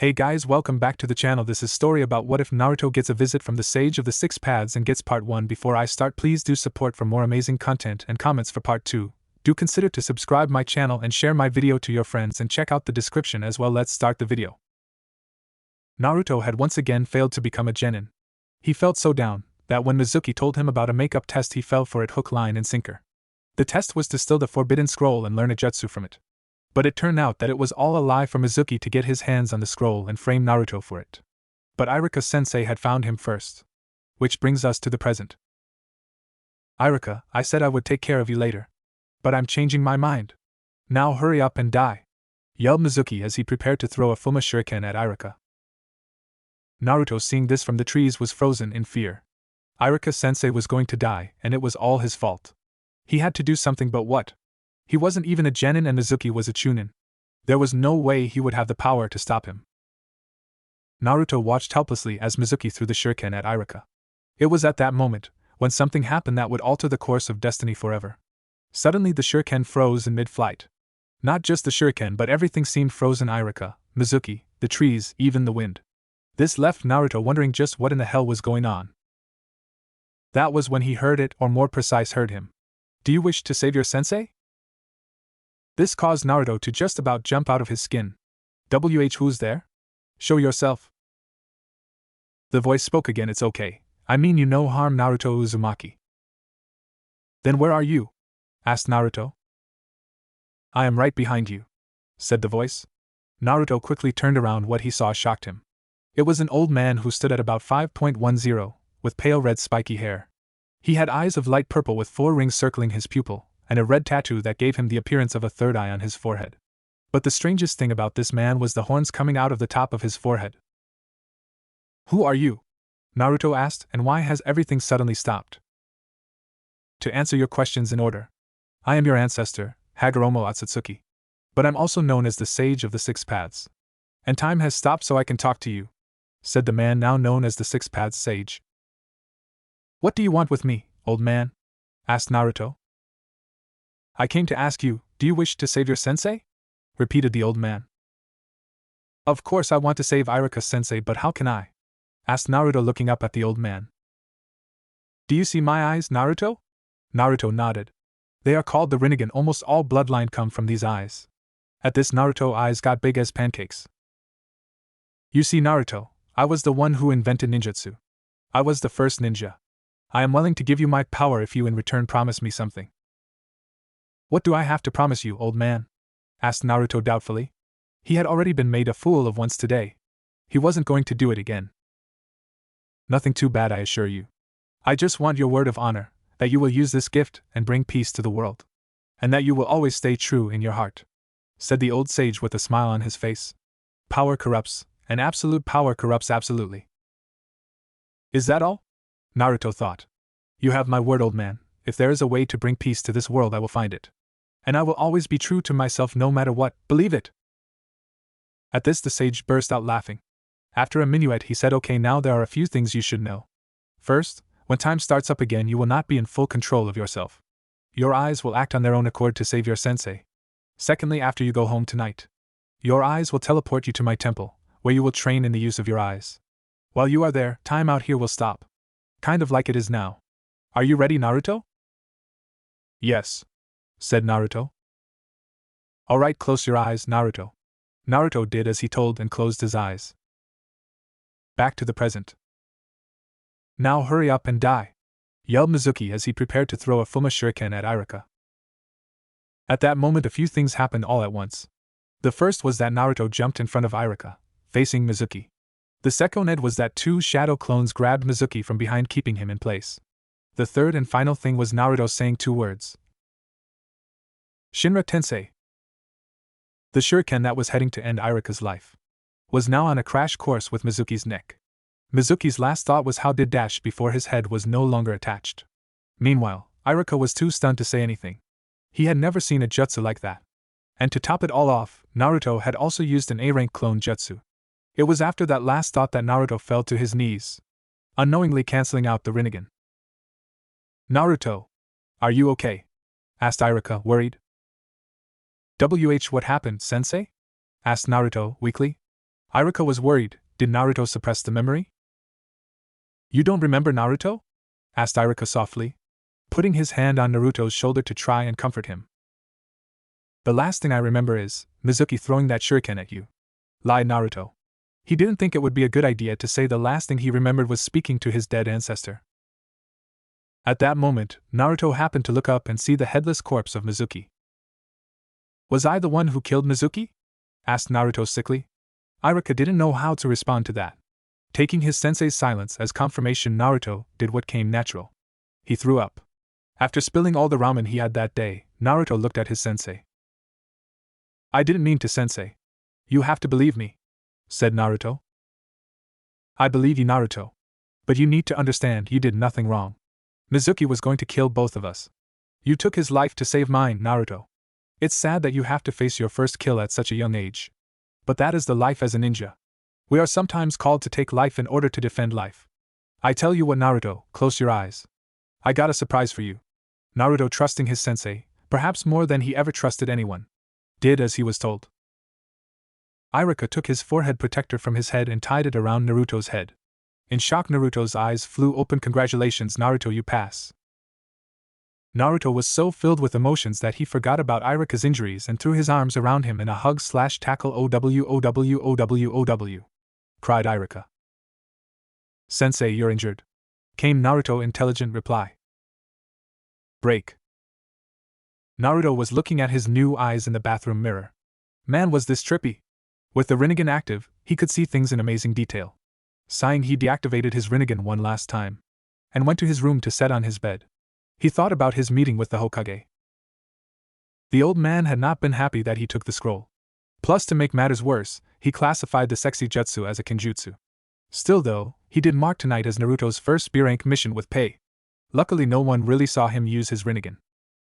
Hey guys, welcome back to the channel. This is story about what if Naruto gets a visit from the Sage of the Six Paths and gets part 1. Before I start, please do support for more amazing content and comments for part 2. Do consider to subscribe my channel and share my video to your friends and check out the description as well. Let's start the video. Naruto had once again failed to become a genin. He felt so down that when Mizuki told him about a makeup test he fell for it hook, line and sinker. The test was to steal the forbidden scroll and learn a jutsu from it. But it turned out that it was all a lie for Mizuki to get his hands on the scroll and frame Naruto for it. But Iruka-sensei had found him first. Which brings us to the present. Iruka, I said I would take care of you later. But I'm changing my mind. Now hurry up and die, yelled Mizuki as he prepared to throw a Fuma shuriken at Iruka. Naruto, seeing this from the trees, was frozen in fear. Iruka-sensei was going to die, and it was all his fault. He had to do something, but what? He wasn't even a genin and Mizuki was a chunin. There was no way he would have the power to stop him. Naruto watched helplessly as Mizuki threw the shuriken at Iruka. It was at that moment, when something happened that would alter the course of destiny forever. Suddenly the shuriken froze in mid-flight. Not just the shuriken, but everything seemed frozen: Iruka, Mizuki, the trees, even the wind. This left Naruto wondering just what in the hell was going on. That was when he heard it, or more precise, heard him. Do you wish to save your sensei? This caused Naruto to just about jump out of his skin. Who's there? Show yourself. The voice spoke again. It's okay. I mean you no harm, Naruto Uzumaki. Then where are you? Asked Naruto. I am right behind you, said the voice. Naruto quickly turned around. What he saw shocked him. It was an old man who stood at about 5.10, with pale red spiky hair. He had eyes of light purple with 4 rings circling his pupil, and a red tattoo that gave him the appearance of a third eye on his forehead. But the strangest thing about this man was the horns coming out of the top of his forehead. Who are you? Naruto asked, and why has everything suddenly stopped? To answer your questions in order. I am your ancestor, Hagoromo Otsutsuki. But I'm also known as the Sage of the Six Paths. And time has stopped so I can talk to you, said the man now known as the Six Paths Sage. What do you want with me, old man? Asked Naruto. I came to ask you, do you wish to save your sensei? Repeated the old man. Of course I want to save Iruka-sensei, but how can I? Asked Naruto, looking up at the old man. Do you see my eyes, Naruto? Naruto nodded. They are called the Rinnegan. Almost all bloodline come from these eyes. At this, Naruto's eyes got big as pancakes. You see, Naruto, I was the one who invented ninjutsu. I was the first ninja. I am willing to give you my power if you in return promise me something. What do I have to promise you, old man? Asked Naruto doubtfully. He had already been made a fool of once today. He wasn't going to do it again. Nothing too bad, I assure you. I just want your word of honor, that you will use this gift and bring peace to the world. And that you will always stay true in your heart, said the old sage with a smile on his face. Power corrupts, and absolute power corrupts absolutely. Is that all? Naruto thought. You have my word, old man. If there is a way to bring peace to this world, I will find it. And I will always be true to myself no matter what, believe it. At this the sage burst out laughing. After a minuet he said, okay, now there are a few things you should know. First, when time starts up again you will not be in full control of yourself. Your eyes will act on their own accord to save your sensei. Secondly, after you go home tonight, your eyes will teleport you to my temple, where you will train in the use of your eyes. While you are there, time out here will stop. Kind of like it is now. Are you ready, Naruto? Yes, said Naruto. Alright, close your eyes, Naruto. Naruto did as he told and closed his eyes. Back to the present. Now hurry up and die, yelled Mizuki as he prepared to throw a Fuma shuriken at Iruka. At that moment a few things happened all at once. The first was that Naruto jumped in front of Iruka, facing Mizuki. The second was that 2 shadow clones grabbed Mizuki from behind, keeping him in place. The third and final thing was Naruto saying 2 words. Shinra Tensei. The shuriken that was heading to end Iruka's life was now on a crash course with Mizuki's neck. Mizuki's last thought was how did dash before his head was no longer attached. Meanwhile, Iruka was too stunned to say anything. He had never seen a jutsu like that. And to top it all off, Naruto had also used an A-rank clone jutsu. It was after that last thought that Naruto fell to his knees, unknowingly canceling out the Rinnegan. Naruto, are you okay? Asked Iruka, worried. What happened, sensei? Asked Naruto, weakly. Iruka was worried. Did Naruto suppress the memory? You don't remember Naruto? Asked Iruka softly, putting his hand on Naruto's shoulder to try and comfort him. The last thing I remember is Mizuki throwing that shuriken at you, lied Naruto. He didn't think it would be a good idea to say the last thing he remembered was speaking to his dead ancestor. At that moment, Naruto happened to look up and see the headless corpse of Mizuki. Was I the one who killed Mizuki? Asked Naruto sickly. Iruka didn't know how to respond to that. Taking his sensei's silence as confirmation, Naruto did what came natural. He threw up. After spilling all the ramen he had that day, Naruto looked at his sensei. I didn't mean to, sensei. You have to believe me, said Naruto. I believe you, Naruto. But you need to understand you did nothing wrong. Mizuki was going to kill both of us. You took his life to save mine, Naruto. It's sad that you have to face your first kill at such a young age. But that is the life as a ninja. We are sometimes called to take life in order to defend life. I tell you what, Naruto, close your eyes. I got a surprise for you. Naruto, trusting his sensei, perhaps more than he ever trusted anyone, did as he was told. Iruka took his forehead protector from his head and tied it around Naruto's head. In shock, Naruto's eyes flew open. Congratulations, Naruto, you pass. Naruto was so filled with emotions that he forgot about Iruka's injuries and threw his arms around him in a hug/tackle. OW, cried Iruka. Sensei, you're injured, came Naruto's intelligent reply. Break. Naruto was looking at his new eyes in the bathroom mirror. Man, was this trippy. With the Rinnegan active, he could see things in amazing detail. Sighing, he deactivated his Rinnegan one last time and went to his room to sit on his bed. He thought about his meeting with the Hokage. The old man had not been happy that he took the scroll. Plus, to make matters worse, he classified the sexy jutsu as a kenjutsu. Still though, he did mark tonight as Naruto's first B-rank mission with pay. Luckily no one really saw him use his Rinnegan.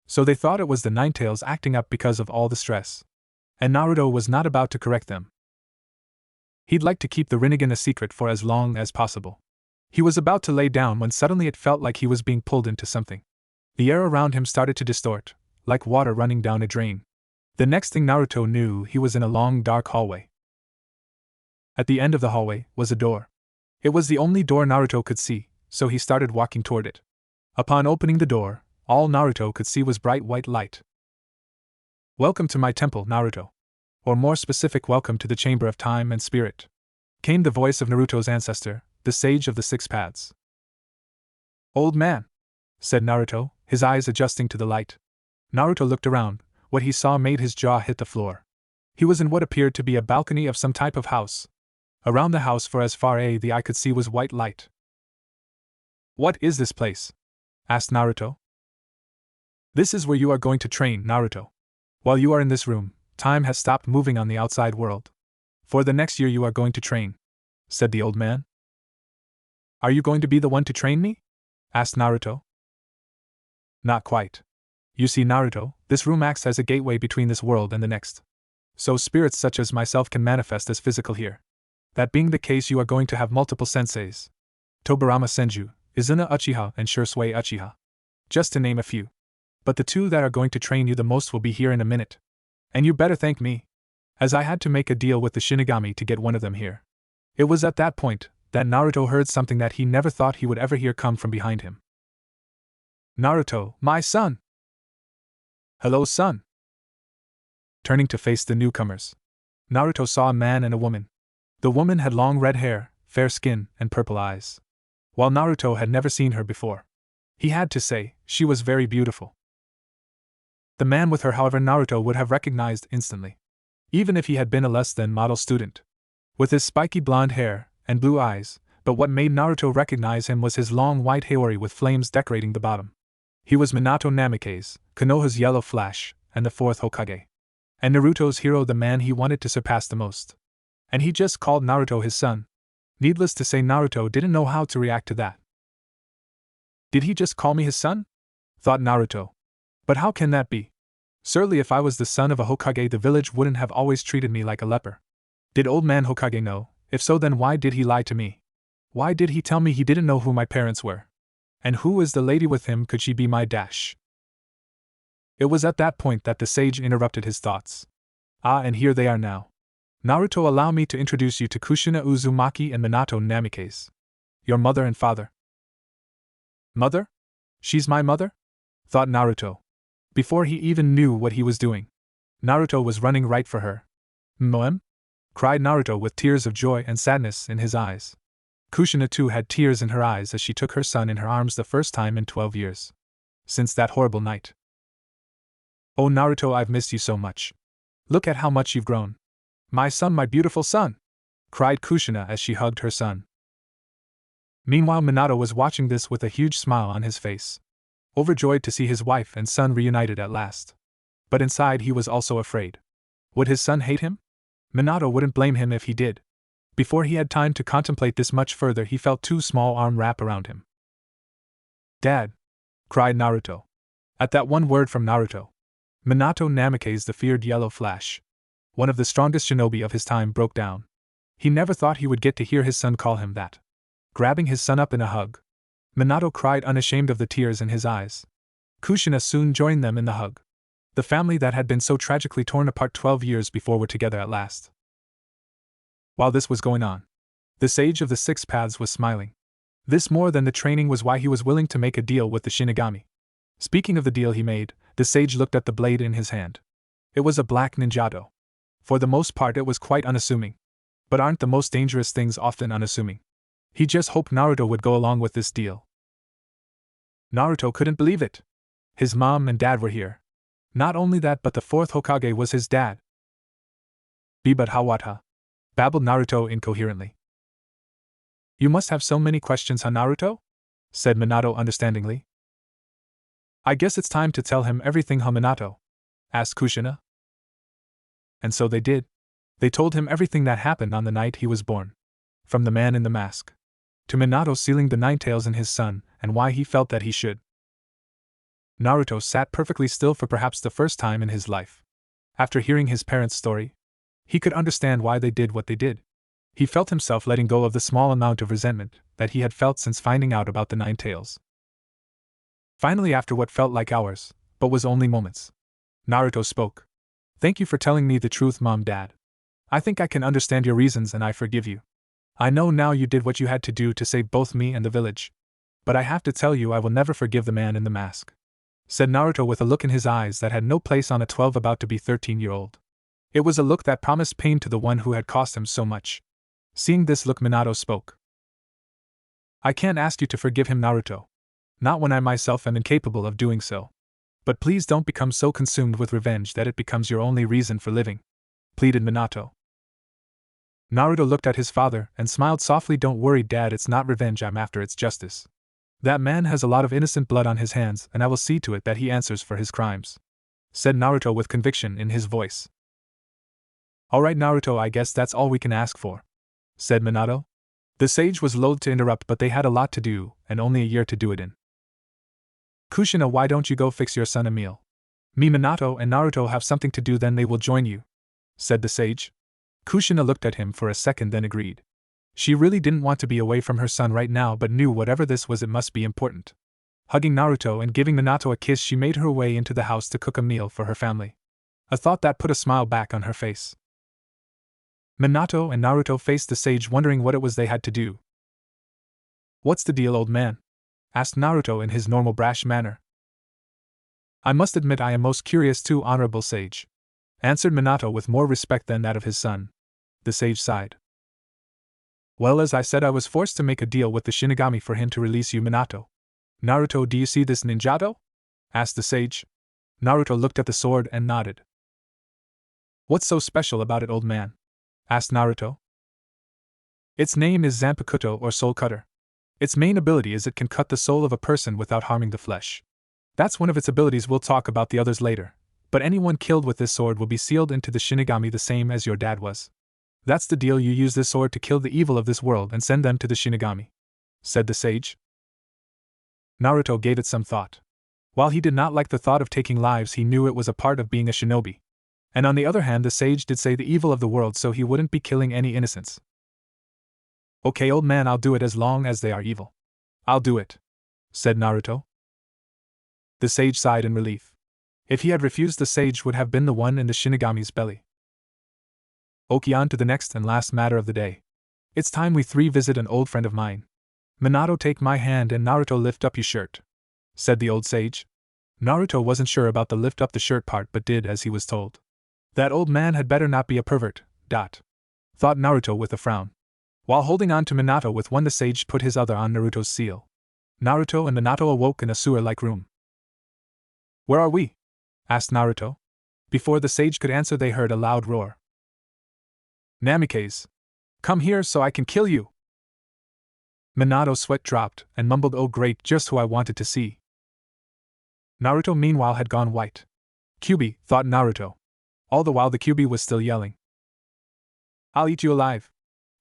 So they thought it was the Ninetales acting up because of all the stress. And Naruto was not about to correct them. He'd like to keep the Rinnegan a secret for as long as possible. He was about to lay down when suddenly it felt like he was being pulled into something. The air around him started to distort, like water running down a drain. The next thing Naruto knew, he was in a long dark hallway. At the end of the hallway was a door. It was the only door Naruto could see, so he started walking toward it. Upon opening the door, all Naruto could see was bright white light. Welcome to my temple, Naruto. Or more specific, welcome to the Chamber of Time and Spirit, came the voice of Naruto's ancestor, the Sage of the Six Paths. Old man, said Naruto, his eyes adjusting to the light. Naruto looked around. What he saw made his jaw hit the floor. He was in what appeared to be a balcony of some type of house. Around the house, for as far as the eye could see, was white light. What is this place? Asked Naruto. This is where you are going to train, Naruto. While you are in this room, time has stopped moving on the outside world. For the next year you are going to train, said the old man. Are you going to be the one to train me? Asked Naruto. Not quite. You see, Naruto, this room acts as a gateway between this world and the next. So spirits such as myself can manifest as physical here. That being the case, you are going to have multiple senseis. Tobirama Senju, Izuna Uchiha, and Shursui Uchiha. Just to name a few. But the two that are going to train you the most will be here in a minute. And you better thank me, as I had to make a deal with the Shinigami to get one of them here. It was at that point that Naruto heard something that he never thought he would ever hear come from behind him. Naruto, my son! Hello, son! Turning to face the newcomers, Naruto saw a man and a woman. The woman had long red hair, fair skin, and purple eyes. While Naruto had never seen her before, he had to say, she was very beautiful. The man with her, however, Naruto would have recognized instantly, even if he had been a less than model student. With his spiky blonde hair and blue eyes, but what made Naruto recognize him was his long white haori with flames decorating the bottom. He was Minato Namikaze, Konoha's yellow flash, and the fourth Hokage. And Naruto's hero, the man he wanted to surpass the most. And he just called Naruto his son. Needless to say, Naruto didn't know how to react to that. Did he just call me his son? Thought Naruto. But how can that be? Surely if I was the son of a Hokage, the village wouldn't have always treated me like a leper. Did old man Hokage know? If so, then why did he lie to me? Why did he tell me he didn't know who my parents were? And who is the lady with him? Could she be my dash? It was at that point that the sage interrupted his thoughts. Ah, and here they are now. Naruto, allow me to introduce you to Kushina Uzumaki and Minato Namikaze. Your mother and father. Mother? She's my mother? Thought Naruto. Before he even knew what he was doing, Naruto was running right for her. Moem? Cried Naruto with tears of joy and sadness in his eyes. Kushina too had tears in her eyes as she took her son in her arms the first time in 12 years. Since that horrible night. Oh Naruto, I've missed you so much. Look at how much you've grown. My son, my beautiful son! Cried Kushina as she hugged her son. Meanwhile, Minato was watching this with a huge smile on his face, overjoyed to see his wife and son reunited at last. But inside he was also afraid. Would his son hate him? Minato wouldn't blame him if he did. Before he had time to contemplate this much further, he felt two small arms wrap around him. Dad! Cried Naruto. At that one word from Naruto, Minato Namikaze, the feared Yellow Flash, one of the strongest shinobi of his time, broke down. He never thought he would get to hear his son call him that. Grabbing his son up in a hug, Minato cried, unashamed of the tears in his eyes. Kushina soon joined them in the hug. The family that had been so tragically torn apart 12 years before were together at last. While this was going on, the sage of the Six Paths was smiling. This more than the training was why he was willing to make a deal with the Shinigami. Speaking of the deal he made, the sage looked at the blade in his hand. It was a black ninjato. For the most part it was quite unassuming. But aren't the most dangerous things often unassuming? He just hoped Naruto would go along with this deal. Naruto couldn't believe it. His mom and dad were here. Not only that, but the fourth Hokage was his dad. But Hawata, babbled Naruto incoherently. You must have so many questions, huh, Naruto? Said Minato understandingly. I guess it's time to tell him everything, huh, Minato? Asked Kushina. And so they did. They told him everything that happened on the night he was born. From the man in the mask to Minato sealing the nine tails in his son, and why he felt that he should. Naruto sat perfectly still for perhaps the first time in his life. After hearing his parents' story, he could understand why they did what they did. He felt himself letting go of the small amount of resentment that he had felt since finding out about the nine tails. Finally, after what felt like hours, but was only moments, Naruto spoke. Thank you for telling me the truth, Mom, Dad. I think I can understand your reasons and I forgive you. I know now you did what you had to do to save both me and the village. But I have to tell you, I will never forgive the man in the mask, said Naruto with a look in his eyes that had no place on a 12 about to be 13-year-old. It was a look that promised pain to the one who had cost him so much. Seeing this look, Minato spoke. I can't ask you to forgive him, Naruto. Not when I myself am incapable of doing so. But please don't become so consumed with revenge that it becomes your only reason for living, pleaded Minato. Naruto looked at his father and smiled softly. Don't worry, Dad, it's not revenge I'm after, it's justice. That man has a lot of innocent blood on his hands, and I will see to it that he answers for his crimes, said Naruto with conviction in his voice. Alright, Naruto, I guess that's all we can ask for, said Minato. The sage was loath to interrupt, but they had a lot to do, and only a year to do it in. Kushina, why don't you go fix your son a meal? Me, Minato, and Naruto have something to do, then they will join you, said the sage. Kushina looked at him for a second, then agreed. She really didn't want to be away from her son right now, but knew whatever this was, it must be important. Hugging Naruto and giving Minato a kiss, she made her way into the house to cook a meal for her family. A thought that put a smile back on her face. Minato and Naruto faced the sage, wondering what it was they had to do. What's the deal, old man? Asked Naruto in his normal brash manner. I must admit I am most curious too, honorable sage, answered Minato with more respect than that of his son. The sage sighed. Well, as I said, I was forced to make a deal with the Shinigami for him to release you, Minato. Naruto, do you see this ninjato? Asked the sage. Naruto looked at the sword and nodded. What's so special about it, old man? Asked Naruto. Its name is Zanpakuto, or Soul Cutter. Its main ability is it can cut the soul of a person without harming the flesh. That's one of its abilities. We'll talk about the others later. But anyone killed with this sword will be sealed into the Shinigami the same as your dad was. That's the deal, you use this sword to kill the evil of this world and send them to the Shinigami, said the sage. Naruto gave it some thought. While he did not like the thought of taking lives, he knew it was a part of being a shinobi. And on the other hand, the sage did say the evil of the world, so he wouldn't be killing any innocents. Okay, old man, I'll do it as long as they are evil. I'll do it, said Naruto. The sage sighed in relief. If he had refused, the sage would have been the one in the Shinigami's belly. Okay, on to the next and last matter of the day. It's time we three visit an old friend of mine. Minato, take my hand, and Naruto, lift up your shirt, said the old sage. Naruto wasn't sure about the lift up the shirt part but did as he was told. That old man had better not be a pervert, thought Naruto with a frown. While holding on to Minato with one, the sage put his other on Naruto's seal. Naruto and Minato awoke in a sewer-like room. Where are we? Asked Naruto. Before the sage could answer, they heard a loud roar. Namikaze! Come here so I can kill you! Minato's sweat dropped and mumbled, "Oh great, just who I wanted to see." Naruto meanwhile had gone white. Kyuubi, thought Naruto. All the while the Kyuubi was still yelling. I'll eat you alive,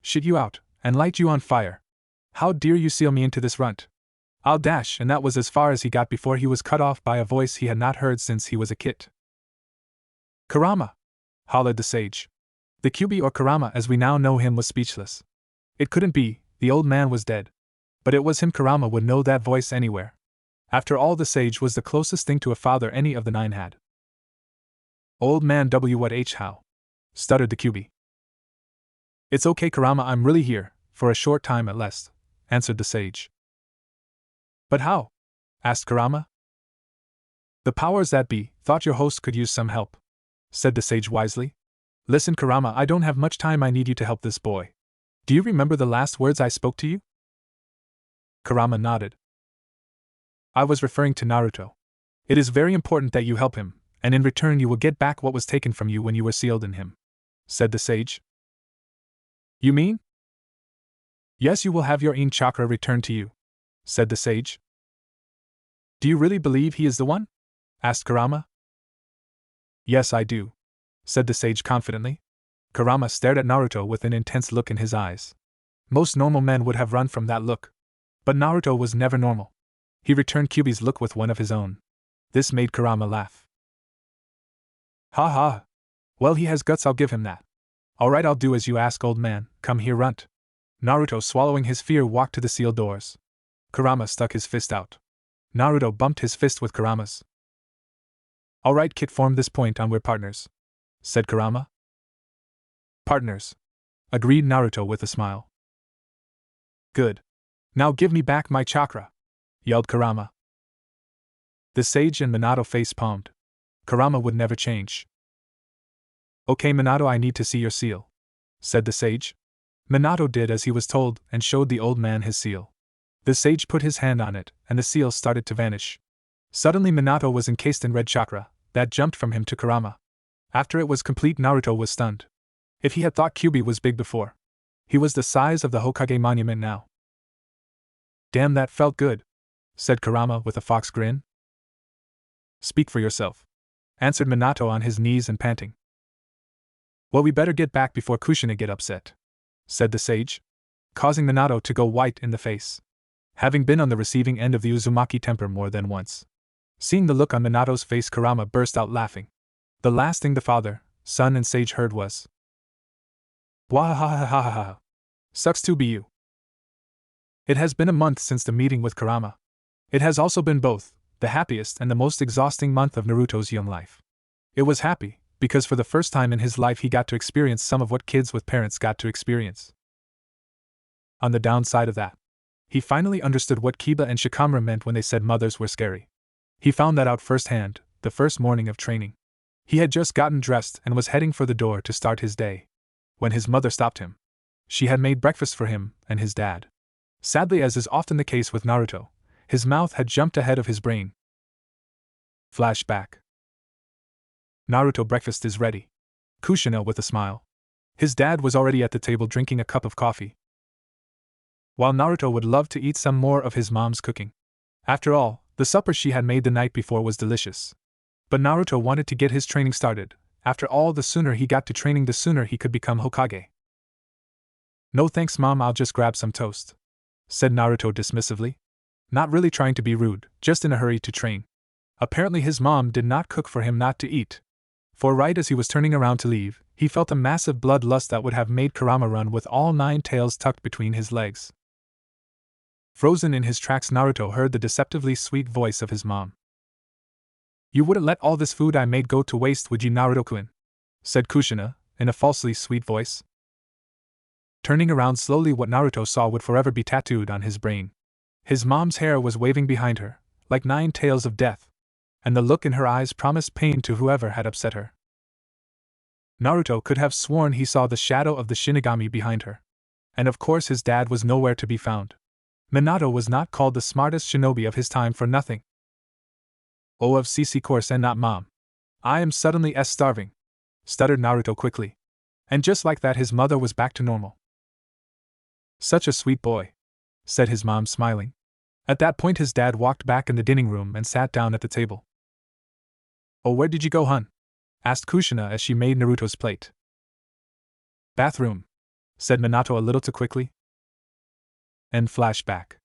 shit you out, and light you on fire. How dare you seal me into this runt? I'll dash, and that was as far as he got before he was cut off by a voice he had not heard since he was a kid. Kurama! Hollered the sage. The Kyuubi, or Kurama as we now know him, was speechless. It couldn't be, the old man was dead. But it was him. Kurama would know that voice anywhere. After all, the sage was the closest thing to a father any of the 9 had. Old man, how? Stuttered the Kyuubi. It's okay, Kurama, I'm really here, for a short time at least, answered the sage. But how? Asked Kurama. The powers that be thought your host could use some help, said the sage wisely. Listen, Kurama, I don't have much time. I need you to help this boy. Do you remember the last words I spoke to you? Kurama nodded. I was referring to Naruto. It is very important that you help him, and in return you will get back what was taken from you when you were sealed in him, said the sage. You mean? Yes, you will have your Yin chakra returned to you, said the sage. Do you really believe he is the one? Asked Kurama. Yes, I do, said the sage confidently. Kurama stared at Naruto with an intense look in his eyes. Most normal men would have run from that look. But Naruto was never normal. He returned Kyuubi's look with one of his own. This made Kurama laugh. Ha ha! Well, he has guts, I'll give him that. Alright, I'll do as you ask, old man. Come here, runt. Naruto, swallowing his fear, walked to the sealed doors. Kurama stuck his fist out. Naruto bumped his fist with Kurama's. Alright, kid, form this point on we're partners, said Kurama. Partners, agreed Naruto with a smile. Good. Now give me back my chakra, yelled Kurama. The sage and Minato face palmed. Kurama would never change. Okay, Minato, I need to see your seal, said the sage. Minato did as he was told and showed the old man his seal. The sage put his hand on it, and the seal started to vanish. Suddenly Minato was encased in red chakra that jumped from him to Kurama. After it was complete, Naruto was stunned. If he had thought Kyuubi was big before, he was the size of the Hokage monument now. Damn, that felt good, said Kurama with a fox grin. Speak for yourself, answered Minato on his knees and panting. Well, we better get back before Kushina get upset, said the sage, causing Minato to go white in the face. Having been on the receiving end of the Uzumaki temper more than once. Seeing the look on Minato's face, Kurama burst out laughing. The last thing the father, son, and sage heard was, "Wahahahaha! Sucks to be you." It has been a month since the meeting with Kurama. It has also been both the happiest and the most exhausting month of Naruto's young life. It was happy, because for the first time in his life he got to experience some of what kids with parents got to experience. On the downside of that, he finally understood what Kiba and Shikamaru meant when they said mothers were scary. He found that out firsthand, the first morning of training. He had just gotten dressed and was heading for the door to start his day, when his mother stopped him. She had made breakfast for him and his dad. Sadly, as is often the case with Naruto, his mouth had jumped ahead of his brain. Flashback. Naruto, breakfast is ready. Kushina with a smile. His dad was already at the table drinking a cup of coffee. While Naruto would love to eat some more of his mom's cooking. After all, the supper she had made the night before was delicious. But Naruto wanted to get his training started. After all, the sooner he got to training, the sooner he could become Hokage. No thanks, Mom, I'll just grab some toast, said Naruto dismissively. Not really trying to be rude, just in a hurry to train. Apparently his mom did not cook for him not to eat. For right as he was turning around to leave, he felt a massive bloodlust that would have made Kurama run with all 9 tails tucked between his legs. Frozen in his tracks, Naruto heard the deceptively sweet voice of his mom. You wouldn't let all this food I made go to waste, would you, Naruto-kun? Said Kushina, in a falsely sweet voice. Turning around slowly, what Naruto saw would forever be tattooed on his brain. His mom's hair was waving behind her, like 9 tails of death, and the look in her eyes promised pain to whoever had upset her. Naruto could have sworn he saw the shadow of the Shinigami behind her. And of course his dad was nowhere to be found. Minato was not called the smartest shinobi of his time for nothing. Oh, of CC course, and not mom. I am suddenly starving, stuttered Naruto quickly. And just like that his mother was back to normal. Such a sweet boy, said his mom, smiling. At that point his dad walked back in the dining room and sat down at the table. Oh, where did you go, hun? Asked Kushina as she made Naruto's plate. Bathroom, said Minato a little too quickly. End flashback.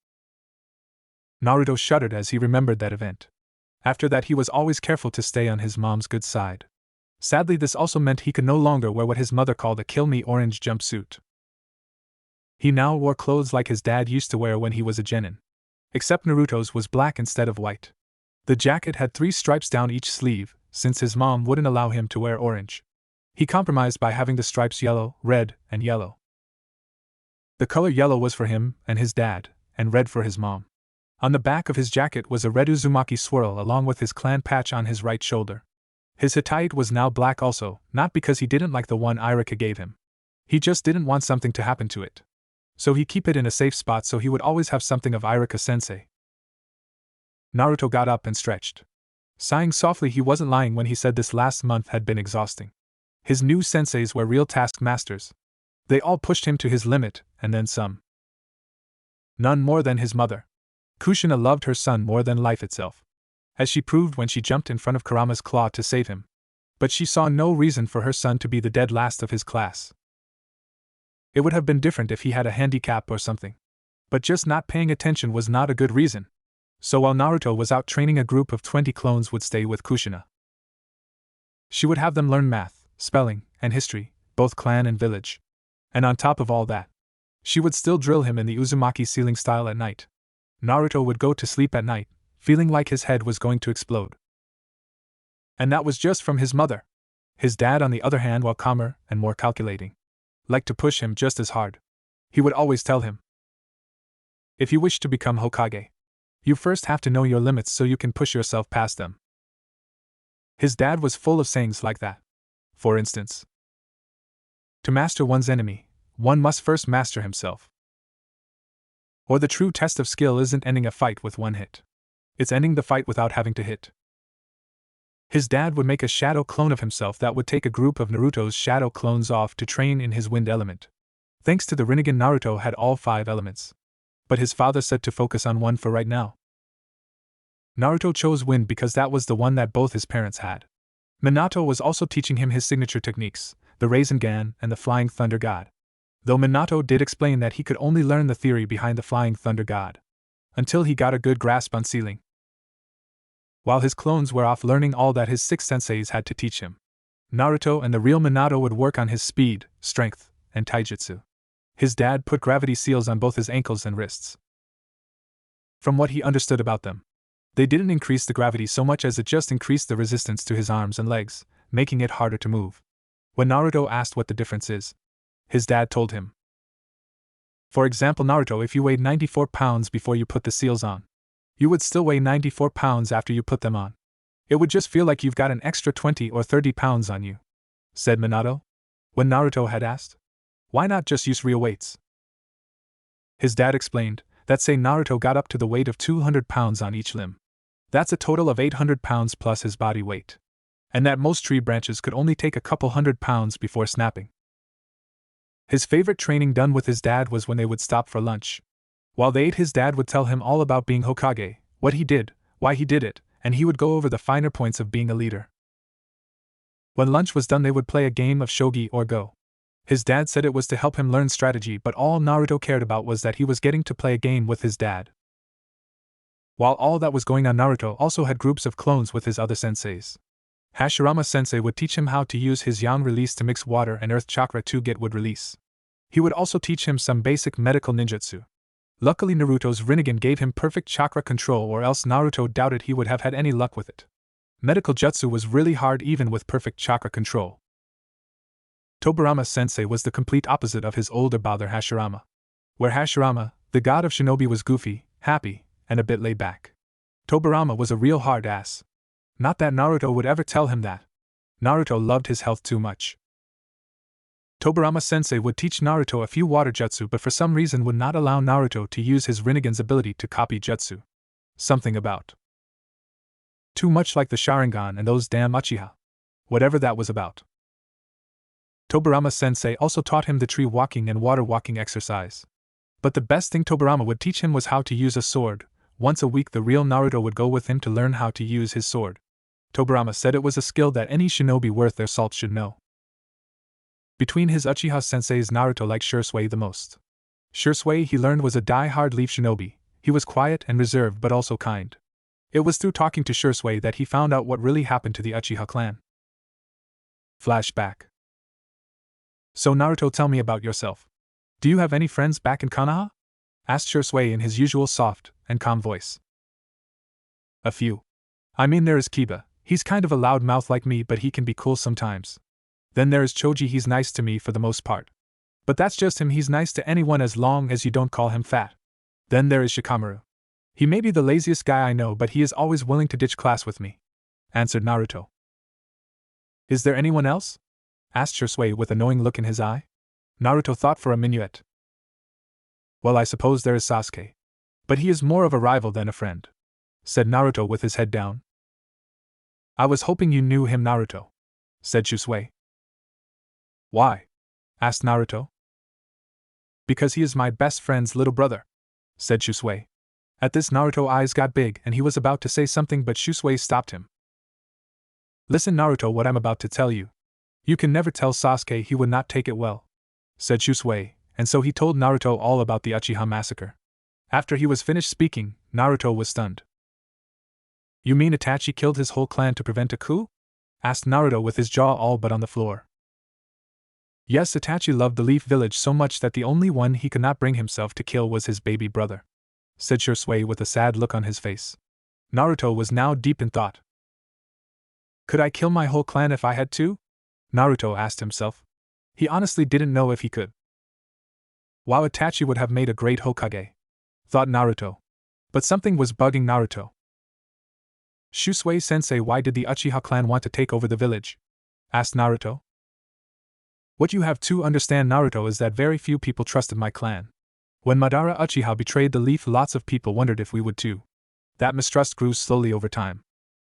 Naruto shuddered as he remembered that event. After that he was always careful to stay on his mom's good side. Sadly, this also meant he could no longer wear what his mother called a kill me orange jumpsuit. He now wore clothes like his dad used to wear when he was a genin. Except Naruto's was black instead of white. The jacket had 3 stripes down each sleeve, since his mom wouldn't allow him to wear orange. He compromised by having the stripes yellow, red, and yellow. The color yellow was for him and his dad, and red for his mom. On the back of his jacket was a red Uzumaki swirl along with his clan patch on his right shoulder. His Hittite was now black also, not because he didn't like the one Irika gave him. He just didn't want something to happen to it. So he keep it in a safe spot so he would always have something of Irika-sensei. Naruto got up and stretched. Sighing softly, he wasn't lying when he said this last month had been exhausting. His new senseis were real taskmasters. They all pushed him to his limit, and then some. None more than his mother. Kushina loved her son more than life itself, as she proved when she jumped in front of Kurama's claw to save him. But she saw no reason for her son to be the dead last of his class. It would have been different if he had a handicap or something. But just not paying attention was not a good reason. So while Naruto was out training, a group of 20 clones would stay with Kushina. She would have them learn math, spelling, and history, both clan and village. And on top of all that, she would still drill him in the Uzumaki ceiling style at night. Naruto would go to sleep at night, feeling like his head was going to explode. And that was just from his mother. His dad, on the other hand, while calmer and more calculating, liked to push him just as hard. He would always tell him, if you wish to become Hokage, you first have to know your limits so you can push yourself past them. His dad was full of sayings like that. For instance, to master one's enemy, one must first master himself. Or the true test of skill isn't ending a fight with one hit. It's ending the fight without having to hit. His dad would make a shadow clone of himself that would take a group of Naruto's shadow clones off to train in his wind element. Thanks to the Rinnegan, Naruto had all 5 elements. But his father said to focus on one for right now. Naruto chose wind because that was the one that both his parents had. Minato was also teaching him his signature techniques, the Rasengan and the Flying Thunder God. Though Minato did explain that he could only learn the theory behind the Flying Thunder God until he got a good grasp on sealing. While his clones were off learning all that his 6 senseis had to teach him, Naruto and the real Minato would work on his speed, strength, and taijutsu. His dad put gravity seals on both his ankles and wrists. From what he understood about them, they didn't increase the gravity so much as it just increased the resistance to his arms and legs, making it harder to move. When Naruto asked what the difference is, his dad told him. For example, Naruto, if you weighed 94 pounds before you put the seals on, you would still weigh 94 pounds after you put them on. It would just feel like you've got an extra 20 or 30 pounds on you, said Minato. When Naruto had asked, why not just use real weights? His dad explained that say Naruto got up to the weight of 200 pounds on each limb. That's a total of 800 pounds plus his body weight. And that most tree branches could only take a couple 100 pounds before snapping. His favorite training done with his dad was when they would stop for lunch. While they ate, his dad would tell him all about being Hokage, what he did, why he did it, and he would go over the finer points of being a leader. When lunch was done, they would play a game of shogi or go. His dad said it was to help him learn strategy, but all Naruto cared about was that he was getting to play a game with his dad. While all that was going on, Naruto also had groups of clones with his other senseis. Hashirama sensei would teach him how to use his yang release to mix water and earth chakra to get wood release. He would also teach him some basic medical ninjutsu. Luckily, Naruto's Rinnegan gave him perfect chakra control, or else Naruto doubted he would have had any luck with it. Medical jutsu was really hard even with perfect chakra control. Tobirama-sensei was the complete opposite of his older brother Hashirama. Where Hashirama, the god of shinobi, was goofy, happy, and a bit laid back, Tobirama was a real hard ass. Not that Naruto would ever tell him that. Naruto loved his health too much. Tobirama-sensei would teach Naruto a few water jutsu, but for some reason would not allow Naruto to use his Rinnegan's ability to copy jutsu. Something about too much like the Sharingan and those damn Uchiha. Whatever that was about. Tobirama-sensei also taught him the tree walking and water walking exercise. But the best thing Tobirama would teach him was how to use a sword. Once a week the real Naruto would go with him to learn how to use his sword. Tobirama said it was a skill that any shinobi worth their salt should know. Between his Uchiha senseis, Naruto liked Shisui the most. Shisui, he learned, was a die-hard leaf shinobi. He was quiet and reserved but also kind. It was through talking to Shisui that he found out what really happened to the Uchiha clan. Flashback. So Naruto, tell me about yourself. Do you have any friends back in Konoha? Asked Shisui in his usual soft and calm voice. A few. I mean, there is Kiba. He's kind of a loud mouth like me, but he can be cool sometimes. Then there is Choji, he's nice to me for the most part. But that's just him, he's nice to anyone as long as you don't call him fat. Then there is Shikamaru. He may be the laziest guy I know, but he is always willing to ditch class with me, answered Naruto. Is there anyone else? Asked Shisui with a knowing look in his eye. Naruto thought for a minuet. Well, I suppose there is Sasuke. But he is more of a rival than a friend, said Naruto with his head down. I was hoping you knew him, Naruto, said Shisui. Why? Asked Naruto. Because he is my best friend's little brother, said Shisui. At this, Naruto's eyes got big and he was about to say something, but Shisui stopped him. Listen, Naruto, what I'm about to tell you. You can never tell Sasuke, he would not take it well, said Shisui, and so he told Naruto all about the Uchiha massacre. After he was finished speaking, Naruto was stunned. You mean Itachi killed his whole clan to prevent a coup? Asked Naruto with his jaw all but on the floor. Yes, Itachi loved the Leaf Village so much that the only one he could not bring himself to kill was his baby brother, said Shisui with a sad look on his face. Naruto was now deep in thought. Could I kill my whole clan if I had to? Naruto asked himself. He honestly didn't know if he could. Wow, Itachi would have made a great Hokage, thought Naruto. But something was bugging Naruto. Shisui-sensei, why did the Uchiha clan want to take over the village? Asked Naruto. What you have to understand, Naruto, is that very few people trusted my clan. When Madara Uchiha betrayed the leaf, lots of people wondered if we would too. That mistrust grew slowly over time.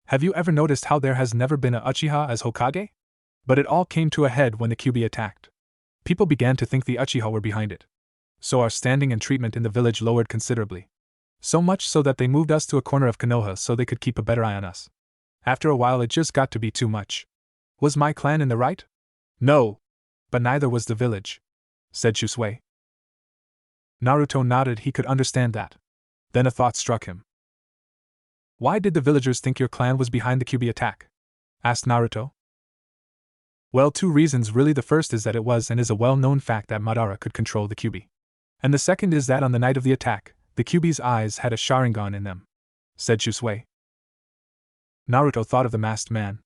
Have you ever noticed how there has never been a Uchiha as Hokage? But it all came to a head when the Kyuubi attacked. People began to think the Uchiha were behind it. So our standing and treatment in the village lowered considerably. So much so that they moved us to a corner of Konoha so they could keep a better eye on us. After a while it just got to be too much. Was my clan in the right? No. But neither was the village, said Shisui. Naruto nodded, he could understand that. Then a thought struck him. Why did the villagers think your clan was behind the Kyuubi attack? Asked Naruto. Well, two reasons really. The first is that it was and is a well-known fact that Madara could control the Kyuubi. And the second is that on the night of the attack, the Kyuubi's eyes had a Sharingan in them, said Shisui. Naruto thought of the masked man.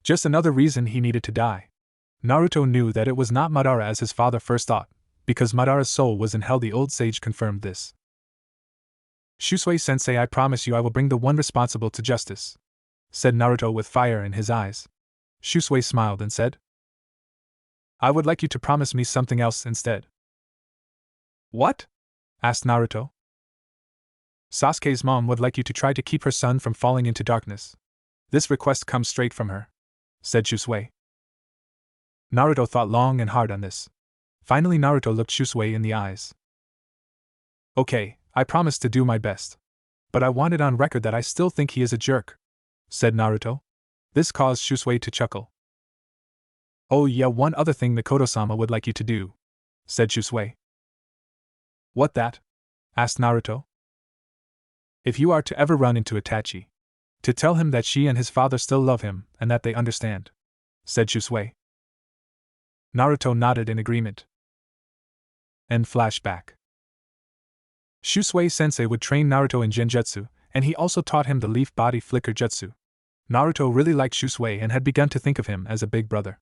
Just another reason he needed to die. Naruto knew that it was not Madara as his father first thought, because Madara's soul was in hell. The old sage confirmed this. Shisui-sensei, I promise you I will bring the one responsible to justice, said Naruto with fire in his eyes. Shisui smiled and said, I would like you to promise me something else instead. What? Asked Naruto. Sasuke's mom would like you to try to keep her son from falling into darkness. This request comes straight from her, said Shisui. Naruto thought long and hard on this. Finally Naruto looked Shisui in the eyes. Okay, I promise to do my best. But I want it on record that I still think he is a jerk, said Naruto. This caused Shisui to chuckle. Oh yeah, one other thing Mikoto-sama would like you to do, said Shisui. What that? Asked Naruto. If you are to ever run into Itachi, to tell him that she and his father still love him and that they understand, said Shisui. Naruto nodded in agreement. End flashback. Shisui-sensei would train Naruto in Genjutsu, and he also taught him the leaf body flicker jutsu. Naruto really liked Shisui and had begun to think of him as a big brother.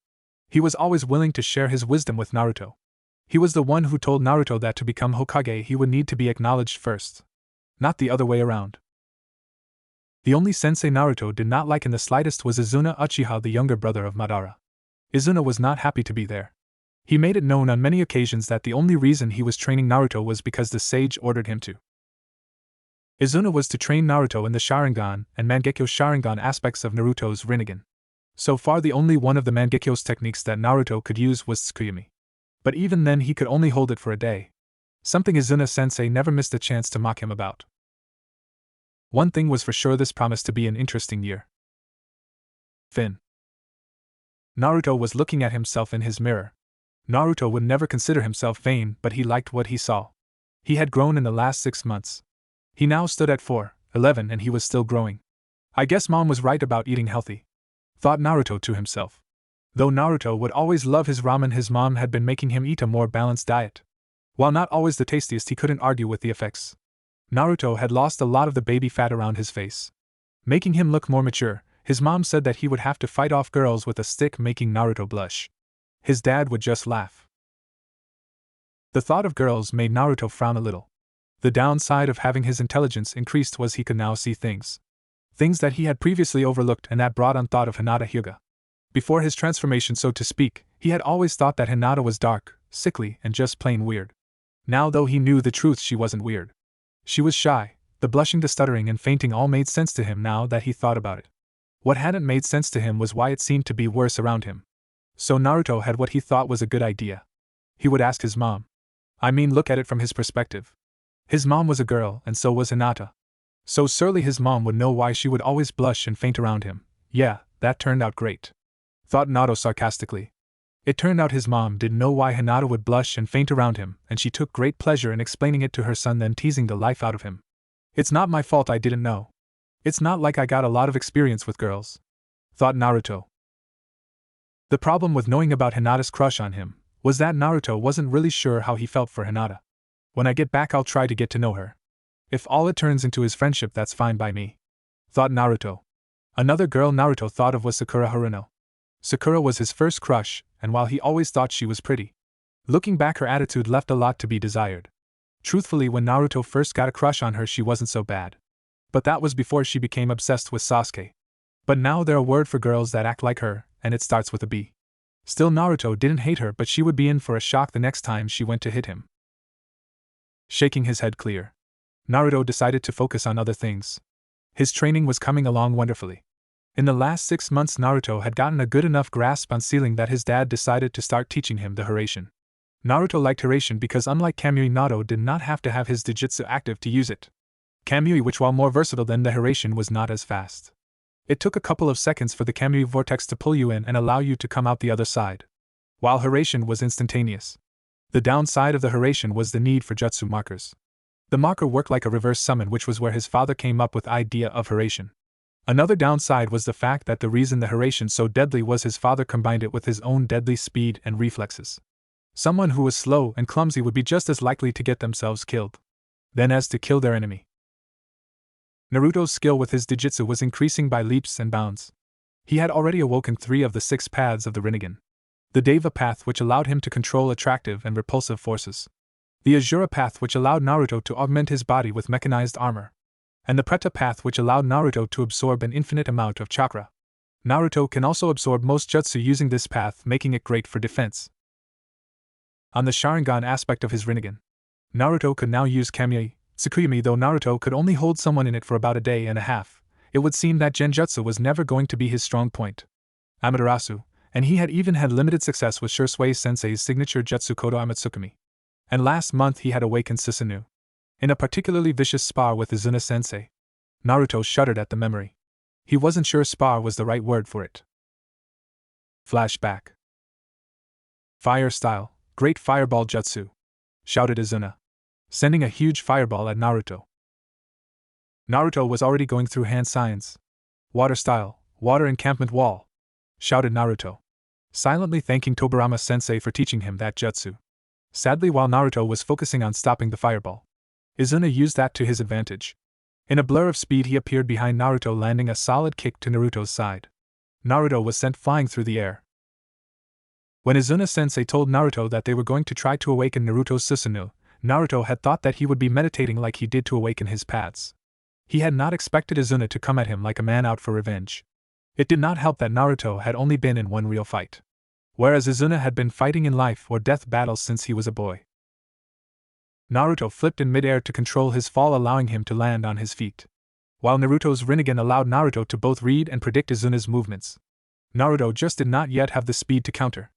He was always willing to share his wisdom with Naruto. He was the one who told Naruto that to become Hokage he would need to be acknowledged first, not the other way around. The only sensei Naruto did not like in the slightest was Izuna Uchiha, the younger brother of Madara. Izuna was not happy to be there. He made it known on many occasions that the only reason he was training Naruto was because the sage ordered him to. Izuna was to train Naruto in the Sharingan and Mangekyo Sharingan aspects of Naruto's Rinnegan. So far the only one of the Mangekyo's techniques that Naruto could use was Tsukuyomi. But even then he could only hold it for a day. Something Izuna-sensei never missed a chance to mock him about. One thing was for sure, this promised to be an interesting year. Fin. Naruto was looking at himself in his mirror. Naruto would never consider himself vain, but he liked what he saw. He had grown in the last 6 months. He now stood at 4'11" and he was still growing. I guess mom was right about eating healthy, thought Naruto to himself. Though Naruto would always love his ramen, his mom had been making him eat a more balanced diet. While not always the tastiest, he couldn't argue with the effects. Naruto had lost a lot of the baby fat around his face, making him look more mature. His mom said that he would have to fight off girls with a stick, making Naruto blush. His dad would just laugh. The thought of girls made Naruto frown a little. The downside of having his intelligence increased was he could now see things that he had previously overlooked, and that brought on thought of Hinata Hyuga. Before his transformation, so to speak, he had always thought that Hinata was dark, sickly, and just plain weird. Now, though he knew the truth, she wasn't weird. She was shy. The blushing, the stuttering, and fainting all made sense to him now that he thought about it. What hadn't made sense to him was why it seemed to be worse around him. So Naruto had what he thought was a good idea. He would ask his mom. I mean, look at it from his perspective. His mom was a girl, and so was Hinata. So surely his mom would know why she would always blush and faint around him. Yeah, that turned out great, thought Naruto sarcastically. It turned out his mom didn't know why Hinata would blush and faint around him, and she took great pleasure in explaining it to her son, then teasing the life out of him. It's not my fault I didn't know. It's not like I got a lot of experience with girls, thought Naruto. The problem with knowing about Hinata's crush on him was that Naruto wasn't really sure how he felt for Hinata. When I get back, I'll try to get to know her. If all it turns into is friendship, that's fine by me, thought Naruto. Another girl Naruto thought of was Sakura Haruno. Sakura was his first crush, and while he always thought she was pretty, looking back, her attitude left a lot to be desired. Truthfully, when Naruto first got a crush on her, she wasn't so bad. But that was before she became obsessed with Sasuke. But now there's a word for girls that act like her, and it starts with a B. Still, Naruto didn't hate her, but she would be in for a shock the next time she went to hit him. Shaking his head clear, Naruto decided to focus on other things. His training was coming along wonderfully. In the last 6 months, Naruto had gotten a good enough grasp on sealing that his dad decided to start teaching him the Hiraishin. Naruto liked Hiraishin because, unlike Kamui, Naruto did not have to have his Jujutsu active to use it. Kamui, which while more versatile than the Hiraishin, was not as fast. It took a couple of seconds for the Kamui vortex to pull you in and allow you to come out the other side, while Hiraishin was instantaneous. The downside of the Hiraishin was the need for jutsu markers. The marker worked like a reverse summon, which was where his father came up with the idea of Hiraishin. Another downside was the fact that the reason the Hiraishin so deadly was his father combined it with his own deadly speed and reflexes. Someone who was slow and clumsy would be just as likely to get themselves killed than as to kill their enemy. Naruto's skill with his Jujutsu was increasing by leaps and bounds. He had already awoken 3 of the 6 paths of the Rinnegan. The Deva path, which allowed him to control attractive and repulsive forces. The Azura path, which allowed Naruto to augment his body with mechanized armor. And the Preta path, which allowed Naruto to absorb an infinite amount of chakra. Naruto can also absorb most jutsu using this path, making it great for defense. On the Sharingan aspect of his Rinnegan, Naruto could now use Kamui, Tsukuyomi. Though Naruto could only hold someone in it for about a day and a half, it would seem that Genjutsu was never going to be his strong point. Amaterasu, and he had even had limited success with Shursui Sensei's signature jutsu Kodo Amatsukami. And last month he had awakened Susanoo in a particularly vicious spar with Izuna Sensei. Naruto shuddered at the memory. He wasn't sure spar was the right word for it. Flashback. Fire style, great fireball jutsu, shouted Izuna, sending a huge fireball at Naruto. Naruto was already going through hand signs. Water style, water encampment wall, shouted Naruto, silently thanking Tobirama Sensei for teaching him that jutsu. Sadly, while Naruto was focusing on stopping the fireball, Izuna used that to his advantage. In a blur of speed, he appeared behind Naruto, landing a solid kick to Naruto's side. Naruto was sent flying through the air. When Izuna-sensei told Naruto that they were going to try to awaken Naruto's Susanoo, Naruto had thought that he would be meditating like he did to awaken his paths. He had not expected Izuna to come at him like a man out for revenge. It did not help that Naruto had only been in one real fight, whereas Izuna had been fighting in life or death battles since he was a boy. Naruto flipped in midair to control his fall, allowing him to land on his feet, while Naruto's Rinnegan allowed Naruto to both read and predict Izuna's movements. Naruto just did not yet have the speed to counter.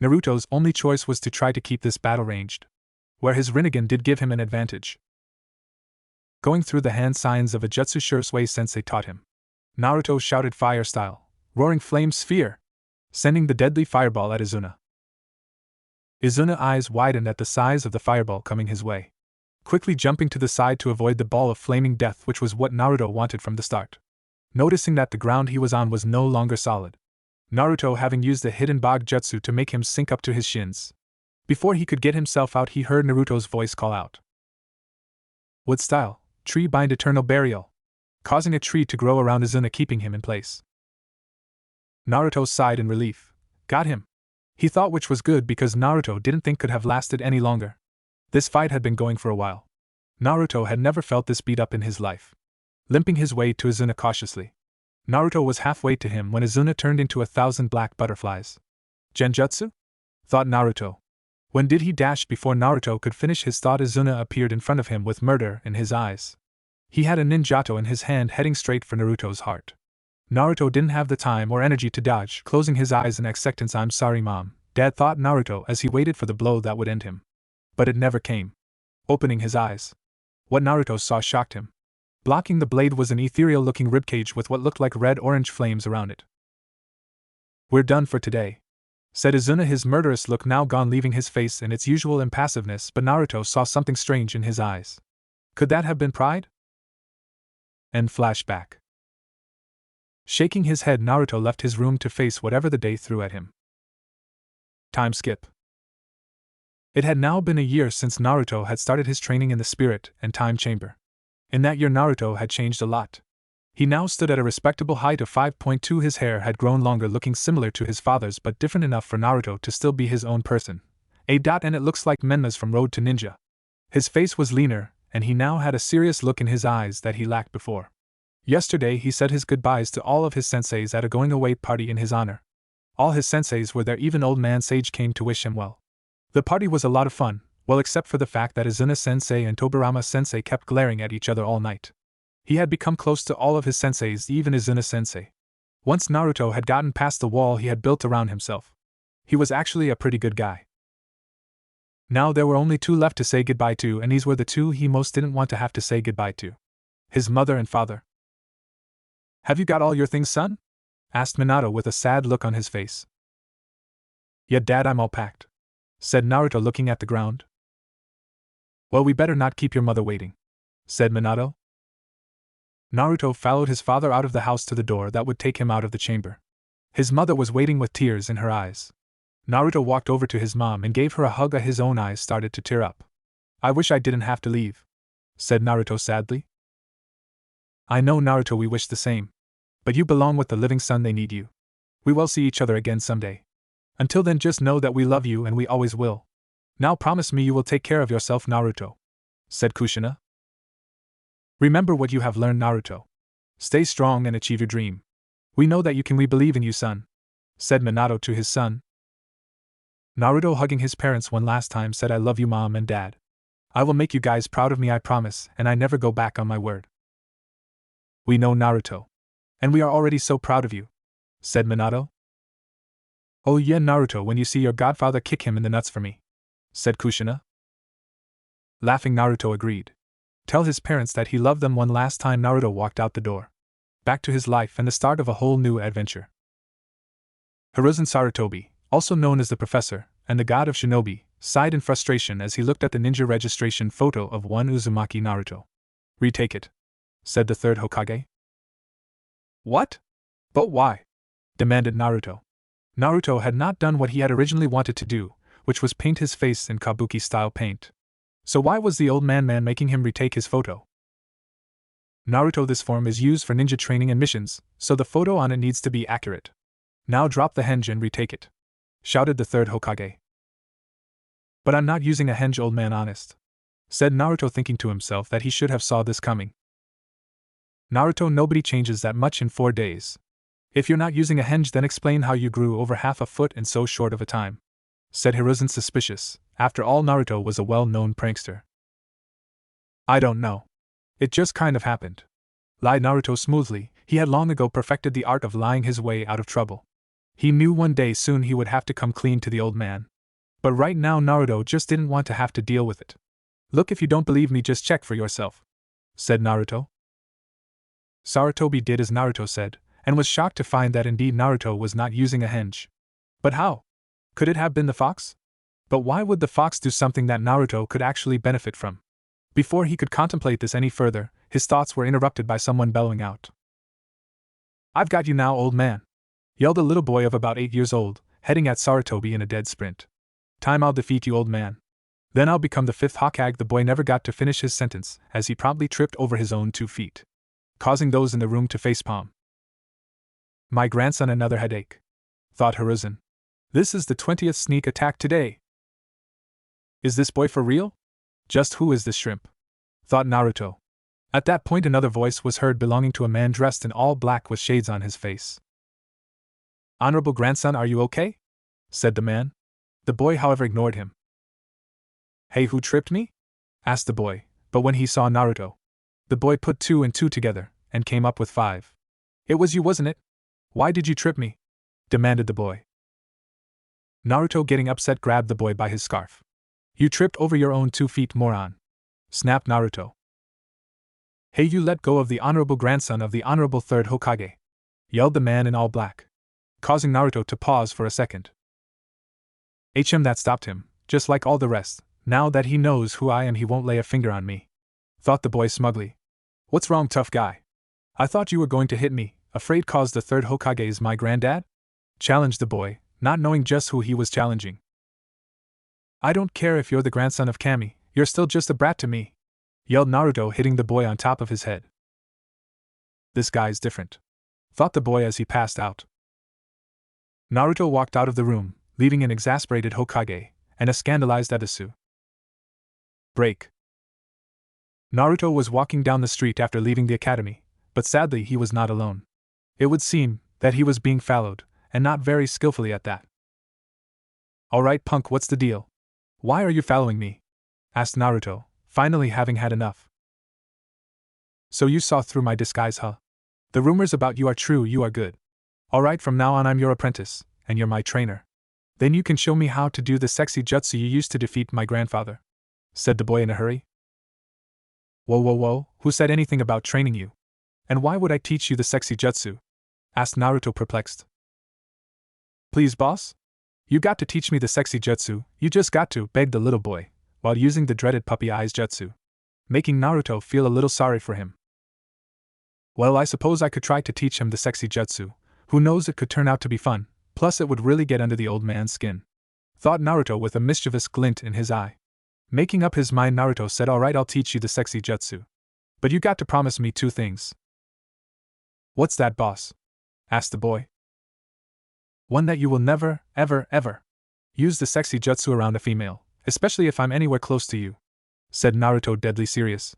Naruto's only choice was to try to keep this battle ranged, where his Rinnegan did give him an advantage. Going through the hand signs of a jutsu Shursui sensei taught him. Naruto shouted fire style, roaring flame sphere, sending the deadly fireball at Izuna. Izuna's eyes widened at the size of the fireball coming his way, quickly jumping to the side to avoid the ball of flaming death, which was what Naruto wanted from the start. Noticing that the ground he was on was no longer solid, Naruto having used the hidden Bog Jutsu to make him sink up to his shins. Before he could get himself out, he heard Naruto's voice call out. Wood style, tree bind eternal burial, causing a tree to grow around Izuna, keeping him in place. Naruto sighed in relief. Got him, he thought, which was good because Naruto didn't think could have lasted any longer. This fight had been going for a while. Naruto had never felt this beat up in his life. Limping his way to Izuna cautiously, Naruto was halfway to him when Izuna turned into 1,000 black butterflies. Genjutsu? Thought Naruto. When did he dash? Before Naruto could finish his thought, Izuna appeared in front of him with murder in his eyes. He had a ninjato in his hand heading straight for Naruto's heart. Naruto didn't have the time or energy to dodge, closing his eyes in acceptance. I'm sorry, Mom, Dad, thought Naruto as he waited for the blow that would end him. But it never came. Opening his eyes, what Naruto saw shocked him. Blocking the blade was an ethereal-looking ribcage with what looked like red-orange flames around it. We're done for today, said Izuna, his murderous look now gone, leaving his face in its usual impassiveness, but Naruto saw something strange in his eyes. Could that have been pride? End flashback. Shaking his head, Naruto left his room to face whatever the day threw at him. Time skip. It had now been a year since Naruto had started his training in the Spirit and Time Chamber. In that year, Naruto had changed a lot. He now stood at a respectable height of 5.2. His hair had grown longer, looking similar to his father's but different enough for Naruto to still be his own person. And it looks like Menma's from Road to Ninja. His face was leaner, and he now had a serious look in his eyes that he lacked before. Yesterday he said his goodbyes to all of his senseis at a going-away party in his honor. All his senseis were there, even Old Man Sage came to wish him well. The party was a lot of fun, well, except for the fact that Izuna-sensei and Tobirama-sensei kept glaring at each other all night. He had become close to all of his senseis, even Izuna-sensei. Once Naruto had gotten past the wall he had built around himself. He was actually a pretty good guy. Now there were only two left to say goodbye to, and these were the two he most didn't want to have to say goodbye to. His mother and father. Have you got all your things, son? Asked Minato with a sad look on his face. Yeah, Dad, I'm all packed, said Naruto, looking at the ground. Well, we better not keep your mother waiting, said Minato. Naruto followed his father out of the house to the door that would take him out of the chamber. His mother was waiting with tears in her eyes. Naruto walked over to his mom and gave her a hug. His own eyes started to tear up. I wish I didn't have to leave, said Naruto sadly. I know, Naruto, we wish the same. But you belong with the living, son, they need you. We will see each other again someday. Until then, just know that we love you and we always will. Now promise me you will take care of yourself, Naruto, said Kushina. Remember what you have learned, Naruto. Stay strong and achieve your dream. We know that you can, we believe in you, son, said Minato to his son. Naruto, hugging his parents one last time, said, I love you, Mom and Dad. I will make you guys proud of me, I promise, and I never go back on my word. We know, Naruto. And we are already so proud of you, said Minato. Oh yeah, Naruto, when you see your godfather, kick him in the nuts for me, said Kushina. Laughing, Naruto agreed. Tell his parents that he loved them one last time. Naruto walked out the door, back to his life and the start of a whole new adventure. Hiruzen Sarutobi, also known as the Professor, and the god of shinobi, sighed in frustration as he looked at the ninja registration photo of one Uzumaki Naruto. Retake it, said the third Hokage. What? But why? Demanded Naruto. Naruto had not done what he had originally wanted to do, which was paint his face in kabuki-style paint. So why was the old man making him retake his photo? Naruto, this form is used for ninja training and missions, so the photo on it needs to be accurate. Now drop the henge and retake it. shouted the third Hokage. But I'm not using a henge, old man, honest, said Naruto, thinking to himself that he should have saw this coming. Naruto, nobody changes that much in 4 days. If you're not using a henge, then explain how you grew over half a foot in so short of a time, said Hiruzen, suspicious. After all, Naruto was a well-known prankster. I don't know. It just kind of happened, lied Naruto smoothly. He had long ago perfected the art of lying his way out of trouble. He knew one day soon he would have to come clean to the old man. But right now Naruto just didn't want to have to deal with it. Look, if you don't believe me, just check for yourself, said Naruto. Sarutobi did as Naruto said, and was shocked to find that indeed Naruto was not using a henge. But how? Could it have been the fox? But why would the fox do something that Naruto could actually benefit from? Before he could contemplate this any further, his thoughts were interrupted by someone bellowing out. I've got you now, old man, yelled a little boy of about 8 years old, heading at Sarutobi in a dead sprint. Time, I'll defeat you, old man. Then I'll become the 5th Hokage. The boy never got to finish his sentence, as he promptly tripped over his own 2 feet, causing those in the room to facepalm. My grandson, another headache, thought Hiruzen. This is the 20th sneak attack today. Is this boy for real? Just who is this shrimp? Thought Naruto. At that point another voice was heard, belonging to a man dressed in all black with shades on his face. Honorable grandson, are you okay? Said the man. The boy, however, ignored him. Hey, who tripped me? Asked the boy, but when he saw Naruto, the boy put 2 and 2 together, and came up with 5. It was you, wasn't it? Why did you trip me? Demanded the boy. Naruto, getting upset, grabbed the boy by his scarf. You tripped over your own 2 feet, moron, snapped Naruto. Hey, you let go of the honorable grandson of the honorable 3rd Hokage, yelled the man in all black, causing Naruto to pause for a second. That stopped him, just like all the rest. Now that he knows who I am, he won't lay a finger on me, thought the boy smugly. What's wrong, tough guy? I thought you were going to hit me, afraid cause the 3rd Hokage is my granddad? Challenged the boy, not knowing just who he was challenging. I don't care if you're the grandson of Kami, you're still just a brat to me, yelled Naruto, hitting the boy on top of his head. This guy's different, thought the boy as he passed out. Naruto walked out of the room, leaving an exasperated Hokage and a scandalized Ebisu. Break. Naruto was walking down the street after leaving the academy, but sadly he was not alone. It would seem that he was being followed, and not very skillfully at that. Alright, punk, what's the deal? Why are you following me? Asked Naruto, finally having had enough. So you saw through my disguise, huh? The rumors about you are true, you are good. Alright, from now on I'm your apprentice, and you're my trainer. Then you can show me how to do the sexy jutsu you used to defeat my grandfather, said the boy in a hurry. Whoa, who said anything about training you? And why would I teach you the sexy jutsu? Asked Naruto, perplexed. Please, boss? You got to teach me the sexy jutsu, you just got to, begged the little boy, while using the dreaded puppy eyes jutsu, making Naruto feel a little sorry for him. Well, I suppose I could try to teach him the sexy jutsu. Who knows, it could turn out to be fun, plus it would really get under the old man's skin, thought Naruto with a mischievous glint in his eye. Making up his mind, Naruto said, alright, I'll teach you the sexy jutsu. But you got to promise me 2 things. What's that, boss? Asked the boy. One, that you will never, ever use the sexy jutsu around a female, especially if I'm anywhere close to you, said Naruto, deadly serious.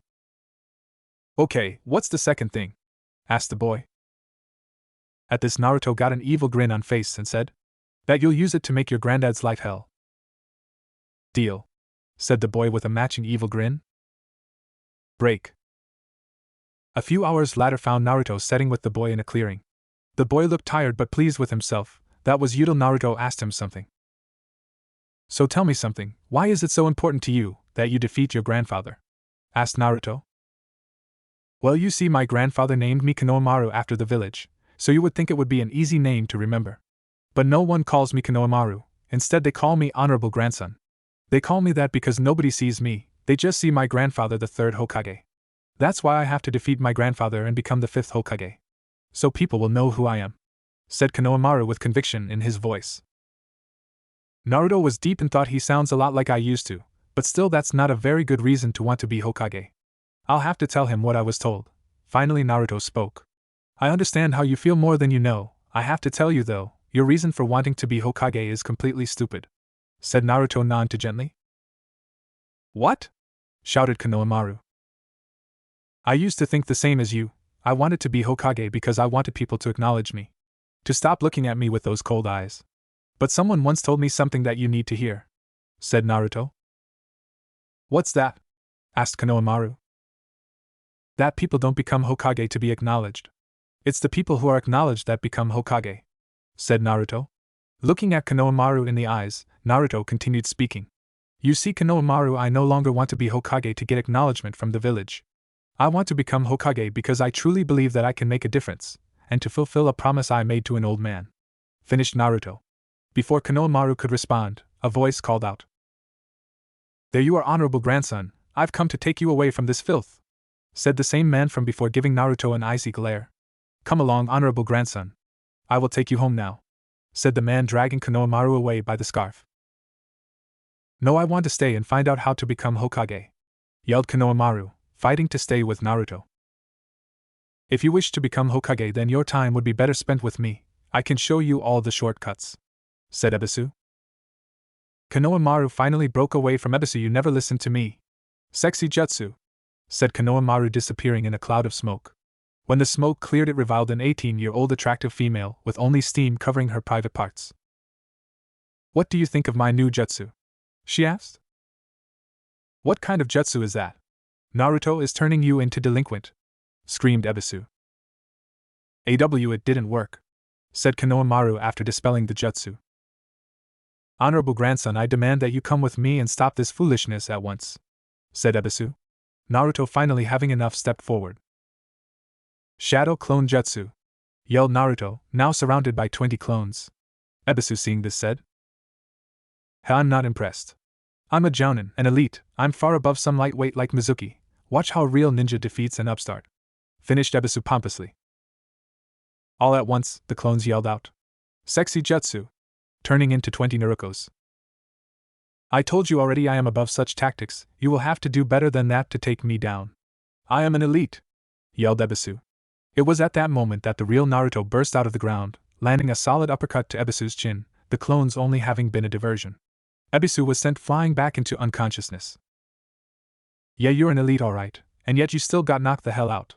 Okay, what's the second thing? Asked the boy. At this, Naruto got an evil grin on face and said, that you'll use it to make your granddad's life hell. Deal, said the boy with a matching evil grin. Break. A few hours later found Naruto sitting with the boy in a clearing. The boy looked tired but pleased with himself. That was util. Naruto asked him something. So tell me something, why is it so important to you that you defeat your grandfather? Asked Naruto. Well, you see, my grandfather named me Konohamaru after the village, so you would think it would be an easy name to remember. But no one calls me Konohamaru, instead they call me Honorable Grandson. They call me that because nobody sees me, they just see my grandfather, the 3rd Hokage. That's why I have to defeat my grandfather and become the 5th Hokage. So people will know who I am, said Konohamaru with conviction in his voice. Naruto was deep and thought, he sounds a lot like I used to, but still that's not a very good reason to want to be Hokage. I'll have to tell him what I was told. Finally Naruto spoke. I understand how you feel more than you know. I have to tell you though, Your reason for wanting to be Hokage is completely stupid," said Naruto non-gently. "What?" shouted Konohamaru. "I used to think the same as you. I wanted to be Hokage because I wanted people to acknowledge me. To stop looking at me with those cold eyes. But someone once told me something that you need to hear," said Naruto. "What's that?" asked Konohamaru. "That people don't become Hokage to be acknowledged. It's the people who are acknowledged that become Hokage," said Naruto. Looking at Konohamaru in the eyes, Naruto continued speaking. "You see, Konohamaru, I no longer want to be Hokage to get acknowledgement from the village. I want to become Hokage because I truly believe that I can make a difference, and to fulfill a promise I made to an old man," finished Naruto. Before Konohamaru could respond, a voice called out. "There you are, honorable grandson, I've come to take you away from this filth," said the same man from before, giving Naruto an icy glare. "Come along, honorable grandson. I will take you home now," said the man, dragging Konohamaru away by the scarf. "No, I want to stay and find out how to become Hokage," yelled Konohamaru, fighting to stay with Naruto. "If you wish to become Hokage, then your time would be better spent with me. I can show you all the shortcuts," said Ebisu. Konohamaru finally broke away from Ebisu. "You never listened to me. Sexy jutsu," said Konohamaru, disappearing in a cloud of smoke. When the smoke cleared, it revealed an 18-year-old attractive female with only steam covering her private parts. "What do you think of my new jutsu?" she asked. "What kind of jutsu is that? Naruto is turning you into delinquent," screamed Ebisu. It didn't work," said Konohamaru after dispelling the jutsu. "Honorable grandson, I demand that you come with me and stop this foolishness at once," said Ebisu. Naruto, finally having enough, stepped forward. "Shadow Clone Jutsu!" yelled Naruto, now surrounded by 20 clones. Ebisu, seeing this, said, "I'm not impressed. I'm a jounin, an elite. I'm far above some lightweight like Mizuki. Watch how a real ninja defeats an upstart," finished Ebisu pompously. All at once, the clones yelled out, "Sexy Jutsu!" turning into 20 Narukos. "I told you already I am above such tactics. You will have to do better than that to take me down." "I am an elite!" yelled Ebisu. It was at that moment that the real Naruto burst out of the ground, landing a solid uppercut to Ebisu's chin, the clones only having been a diversion. Ebisu was sent flying back into unconsciousness. "Yeah, you're an elite alright, and yet you still got knocked the hell out,"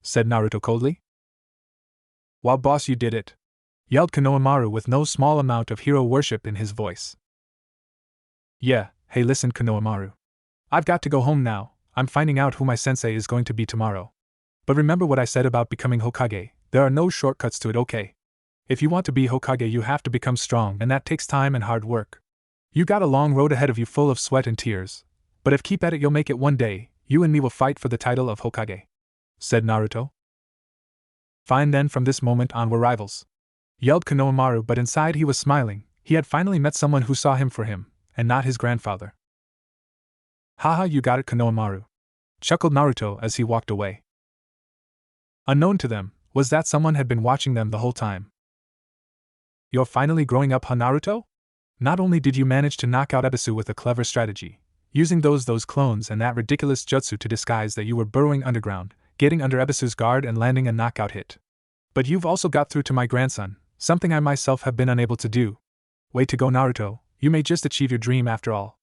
said Naruto coldly. "Wow, boss, you did it!" yelled Konohamaru with no small amount of hero worship in his voice. "Yeah, hey, listen, Konohamaru. I've got to go home now. I'm finding out who my sensei is going to be tomorrow. But remember what I said about becoming Hokage, there are no shortcuts to it, okay? If you want to be Hokage, you have to become strong, and that takes time and hard work. You got a long road ahead of you full of sweat and tears, but if keep at it, you'll make it one day. You and me will fight for the title of Hokage," said Naruto. "Fine then, from this moment on we're rivals," yelled Konohamaru, but inside he was smiling. He had finally met someone who saw him for him, and not his grandfather. "Haha, you got it, Konohamaru," chuckled Naruto as he walked away. Unknown to them, was that someone had been watching them the whole time. "You're finally growing up, huh, Naruto? Not only did you manage to knock out Ebisu with a clever strategy, using those clones and that ridiculous jutsu to disguise that you were burrowing underground, getting under Ebisu's guard and landing a knockout hit, but you've also got through to my grandson, something I myself have been unable to do. Way to go, Naruto, you may just achieve your dream after all,"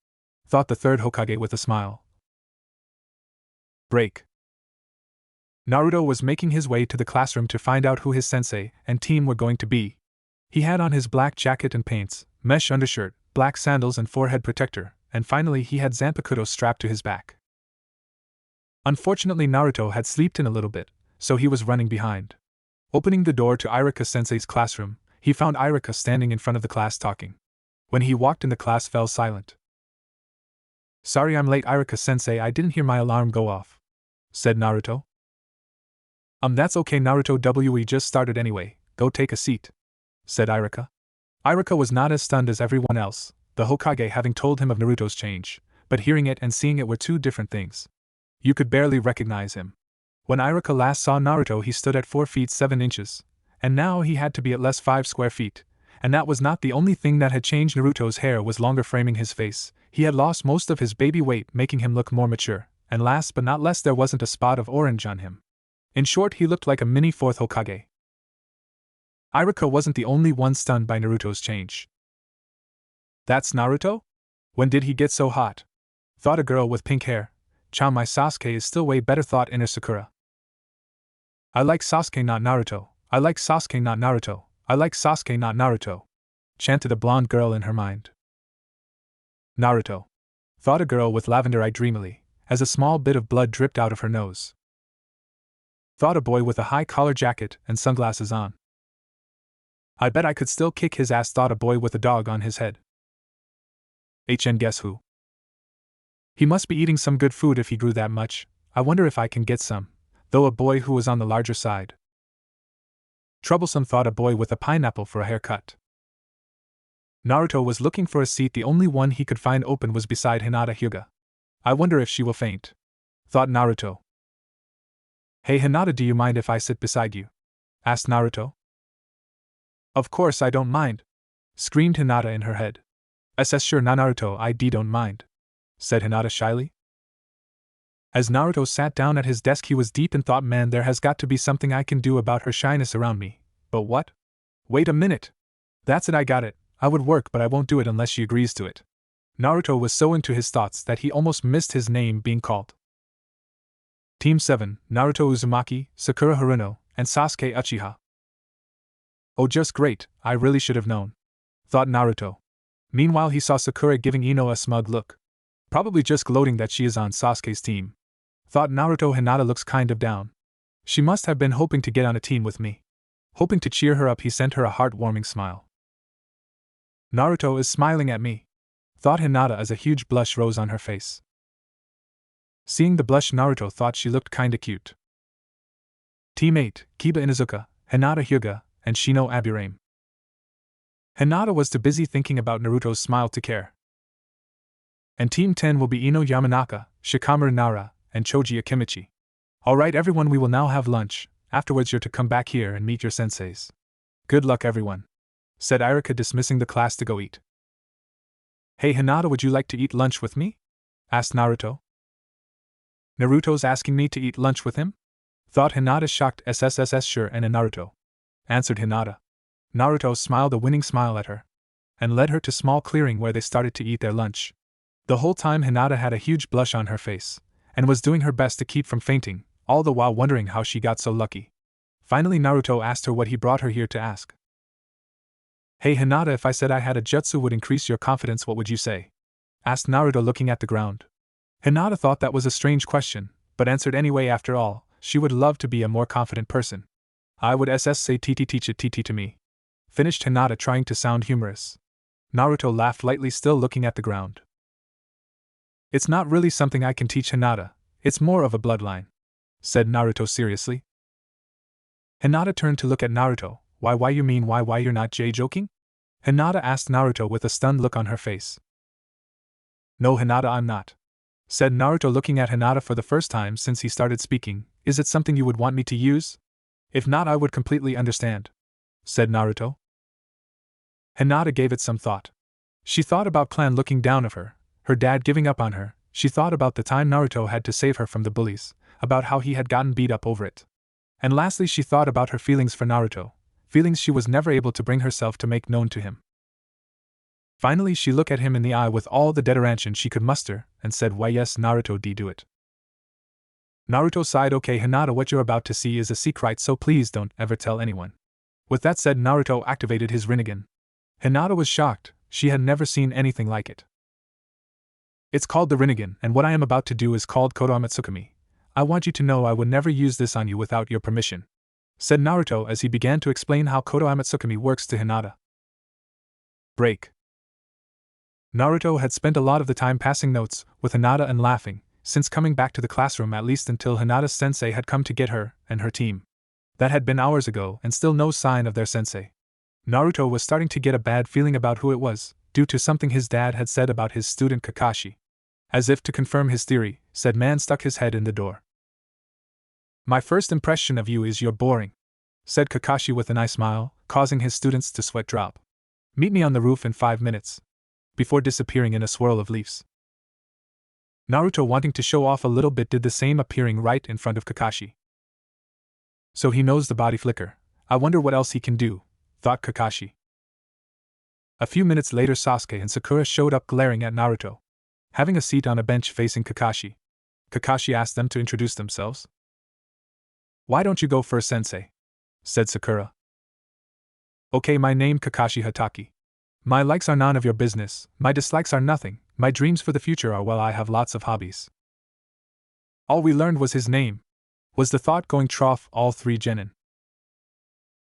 thought the third Hokage with a smile. Break. Naruto was making his way to the classroom to find out who his sensei and team were going to be. He had on his black jacket and paints, mesh undershirt, black sandals and forehead protector, and finally he had Zanpakuto strapped to his back. Unfortunately, Naruto had slept in a little bit, so he was running behind. Opening the door to Irika-sensei's classroom, he found Irika standing in front of the class talking. When he walked in, the class fell silent. "Sorry I'm late, Irika-sensei, I didn't hear my alarm go off," said Naruto. That's okay, Naruto, we just started anyway, go take a seat," said Irika. Irika was not as stunned as everyone else, the Hokage having told him of Naruto's change, but hearing it and seeing it were two different things. You could barely recognize him. When Irika last saw Naruto, he stood at 4 feet 7 inches, and now he had to be at less 5 square feet, and that was not the only thing that had changed. Naruto's hair was longer, framing his face, he had lost most of his baby weight, making him look more mature, and last but not least, there wasn't a spot of orange on him. In short, he looked like a mini fourth Hokage. Iruka wasn't the only one stunned by Naruto's change. That's Naruto? When did he get so hot? Thought a girl with pink hair. Chow my Sasuke is still way better, thought inner Sakura. I like Sasuke not Naruto, I like Sasuke not Naruto, I like Sasuke not Naruto, chanted a blonde girl in her mind. Naruto, thought a girl with lavender eye dreamily, as a small bit of blood dripped out of her nose. Thought a boy with a high collar jacket and sunglasses on. I bet I could still kick his ass, thought a boy with a dog on his head. And guess who? He must be eating some good food if he grew that much. I wonder if I can get some, though a boy who was on the larger side. Troublesome, thought a boy with a pineapple for a haircut. Naruto was looking for a seat, the only one he could find open was beside Hinata Hyuga. I wonder if she will faint, thought Naruto. Hey Hinata, do you mind if I sit beside you? Asked Naruto. Of course I don't mind, screamed Hinata in her head. SS sure na Naruto, I don't mind, said Hinata shyly. As Naruto sat down at his desk, he was deep in thought. Man, there has got to be something I can do about her shyness around me. But what? Wait a minute. That's it, I got it. I would work, but I won't do it unless she agrees to it. Naruto was so into his thoughts that he almost missed his name being called. Team 7, Naruto Uzumaki, Sakura Haruno, and Sasuke Uchiha. Oh, just great, I really should have known, thought Naruto. Meanwhile, he saw Sakura giving Ino a smug look. Probably just gloating that she is on Sasuke's team. Thought Naruto. Hinata looks kind of down. She must have been hoping to get on a team with me. Hoping to cheer her up, he sent her a heartwarming smile. Naruto is smiling at me, thought Hinata as a huge blush rose on her face. Seeing the blush, Naruto thought she looked kinda cute. Team 8, Kiba Inuzuka, Hinata Hyuga, and Shino Aburame. Hinata was too busy thinking about Naruto's smile to care. And Team 10 will be Ino Yamanaka, Shikamaru Nara, and Choji Akimichi. Alright everyone, we will now have lunch. Afterwards you're to come back here and meet your senseis. Good luck everyone, said Iruka, dismissing the class to go eat. Hey Hinata, would you like to eat lunch with me? Asked Naruto. Naruto's asking me to eat lunch with him? Thought Hinata, shocked. SSSS sure, and Naruto, answered Hinata. Naruto smiled a winning smile at her, and led her to a small clearing where they started to eat their lunch. The whole time Hinata had a huge blush on her face, and was doing her best to keep from fainting, all the while wondering how she got so lucky. Finally Naruto asked her what he brought her here to ask. Hey Hinata, if I said I had a jutsu would increase your confidence, what would you say? Asked Naruto, looking at the ground. Hinata thought that was a strange question, but answered anyway. After all, she would love to be a more confident person. I would say TT teach it TT to me, finished Hinata, trying to sound humorous. Naruto laughed lightly, still looking at the ground. It's not really something I can teach Hinata, it's more of a bloodline, said Naruto seriously. Hinata turned to look at Naruto. Why you mean why you're not joking? Hinata asked Naruto with a stunned look on her face. No Hinata, I'm not, said Naruto, looking at Hinata for the first time since he started speaking. Is it something you would want me to use? If not, I would completely understand, said Naruto. Hinata gave it some thought. She thought about Clan looking down of her, her dad giving up on her. She thought about the time Naruto had to save her from the bullies, about how he had gotten beat up over it. And lastly, she thought about her feelings for Naruto, feelings she was never able to bring herself to make known to him. Finally, she looked at him in the eye with all the determination she could muster, and said, why yes Naruto, do it. Naruto sighed. Okay Hinata, what you're about to see is a secret, so please don't ever tell anyone. With that said, Naruto activated his Rinnegan. Hinata was shocked, she had never seen anything like it. It's called the Rinnegan, and what I am about to do is called Kodo Amatsukami. I want you to know I would never use this on you without your permission, said Naruto as he began to explain how Kodo Amatsukami works to Hinata. Break. Naruto had spent a lot of the time passing notes with Hinata and laughing, since coming back to the classroom, at least until Hinata's sensei had come to get her and her team. That had been hours ago, and still no sign of their sensei. Naruto was starting to get a bad feeling about who it was, due to something his dad had said about his student Kakashi. As if to confirm his theory, said man stuck his head in the door. My first impression of you is you're boring, said Kakashi with a nice smile, causing his students to sweat drop. Meet me on the roof in 5 minutes. Before disappearing in a swirl of leaves. Naruto, wanting to show off a little bit, did the same, appearing right in front of Kakashi. So he knows the body flicker. I wonder what else he can do. thought Kakashi. A few minutes later, Sasuke and Sakura showed up glaring at Naruto. Having a seat on a bench facing Kakashi, Kakashi asked them to introduce themselves. Why don't you go first, sensei? Said Sakura. Okay, my name Kakashi Hatake. My likes are none of your business, my dislikes are nothing, my dreams for the future are well, I have lots of hobbies. All we learned was his name. Was the thought going trough all three genin.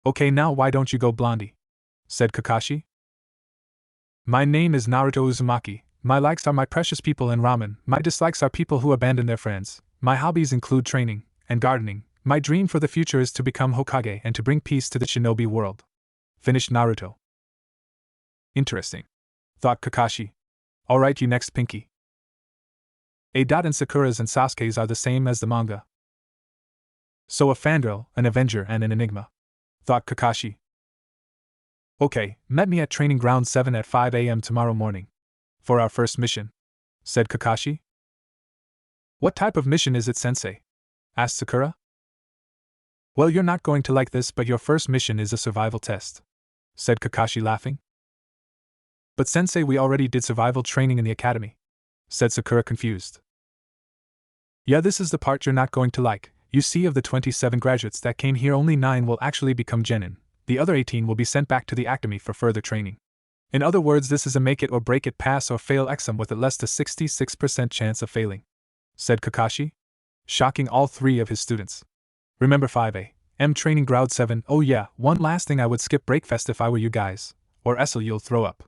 Okay, now why don't you go, Blondie? Said Kakashi. My name is Naruto Uzumaki, my likes are my precious people and ramen, my dislikes are people who abandon their friends, my hobbies include training and gardening, my dream for the future is to become Hokage and to bring peace to the shinobi world. Finished Naruto. Interesting, thought Kakashi. Alright, you next, Pinky. And Sakura's and Sasuke's are the same as the manga. So a fangirl, an avenger, and an enigma, thought Kakashi. Okay, met me at Training Ground 7 at 5 a.m. tomorrow morning. For our first mission, said Kakashi. What type of mission is it, sensei? Asked Sakura. Well, you're not going to like this, but your first mission is a survival test, said Kakashi, laughing. But sensei, we already did survival training in the academy, said Sakura, confused. Yeah, this is the part you're not going to like. You see, of the 27 graduates that came here, only 9 will actually become genin. The other 18 will be sent back to the academy for further training. In other words, this is a make it or break it, pass or fail exam with at least a 66% chance of failing, said Kakashi, shocking all 3 of his students. Remember 5A.M. Training Ground 7. Oh yeah, one last thing, I would skip breakfast if I were you guys, or else you'll throw up,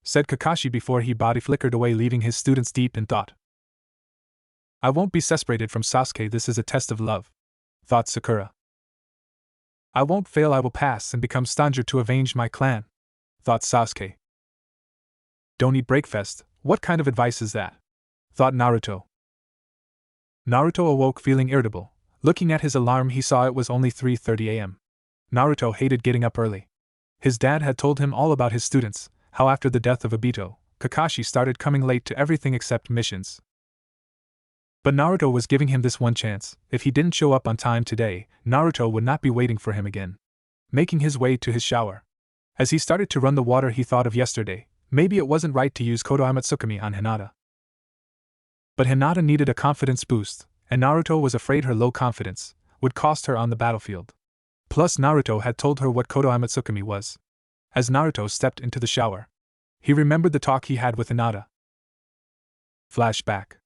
said Kakashi before he body flickered away, leaving his students deep in thought. I won't be separated from Sasuke, this is a test of love, thought Sakura. I won't fail, I will pass and become stronger to avenge my clan, thought Sasuke. Don't eat breakfast, what kind of advice is that? Thought Naruto. Naruto awoke feeling irritable. Looking at his alarm, he saw it was only 3:30 a.m. Naruto hated getting up early. His dad had told him all about his students, how after the death of Obito, Kakashi started coming late to everything except missions. But Naruto was giving him this one chance. If he didn't show up on time today, Naruto would not be waiting for him again. Making his way to his shower, as he started to run the water, he thought of yesterday. Maybe it wasn't right to use Kodohama Tsukumi on Hinata. But Hinata needed a confidence boost, and Naruto was afraid her low confidence would cost her on the battlefield. Plus, Naruto had told her what Kodohama Tsukumi was. As Naruto stepped into the shower, he remembered the talk he had with Hinata. Flashback.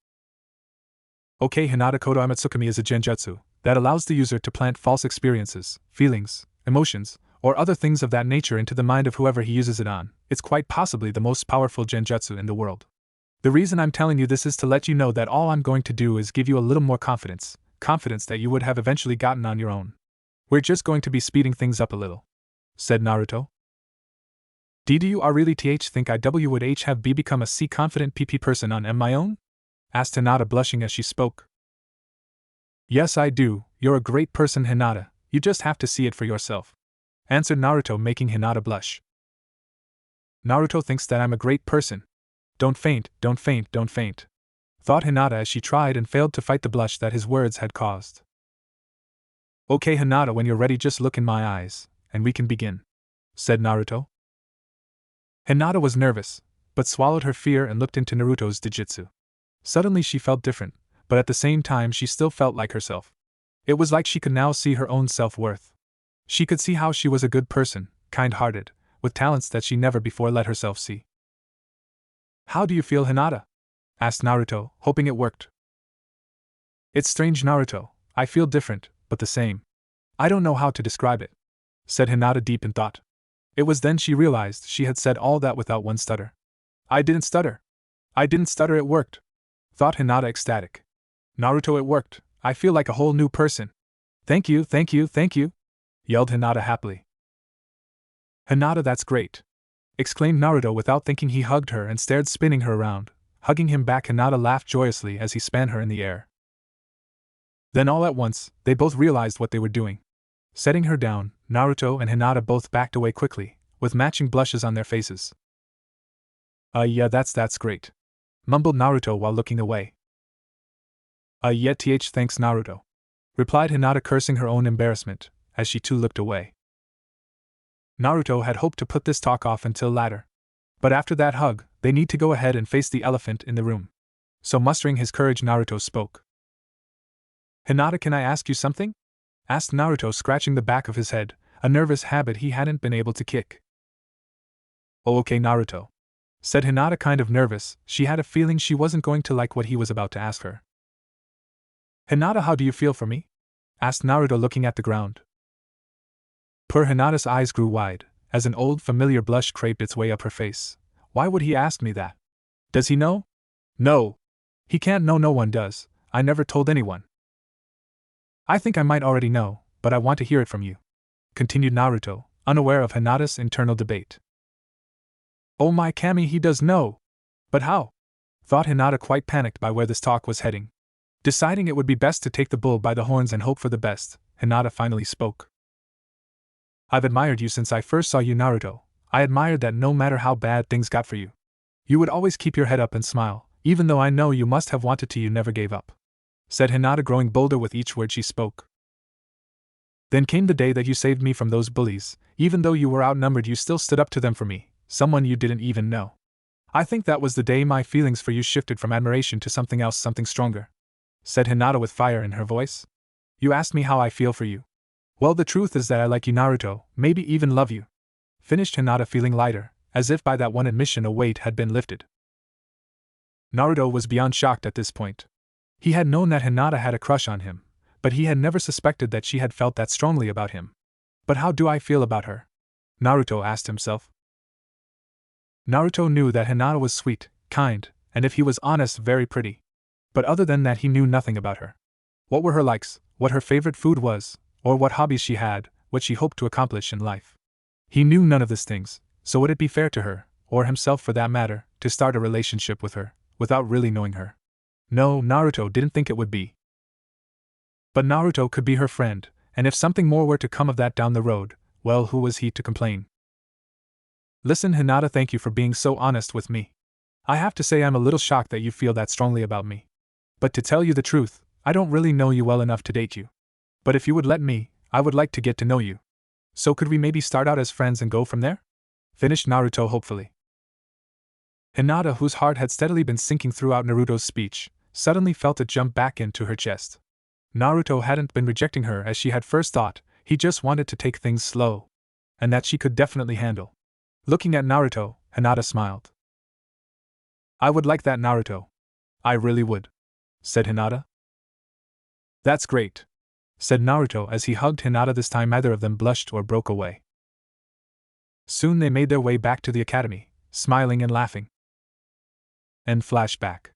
Okay, Hinata, Kodohama Tsukumi is a genjutsu that allows the user to plant false experiences, feelings, emotions, or other things of that nature into the mind of whoever he uses it on. It's quite possibly the most powerful genjutsu in the world. The reason I'm telling you this is to let you know that all I'm going to do is give you a little more confidence that you would have eventually gotten on your own. We're just going to be speeding things up a little, said Naruto. Do you really think I would have become a C confident PP person on my own? Asked Hinata, blushing as she spoke. Yes, I do, you're a great person, Hinata, you just have to see it for yourself, answered Naruto, making Hinata blush. Naruto thinks that I'm a great person. Don't faint, don't faint, don't faint, thought Hinata as she tried and failed to fight the blush that his words had caused. Okay, Hinata, when you're ready, just look in my eyes, and we can begin, said Naruto. Hinata was nervous, but swallowed her fear and looked into Naruto's Dijitsu. Suddenly she felt different, but at the same time she still felt like herself. It was like she could now see her own self-worth. She could see how she was a good person, kind-hearted, with talents that she never before let herself see. How do you feel, Hinata? Asked Naruto, hoping it worked. It's strange, Naruto. I feel different, but the same. I don't know how to describe it, said Hinata, deep in thought. It was then she realized she had said all that without one stutter. I didn't stutter. I didn't stutter, it worked, thought Hinata, ecstatic. Naruto, it worked. I feel like a whole new person. Thank you, thank you, thank you, yelled Hinata happily. Hinata, that's great, exclaimed Naruto without thinking. He hugged her and stared, spinning her around. Hugging him back, Hinata laughed joyously as he span her in the air. Then all at once, they both realized what they were doing. Setting her down, Naruto and Hinata both backed away quickly, with matching blushes on their faces. Yeah, that's great, mumbled Naruto while looking away. Yeah, thanks, Naruto, replied Hinata, cursing her own embarrassment, as she too looked away. Naruto had hoped to put this talk off until later. But after that hug, they need to go ahead and face the elephant in the room. So mustering his courage, Naruto spoke. Hinata, can I ask you something? Asked Naruto, scratching the back of his head, a nervous habit he hadn't been able to kick. Oh, okay, Naruto, said Hinata, kind of nervous. She had a feeling she wasn't going to like what he was about to ask her. Hinata, how do you feel for me? Asked Naruto, looking at the ground. Poor Hinata's eyes grew wide, as an old familiar blush crept its way up her face. Why would he ask me that? Does he know? No. He can't know, no one does. I never told anyone. I think I might already know, but I want to hear it from you, continued Naruto, unaware of Hinata's internal debate. Oh my Kami, he does know! But how? Thought Hinata, quite panicked by where this talk was heading. Deciding it would be best to take the bull by the horns and hope for the best, Hinata finally spoke. I've admired you since I first saw you, Naruto. I admired that no matter how bad things got for you, you would always keep your head up and smile, even though I know you must have wanted to, you never gave up, said Hinata, growing bolder with each word she spoke. Then came the day that you saved me from those bullies. Even though you were outnumbered, you still stood up to them for me, someone you didn't even know. I think that was the day my feelings for you shifted from admiration to something else, something stronger, said Hinata with fire in her voice. You asked me how I feel for you. Well, the truth is that I like you, Naruto, maybe even love you, finished Hinata, feeling lighter, as if by that one admission a weight had been lifted. Naruto was beyond shocked at this point. He had known that Hinata had a crush on him, but he had never suspected that she had felt that strongly about him. But how do I feel about her? Naruto asked himself. Naruto knew that Hinata was sweet, kind, and if he was honest, very pretty. But other than that, he knew nothing about her. What were her likes, what her favorite food was, or what hobbies she had, what she hoped to accomplish in life. He knew none of these things, so would it be fair to her, or himself for that matter, to start a relationship with her, without really knowing her? No, Naruto didn't think it would be. But Naruto could be her friend, and if something more were to come of that down the road, well, who was he to complain? Listen, Hinata, thank you for being so honest with me. I have to say I'm a little shocked that you feel that strongly about me. But to tell you the truth, I don't really know you well enough to date you. But if you would let me, I would like to get to know you. So could we maybe start out as friends and go from there? Finished Naruto hopefully. Hinata, whose heart had steadily been sinking throughout Naruto's speech, suddenly felt it jump back into her chest. Naruto hadn't been rejecting her as she had first thought, he just wanted to take things slow. And that she could definitely handle. Looking at Naruto, Hinata smiled. I would like that, Naruto. I really would, said Hinata. That's great, said Naruto as he hugged Hinata. This time neither of them blushed or broke away. Soon they made their way back to the academy, smiling and laughing. End flashback.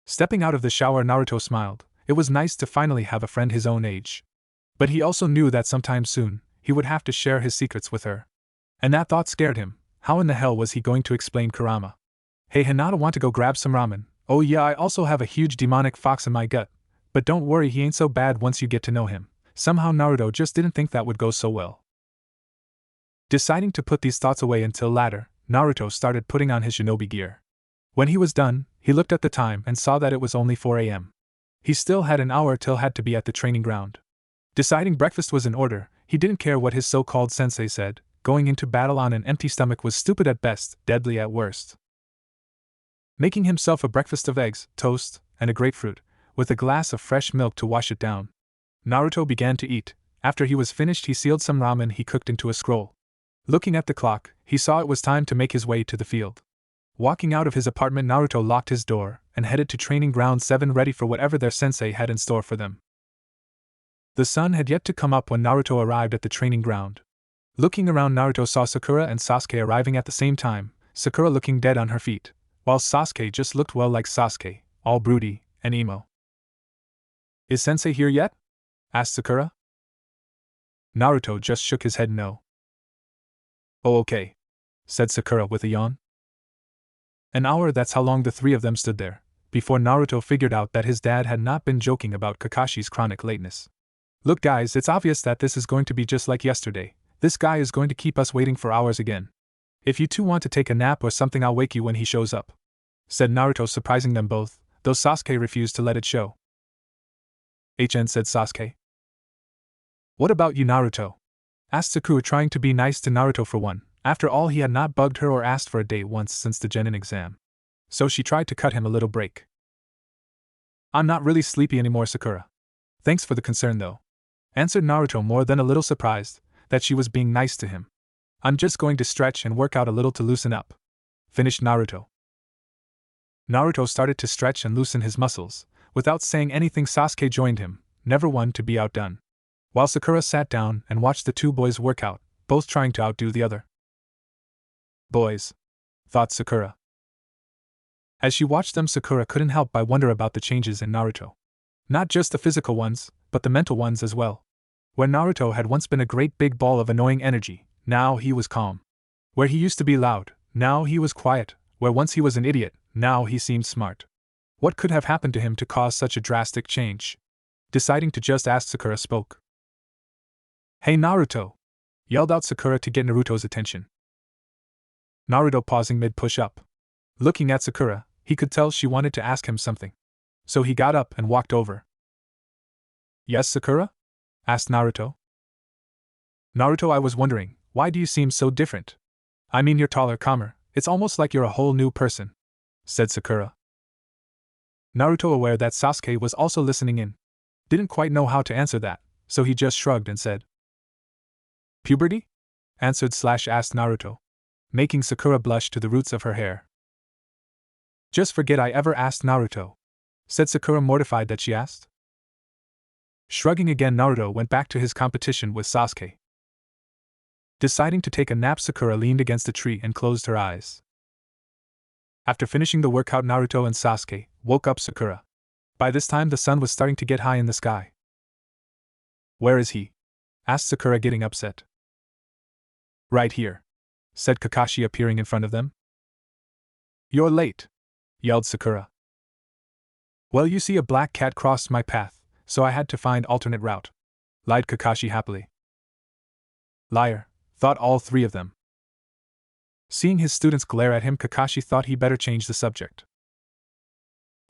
Stepping out of the shower, Naruto smiled. It was nice to finally have a friend his own age. But he also knew that sometime soon, he would have to share his secrets with her. And that thought scared him. How in the hell was he going to explain Kurama? Hey Hinata, want to go grab some ramen? Oh yeah, I also have a huge demonic fox in my gut. But don't worry, he ain't so bad once you get to know him. Somehow Naruto just didn't think that would go so well. Deciding to put these thoughts away until later, Naruto started putting on his shinobi gear. When he was done, he looked at the time and saw that it was only 4 a.m. He still had an hour till had to be at the training ground. Deciding breakfast was in order, he didn't care what his so-called sensei said. Going into battle on an empty stomach was stupid at best, deadly at worst. Making himself a breakfast of eggs, toast, and a grapefruit, with a glass of fresh milk to wash it down, Naruto began to eat. After he was finished, he sealed some ramen he cooked into a scroll. Looking at the clock, he saw it was time to make his way to the field. Walking out of his apartment, Naruto locked his door and headed to Training Ground 7, ready for whatever their sensei had in store for them. The sun had yet to come up when Naruto arrived at the training ground. Looking around, Naruto saw Sakura and Sasuke arriving at the same time, Sakura looking dead on her feet, while Sasuke just looked well like Sasuke, all broody and emo. Is sensei here yet? Asked Sakura. Naruto just shook his head no. Oh okay, said Sakura with a yawn. An hour, that's how long the three of them stood there, before Naruto figured out that his dad had not been joking about Kakashi's chronic lateness. Look guys, it's obvious that this is going to be just like yesterday. This guy is going to keep us waiting for hours again. If you two want to take a nap or something, I'll wake you when he shows up, said Naruto, surprising them both, though Sasuke refused to let it show. HN, said Sasuke. What about you, Naruto? asked Sakura, trying to be nice to Naruto for one. After all, he had not bugged her or asked for a date once since the genin exam. So she tried to cut him a little break. I'm not really sleepy anymore, Sakura. Thanks for the concern though, answered Naruto, more than a little surprised that she was being nice to him. I'm just going to stretch and work out a little to loosen up, finished Naruto. Naruto started to stretch and loosen his muscles. Without saying anything, Sasuke joined him, never one to be outdone. While Sakura sat down and watched the two boys work out, both trying to outdo the other. Boys, thought Sakura. As she watched them, Sakura couldn't help but wonder about the changes in Naruto. Not just the physical ones, but the mental ones as well. Where Naruto had once been a great big ball of annoying energy, now he was calm. Where he used to be loud, now he was quiet. Where once he was an idiot, now he seemed smart. What could have happened to him to cause such a drastic change? Deciding to just ask, Sakura spoke. Hey Naruto! Yelled out Sakura to get Naruto's attention. Naruto pausing mid-push-up. Looking at Sakura, he could tell she wanted to ask him something. So he got up and walked over. Yes, Sakura? Asked Naruto. Naruto, I was wondering, why do you seem so different? I mean, you're taller, calmer, it's almost like you're a whole new person, said Sakura. Naruto, aware that Sasuke was also listening in, didn't quite know how to answer that, so he just shrugged and said, Puberty? Answered / asked Naruto, making Sakura blush to the roots of her hair. Just forget I ever asked, Naruto, said Sakura, mortified that she asked. Shrugging again, Naruto went back to his competition with Sasuke. Deciding to take a nap, Sakura leaned against a tree and closed her eyes. After finishing the workout, Naruto and Sasuke woke up Sakura. By this time, the sun was starting to get high in the sky. Where is he? Asked Sakura, getting upset. Right here, said Kakashi, appearing in front of them. You're late, yelled Sakura. Well, you see, a black cat crossed my path, so I had to find alternate route, lied Kakashi happily. Liar, thought all three of them. Seeing his students glare at him, Kakashi thought he better change the subject.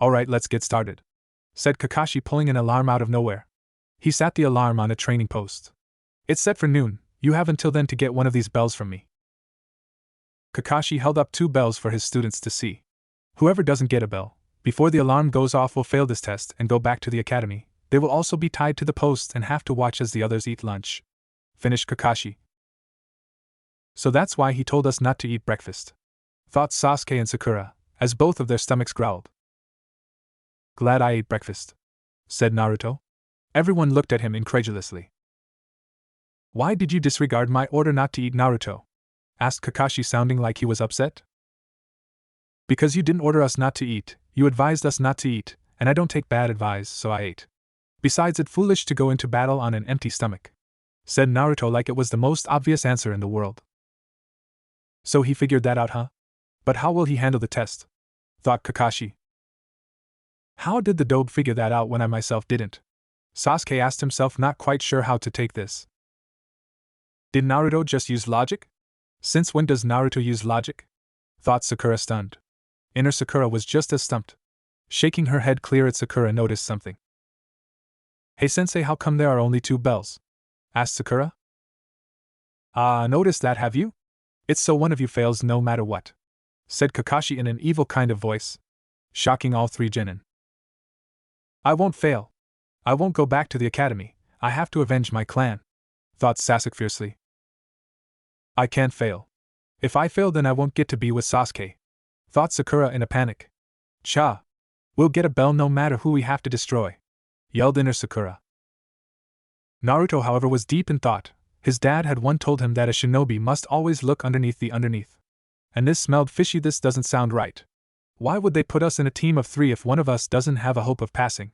Alright, let's get started, said Kakashi, pulling an alarm out of nowhere. He sat the alarm on a training post. It's set for noon, you have until then to get one of these bells from me. Kakashi held up 2 bells for his students to see. Whoever doesn't get a bell before the alarm goes off will fail this test and go back to the academy. They will also be tied to the post and have to watch as the others eat lunch, finished Kakashi. So that's why he told us not to eat breakfast, thought Sasuke and Sakura, as both of their stomachs growled. Glad I ate breakfast, said Naruto. Everyone looked at him incredulously. Why did you disregard my order not to eat, Naruto? Asked Kakashi, sounding like he was upset. Because you didn't order us not to eat, you advised us not to eat, and I don't take bad advice, so I ate. Besides, it's foolish to go into battle on an empty stomach, said Naruto, like it was the most obvious answer in the world. So he figured that out, huh? But how will he handle the test? Thought Kakashi. How did the dobe figure that out when I myself didn't? Sasuke asked himself, not quite sure how to take this. Did Naruto just use logic? Since when does Naruto use logic? Thought Sakura, stunned. Inner Sakura was just as stumped. Shaking her head clear at Sakura, noticed something. Hey sensei, how come there are only 2 bells? Asked Sakura. Noticed that, have you? It's so one of you fails no matter what, said Kakashi in an evil kind of voice, shocking all 3 genin. I won't fail. I won't go back to the academy. I have to avenge my clan, thought Sasuke fiercely. I can't fail. If I fail, then I won't get to be with Sasuke, thought Sakura in a panic. Cha! We'll get a bell no matter who we have to destroy, yelled inner Sakura. Naruto, however, was deep in thought. His dad had once told him that a shinobi must always look underneath the underneath. And this smelled fishy. This doesn't sound right. Why would they put us in a team of 3 if one of us doesn't have a hope of passing?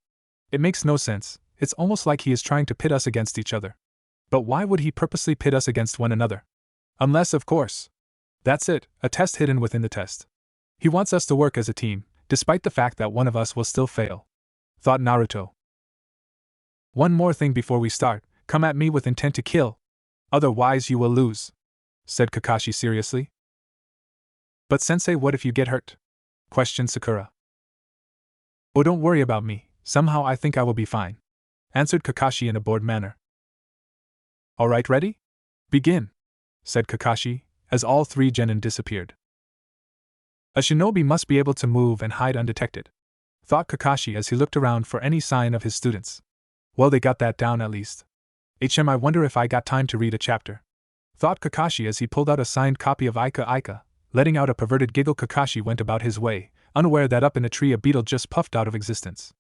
It makes no sense. It's almost like he is trying to pit us against each other. But why would he purposely pit us against one another? Unless, of course, that's it, a test hidden within the test. He wants us to work as a team, despite the fact that one of us will still fail, thought Naruto. One more thing before we start, come at me with intent to kill. Otherwise you will lose, said Kakashi seriously. But sensei, what if you get hurt? Questioned Sakura. Oh, don't worry about me, somehow I think I will be fine, answered Kakashi in a bored manner. Alright, ready? Begin, said Kakashi, as all three genin disappeared. A shinobi must be able to move and hide undetected, thought Kakashi as he looked around for any sign of his students. Well, they got that down at least. I wonder if I got time to read a chapter, thought Kakashi as he pulled out a signed copy of Aika Aika. Letting out a perverted giggle, Kakashi went about his way, unaware that up in a tree a beetle just puffed out of existence.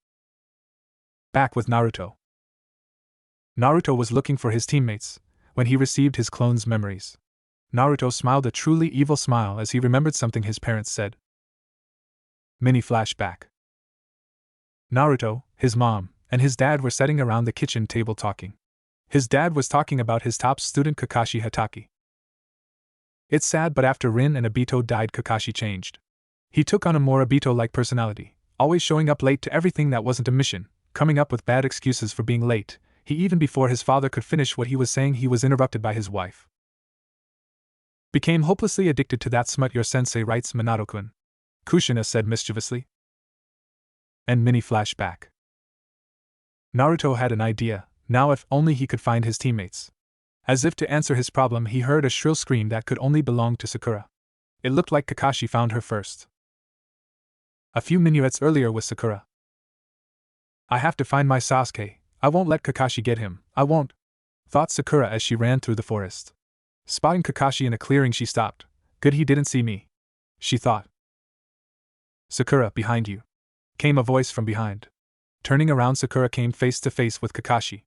Back with Naruto. Naruto was looking for his teammates when he received his clone's memories. Naruto smiled a truly evil smile as he remembered something his parents said. Mini flashback. Naruto, his mom, and his dad were sitting around the kitchen table talking. His dad was talking about his top student Kakashi Hatake. It's sad, but after Rin and Obito died, Kakashi changed. He took on a more Obito-like personality, always showing up late to everything that wasn't a mission, coming up with bad excuses for being late. Even before his father could finish what he was saying, he was interrupted by his wife. Became hopelessly addicted to that smut, your sensei writes, Minato-kun, Kushina said mischievously. And mini flashback. Naruto had an idea. Now if only he could find his teammates. As if to answer his problem, he heard a shrill scream that could only belong to Sakura. It looked like Kakashi found her first. A few minuets earlier was Sakura. I have to find my Sasuke. I won't let Kakashi get him. I won't, thought Sakura as she ran through the forest. Spotting Kakashi in a clearing, she stopped. Good, he didn't see me, she thought. Sakura, behind you, came a voice from behind. Turning around, Sakura came face to face with Kakashi.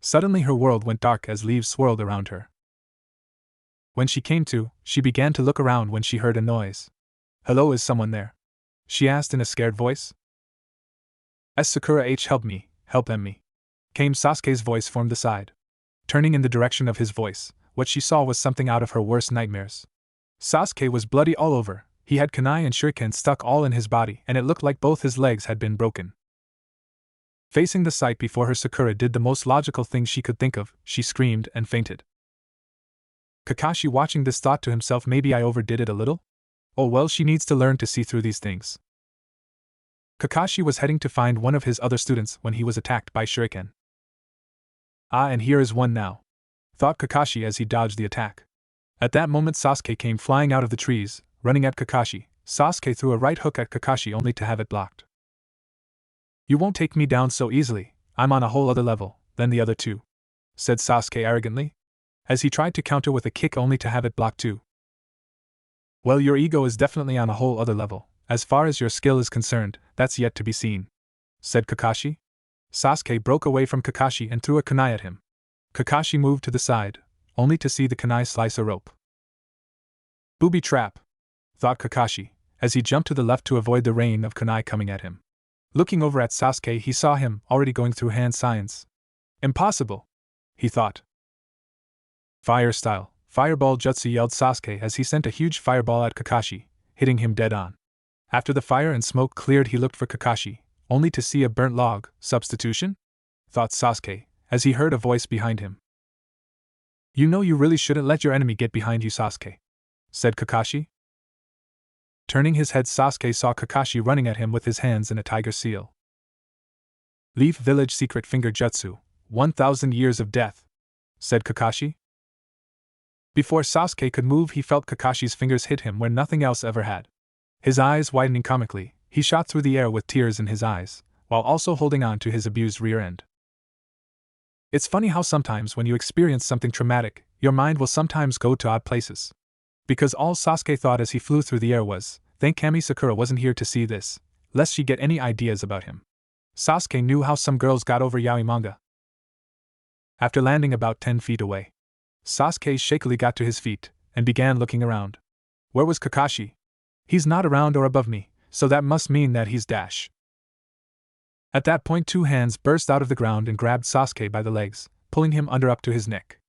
Suddenly her world went dark as leaves swirled around her. When she came to, she began to look around when she heard a noise. Hello, is someone there? She asked in a scared voice. Sakura help me, came Sasuke's voice from the side. Turning in the direction of his voice, what she saw was something out of her worst nightmares. Sasuke was bloody all over, he had kunai and shuriken stuck all in his body, and it looked like both his legs had been broken. Facing the sight before her, Sakura did the most logical thing she could think of, she screamed and fainted. Kakashi, watching this, thought to himself, maybe I overdid it a little? Oh well, she needs to learn to see through these things. Kakashi was heading to find one of his other students when he was attacked by shuriken. Ah, and here is one now, thought Kakashi as he dodged the attack. At that moment Sasuke came flying out of the trees, running at Kakashi. Sasuke threw a right hook at Kakashi only to have it blocked. You won't take me down so easily, I'm on a whole other level than the other two, said Sasuke arrogantly, as he tried to counter with a kick only to have it blocked too. Well, your ego is definitely on a whole other level. As far as your skill is concerned, that's yet to be seen, said Kakashi. Sasuke broke away from Kakashi and threw a kunai at him. Kakashi moved to the side, only to see the kunai slice a rope. Booby trap, thought Kakashi, as he jumped to the left to avoid the rain of kunai coming at him. Looking over at Sasuke, he saw him already going through hand signs. Impossible, he thought. Fire style, fireball jutsu, yelled Sasuke as he sent a huge fireball at Kakashi, hitting him dead on. After the fire and smoke cleared, he looked for Kakashi, only to see a burnt log. Substitution? Thought Sasuke, as he heard a voice behind him. You know you really shouldn't let your enemy get behind you, Sasuke, said Kakashi. Turning his head, Sasuke saw Kakashi running at him with his hands in a tiger seal. Leaf Village Secret Finger Jutsu, 1,000 Years of Death, said Kakashi. Before Sasuke could move, he felt Kakashi's fingers hit him where nothing else ever had. His eyes widening comically, he shot through the air with tears in his eyes, while also holding on to his abused rear end. It's funny how sometimes when you experience something traumatic, your mind will sometimes go to odd places. Because all Sasuke thought as he flew through the air was, thank Kami Sakura wasn't here to see this, lest she get any ideas about him. Sasuke knew how some girls got over yaoi manga. After landing about 10 feet away, Sasuke shakily got to his feet, and began looking around. Where was Kakashi? He's not around or above me, so that must mean that he's dash. At that point, two hands burst out of the ground and grabbed Sasuke by the legs, pulling him under up to his neck.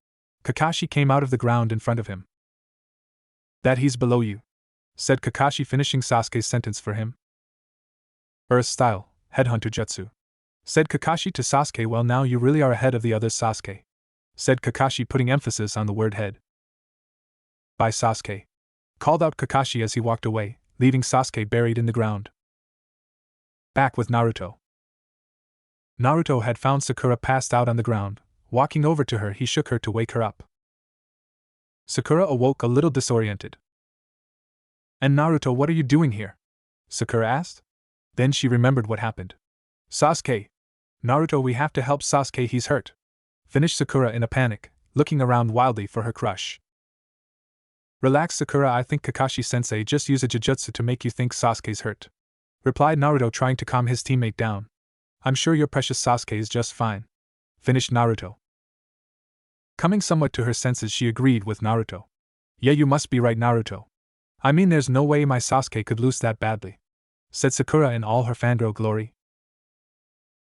Kakashi came out of the ground in front of him. That he's below you, said Kakashi, finishing Sasuke's sentence for him. Earth style, headhunter jutsu, said Kakashi to Sasuke. Well, now you really are ahead of the others, Sasuke, said Kakashi, putting emphasis on the word head. Bye, Sasuke, called out Kakashi as he walked away, leaving Sasuke buried in the ground. Back with Naruto. Naruto had found Sakura passed out on the ground. Walking over to her, he shook her to wake her up. Sakura awoke a little disoriented. And Naruto, what are you doing here? Sakura asked. Then she remembered what happened. Sasuke! Naruto, we have to help Sasuke, he's hurt. Finished Sakura in a panic, looking around wildly for her crush. Relax Sakura, I think Kakashi-sensei just used a jujutsu to make you think Sasuke's hurt. Replied Naruto, trying to calm his teammate down. I'm sure your precious Sasuke is just fine. Finished Naruto. Coming somewhat to her senses, she agreed with Naruto. Yeah, you must be right, Naruto. I mean, there's no way my Sasuke could lose that badly. Said Sakura in all her fangirl glory.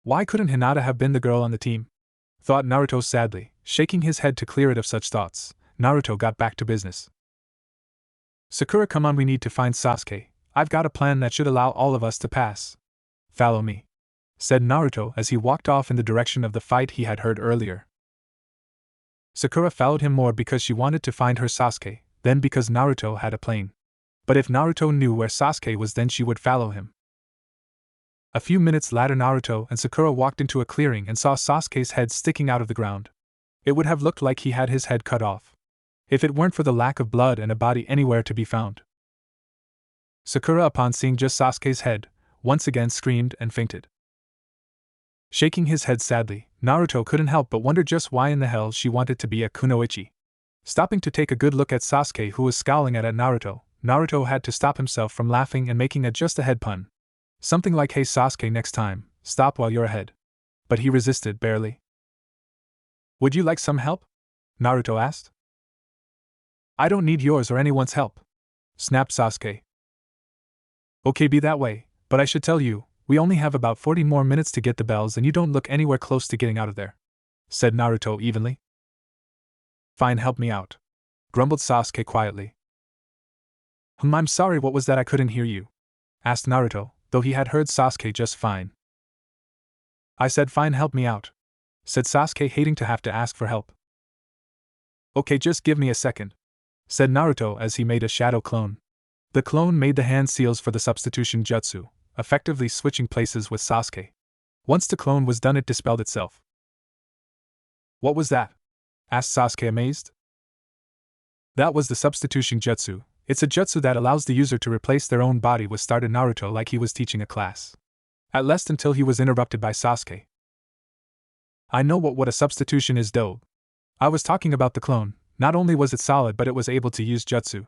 Why couldn't Hinata have been the girl on the team? Thought Naruto sadly, shaking his head to clear it of such thoughts. Naruto got back to business. Sakura, come on, we need to find Sasuke. I've got a plan that should allow all of us to pass. Follow me, said Naruto as he walked off in the direction of the fight he had heard earlier. Sakura followed him more because she wanted to find her Sasuke, than because Naruto had a plan. But if Naruto knew where Sasuke was, then she would follow him. A few minutes later, Naruto and Sakura walked into a clearing and saw Sasuke's head sticking out of the ground. It would have looked like he had his head cut off, if it weren't for the lack of blood and a body anywhere to be found. Sakura, upon seeing just Sasuke's head, once again screamed and fainted. Shaking his head sadly, Naruto couldn't help but wonder just why in the hell she wanted to be a kunoichi. Stopping to take a good look at Sasuke, who was scowling at Naruto, Naruto had to stop himself from laughing and making just a head pun. Something like, hey Sasuke, next time, stop while you're ahead. But he resisted barely. Would you like some help? Naruto asked. I don't need yours or anyone's help, snapped Sasuke. Okay, be that way, but I should tell you, we only have about 40 more minutes to get the bells and you don't look anywhere close to getting out of there, said Naruto evenly. Fine, help me out, grumbled Sasuke quietly. I'm sorry, what was that? I couldn't hear you, asked Naruto, though he had heard Sasuke just fine. I said fine, help me out, said Sasuke, hating to have to ask for help. Okay, just give me a second, said Naruto as he made a shadow clone. The clone made the hand seals for the substitution jutsu, effectively switching places with Sasuke. Once the clone was done, it dispelled itself. What was that? Asked Sasuke, amazed. That was the substitution jutsu. It's a jutsu that allows the user to replace their own body with, started Naruto like he was teaching a class. At least until he was interrupted by Sasuke. I know what a substitution is, though. I was talking about the clone. Not only was it solid, but it was able to use jutsu,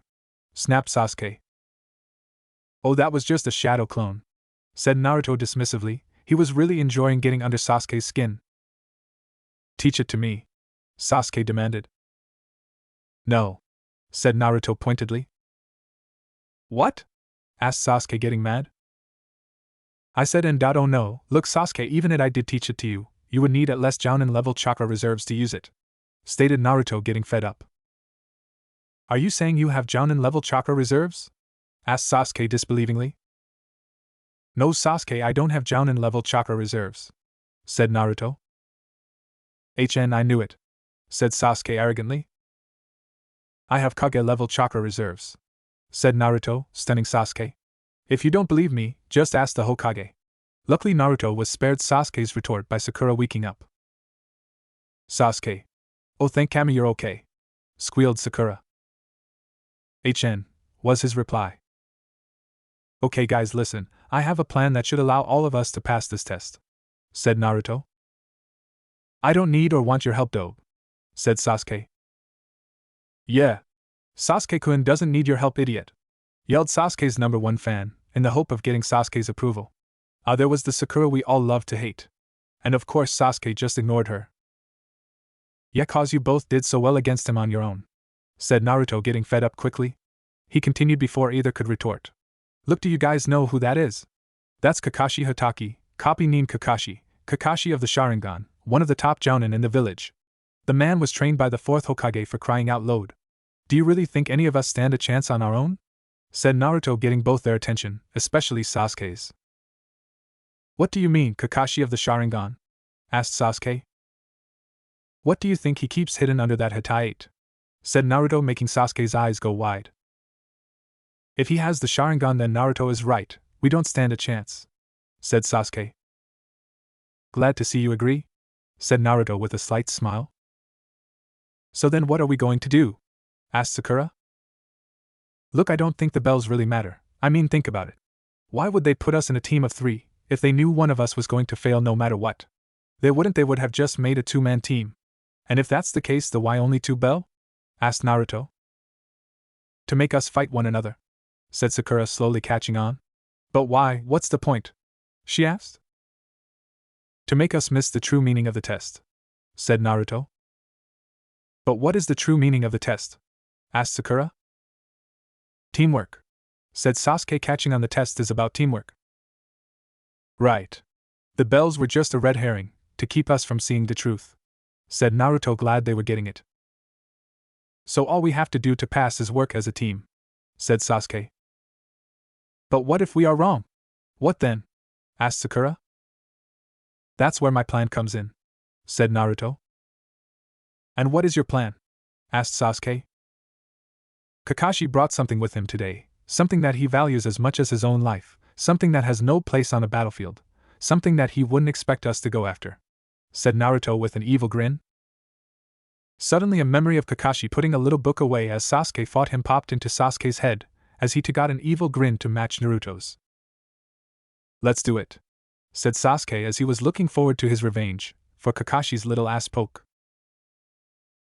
snapped Sasuke. Oh, that was just a shadow clone, said Naruto dismissively. He was really enjoying getting under Sasuke's skin. Teach it to me, Sasuke demanded. No, said Naruto pointedly. What? Asked Sasuke, getting mad. I said and oh no, look Sasuke, even if I did teach it to you, you would need at least Jounin level chakra reserves to use it, stated Naruto, getting fed up. Are you saying you have Jounin level chakra reserves? Asked Sasuke disbelievingly. No Sasuke, I don't have Jounin level chakra reserves, said Naruto. I knew it, said Sasuke arrogantly. I have Kage level chakra reserves, said Naruto, stunning Sasuke. If you don't believe me, just ask the Hokage. Luckily Naruto was spared Sasuke's retort by Sakura waking up. Sasuke. Oh, thank Kami you're okay, squealed Sakura. Was his reply. Okay guys, listen, I have a plan that should allow all of us to pass this test, said Naruto. I don't need or want your help though, said Sasuke. Yeah. Sasuke-kun doesn't need your help, idiot, yelled Sasuke's #1 fan, in the hope of getting Sasuke's approval. There was the Sakura we all love to hate. And of course Sasuke just ignored her. Yeah, cause you both did so well against him on your own, said Naruto, getting fed up quickly. He continued before either could retort. Look, do you guys know who that is? That's Kakashi Hatake, copy named Kakashi, Kakashi of the Sharingan, one of the top jounin in the village. The man was trained by the 4th Hokage, for crying out loud. Do you really think any of us stand a chance on our own? Said Naruto, getting both their attention, especially Sasuke's. What do you mean, Kakashi of the Sharingan? Asked Sasuke. What do you think he keeps hidden under that Hatake? Said Naruto, making Sasuke's eyes go wide. If he has the Sharingan, then Naruto is right, we don't stand a chance, said Sasuke. Glad to see you agree, said Naruto with a slight smile. So then what are we going to do? asked Sakura. Look, I don't think the bells really matter. I mean, think about it. Why would they put us in a team of 3, if they knew one of us was going to fail no matter what? They would have just made a 2-man team. And if that's the case, then why only 2 bell? Asked Naruto. To make us fight one another, said Sakura, slowly catching on. But why, what's the point? She asked. To make us miss the true meaning of the test, said Naruto. But what is the true meaning of the test? Asked Sakura. Teamwork, said Sasuke, catching on. The test is about teamwork. Right. The bells were just a red herring, to keep us from seeing the truth, said Naruto, glad they were getting it. So all we have to do to pass is work as a team, said Sasuke. But what if we are wrong? What then? Asked Sakura. That's where my plan comes in, said Naruto. And what is your plan? Asked Sasuke. Kakashi brought something with him today, something that he values as much as his own life, something that has no place on a battlefield, something that he wouldn't expect us to go after, said Naruto with an evil grin. Suddenly a memory of Kakashi putting a little book away as Sasuke fought him popped into Sasuke's head, as he too got an evil grin to match Naruto's. Let's do it, said Sasuke as he was looking forward to his revenge for Kakashi's little ass poke.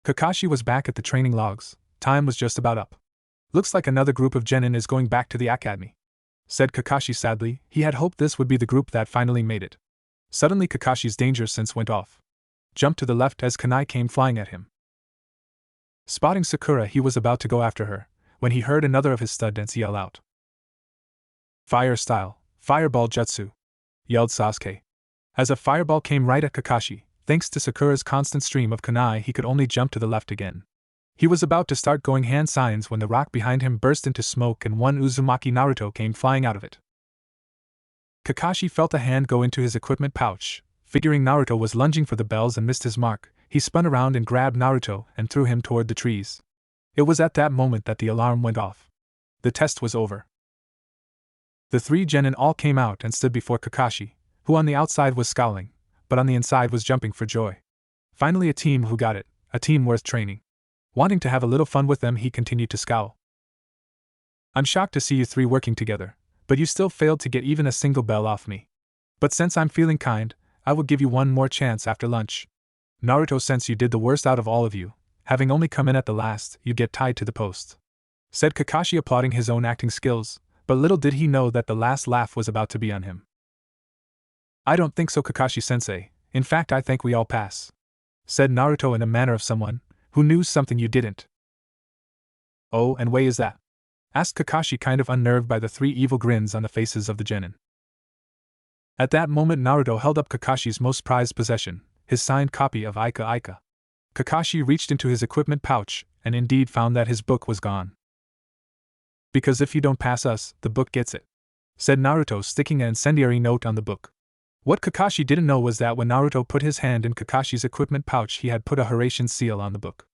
Kakashi was back at the training logs. Time was just about up. Looks like another group of genin is going back to the academy, said Kakashi sadly. He had hoped this would be the group that finally made it. Suddenly Kakashi's danger sense went off. Jumped to the left as Kunai came flying at him. Spotting Sakura, he was about to go after her, when he heard another of his students yell out. Fire style, fireball jutsu, yelled Sasuke. As a fireball came right at Kakashi, thanks to Sakura's constant stream of kunai, he could only jump to the left again. He was about to start going hand signs when the rock behind him burst into smoke and one Uzumaki Naruto came flying out of it. Kakashi felt a hand go into his equipment pouch. Figuring Naruto was lunging for the bells and missed his mark, he spun around and grabbed Naruto and threw him toward the trees. It was at that moment that the alarm went off. The test was over. The 3 genin all came out and stood before Kakashi, who on the outside was scowling, but on the inside was jumping for joy. Finally a team who got it, a team worth training. Wanting to have a little fun with them, he continued to scowl. I'm shocked to see you 3 working together, but you still failed to get even a single bell off me. But since I'm feeling kind, I will give you one more chance after lunch. Naruto, since you did the worst out of all of you, having only come in at the last, you get tied to the post, said Kakashi, applauding his own acting skills, but little did he know that the last laugh was about to be on him. I don't think so, Kakashi-sensei. In fact, I think we all pass, said Naruto in a manner of someone who knew something you didn't. Oh, and why is that? Asked Kakashi, kind of unnerved by the 3 evil grins on the faces of the genin. At that moment Naruto held up Kakashi's most prized possession, his signed copy of Ika Ika. Kakashi reached into his equipment pouch, and indeed found that his book was gone. Because if you don't pass us, the book gets it, said Naruto, sticking an incendiary note on the book. What Kakashi didn't know was that when Naruto put his hand in Kakashi's equipment pouch, he had put a Horatian seal on the book.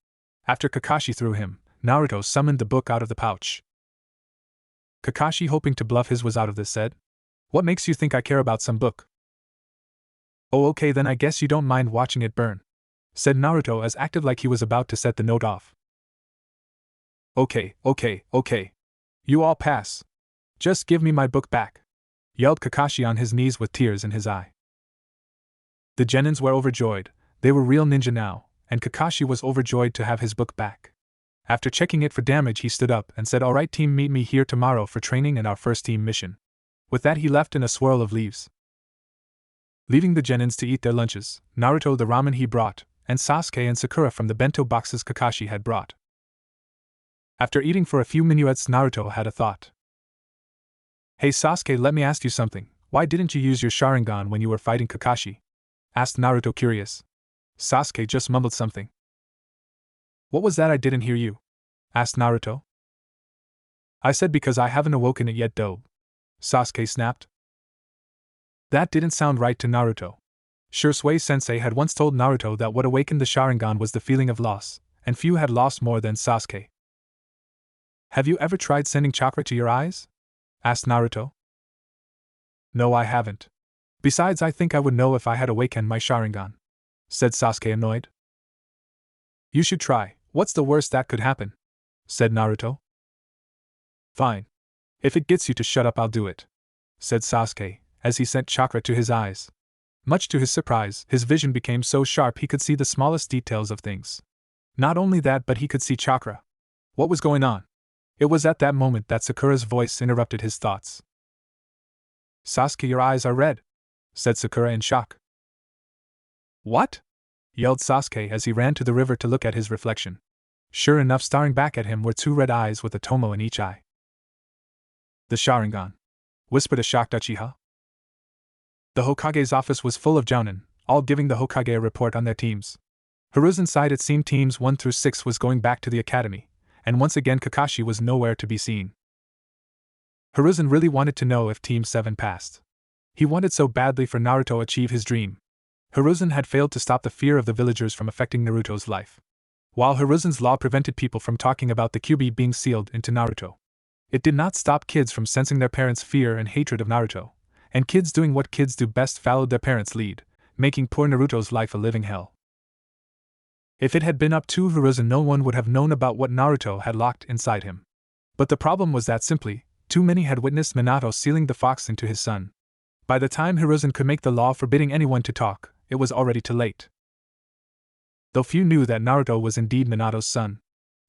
After Kakashi threw him, Naruto summoned the book out of the pouch. Kakashi, hoping to bluff his was out of this, said, What makes you think I care about some book? Oh, okay, then I guess you don't mind watching it burn, said Naruto, as active like he was about to set the note off. Okay. You all pass. Just give me my book back, yelled Kakashi on his knees with tears in his eye. The genins were overjoyed. They were real ninja now, and Kakashi was overjoyed to have his book back. After checking it for damage, he stood up and said, Alright team, meet me here tomorrow for training and our first team mission. With that he left in a swirl of leaves. Leaving the genins to eat their lunches, Naruto the ramen he brought, and Sasuke and Sakura from the bento boxes Kakashi had brought. After eating for a few minuets, Naruto had a thought. Hey Sasuke, let me ask you something. Why didn't you use your Sharingan when you were fighting Kakashi? Asked Naruto, curious. Sasuke just mumbled something. What was that? I didn't hear you, asked Naruto. I said because I haven't awoken it yet, though, Sasuke snapped. That didn't sound right to Naruto. Sure, Sui-sensei had once told Naruto that what awakened the Sharingan was the feeling of loss, and few had lost more than Sasuke. Have you ever tried sending chakra to your eyes? Asked Naruto. No, I haven't. Besides, I think I would know if I had awakened my Sharingan, said Sasuke, annoyed. You should try. What's the worst that could happen? said Naruto. Fine. If it gets you to shut up, I'll do it, said Sasuke, as he sent chakra to his eyes. Much to his surprise, his vision became so sharp he could see the smallest details of things. Not only that, but he could see chakra. What was going on? It was at that moment that Sakura's voice interrupted his thoughts. Sasuke, your eyes are red, said Sakura in shock. What? Yelled Sasuke as he ran to the river to look at his reflection. Sure enough, staring back at him were two red eyes with a tomo in each eye. The Sharingan, whispered a shocked Uchiha. The Hokage's office was full of jounin, all giving the Hokage a report on their teams. Hiruzen's side, it seemed teams 1 through 6 was going back to the academy, and once again Kakashi was nowhere to be seen. Hiruzen really wanted to know if Team 7 passed. He wanted so badly for Naruto to achieve his dream. Hiruzen had failed to stop the fear of the villagers from affecting Naruto's life. While Hiruzen's law prevented people from talking about the Kyuubi being sealed into Naruto, it did not stop kids from sensing their parents' fear and hatred of Naruto, and kids doing what kids do best, followed their parents' lead, making poor Naruto's life a living hell. If it had been up to Hiruzen, no one would have known about what Naruto had locked inside him. But the problem was that simply, too many had witnessed Minato sealing the fox into his son. By the time Hiruzen could make the law forbidding anyone to talk, it was already too late. Though few knew that Naruto was indeed Minato's son,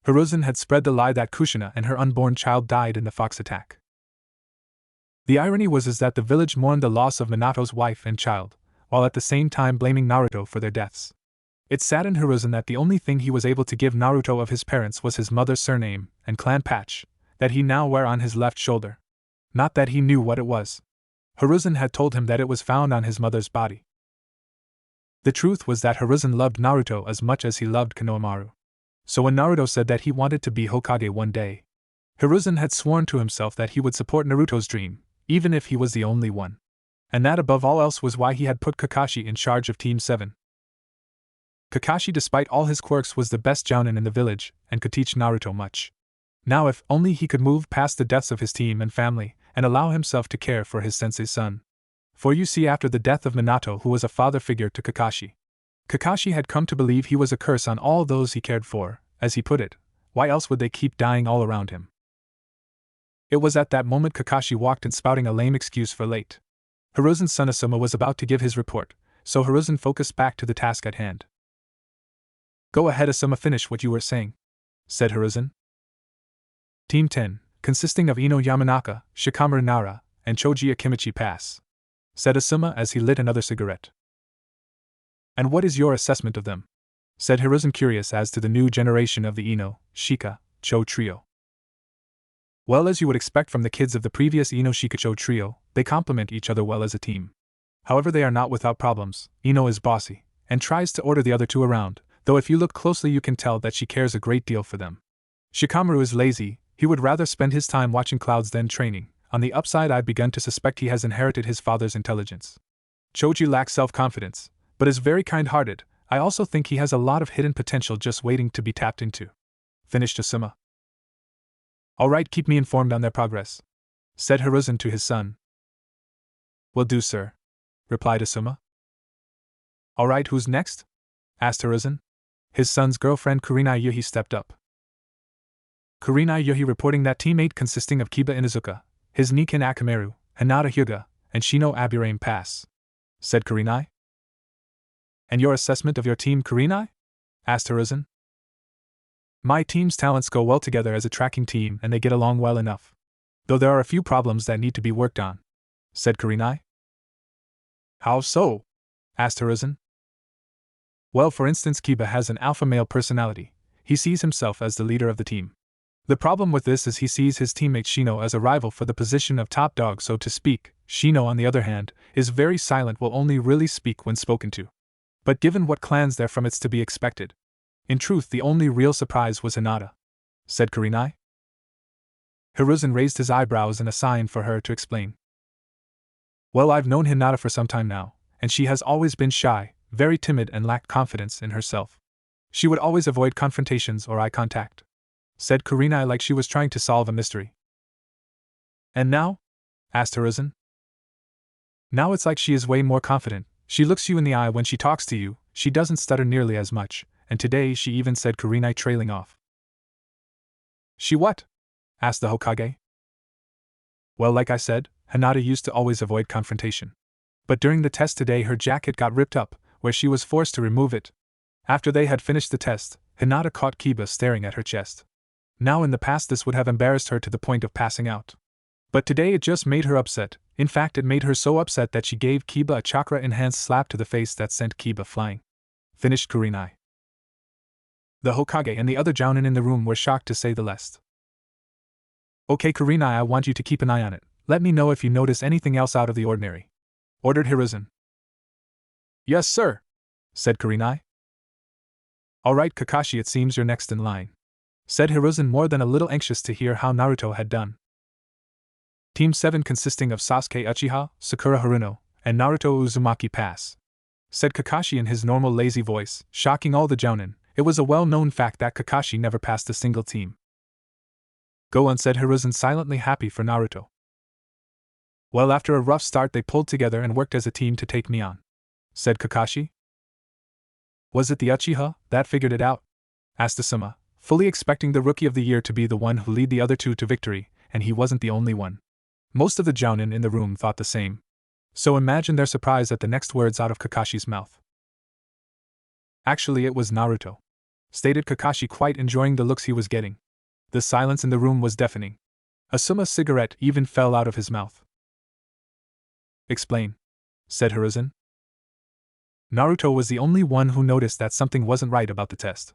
Hiruzen had spread the lie that Kushina and her unborn child died in the fox attack. The irony was that the village mourned the loss of Minato's wife and child, while at the same time blaming Naruto for their deaths. It saddened Hiruzen that the only thing he was able to give Naruto of his parents was his mother's surname and clan patch, that he now wore on his left shoulder. Not that he knew what it was. Hiruzen had told him that it was found on his mother's body. The truth was that Hiruzen loved Naruto as much as he loved Konohamaru. So when Naruto said that he wanted to be Hokage one day, Hiruzen had sworn to himself that he would support Naruto's dream, even if he was the only one. And that above all else was why he had put Kakashi in charge of Team 7. Kakashi, despite all his quirks, was the best jounin in the village and could teach Naruto much. Now if only he could move past the deaths of his team and family and allow himself to care for his sensei's son. For you see, after the death of Minato, who was a father figure to Kakashi, Kakashi had come to believe he was a curse on all those he cared for. As he put it, why else would they keep dying all around him? It was at that moment Kakashi walked in, spouting a lame excuse for late. Hiruzen's son Asuma was about to give his report, so Hiruzen focused back to the task at hand. Go ahead, Asuma, finish what you were saying, said Hiruzen. Team 10, consisting of Ino Yamanaka, Shikamaru Nara, and Choji Akimichi pass, said Asuma as he lit another cigarette. And what is your assessment of them? Said Hiruzen, curious as to the new generation of the Ino, Shika, Cho trio. Well, as you would expect from the kids of the previous Ino Shika Cho trio, they complement each other well as a team. However, they are not without problems. Ino is bossy, and tries to order the other two around, though if you look closely you can tell that she cares a great deal for them. Shikamaru is lazy, he would rather spend his time watching clouds than training. On the upside, I've begun to suspect he has inherited his father's intelligence. Choji lacks self-confidence, but is very kind-hearted. I also think he has a lot of hidden potential just waiting to be tapped into. Finished Asuma. All right, keep me informed on their progress, said Hiruzen to his son. Will do, sir, replied Asuma. All right, who's next? Asked Hiruzen. His son's girlfriend Kurenai Yuhi stepped up. Kurenai Yuhi reporting that teammate consisting of Kiba Inuzuka, his Nikin Akameru, Hinata Hyuga, and Shino Aburame pass, said Kurenai. And your assessment of your team, Kurenai? Asked Hiruzen. My team's talents go well together as a tracking team and they get along well enough. Though there are a few problems that need to be worked on, said Kurenai. How so? Asked Hiruzen. Well, for instance, Kiba has an alpha male personality. He sees himself as the leader of the team. The problem with this is he sees his teammate Shino as a rival for the position of top dog, so to speak. Shino, on the other hand, is very silent, will only really speak when spoken to. But given what clans they're from, it's to be expected. In truth, the only real surprise was Hinata, said Kurenai. Hiruzen raised his eyebrows in a sign for her to explain. Well, I've known Hinata for some time now, and she has always been shy, very timid, and lacked confidence in herself. She would always avoid confrontations or eye contact, said Kurenai, like she was trying to solve a mystery. And now? Asked Hiruzen. Now it's like she is way more confident. She looks you in the eye when she talks to you, she doesn't stutter nearly as much, and today she even said, Kurenai trailing off. She what? Asked the Hokage. Well, like I said, Hinata used to always avoid confrontation. But during the test today her jacket got ripped up, where she was forced to remove it. After they had finished the test, Hinata caught Kiba staring at her chest. Now in the past this would have embarrassed her to the point of passing out. But today it just made her upset. In fact, it made her so upset that she gave Kiba a chakra-enhanced slap to the face that sent Kiba flying. Finished Kurenai. The Hokage and the other jounin in the room were shocked to say the least. Okay Kurenai, I want you to keep an eye on it. Let me know if you notice anything else out of the ordinary. Ordered Hiruzen. Yes, sir, said Kurenai. Alright Kakashi, it seems you're next in line, said Hiruzen, more than a little anxious to hear how Naruto had done. Team 7 consisting of Sasuke Uchiha, Sakura Haruno, and Naruto Uzumaki pass, said Kakashi in his normal lazy voice, shocking all the jounin. It was a well-known fact that Kakashi never passed a single team. Go on, said Hiruzen, silently happy for Naruto. Well, after a rough start they pulled together and worked as a team to take me on, said Kakashi. Was it the Uchiha that figured it out? Asked Asuma, fully expecting the Rookie of the Year to be the one who lead the other two to victory, and he wasn't the only one. Most of the jounin in the room thought the same. So imagine their surprise at the next words out of Kakashi's mouth. Actually, it was Naruto, stated Kakashi, quite enjoying the looks he was getting. The silence in the room was deafening. Asuma's cigarette even fell out of his mouth. Explain, said Hiruzen. Naruto was the only one who noticed that something wasn't right about the test.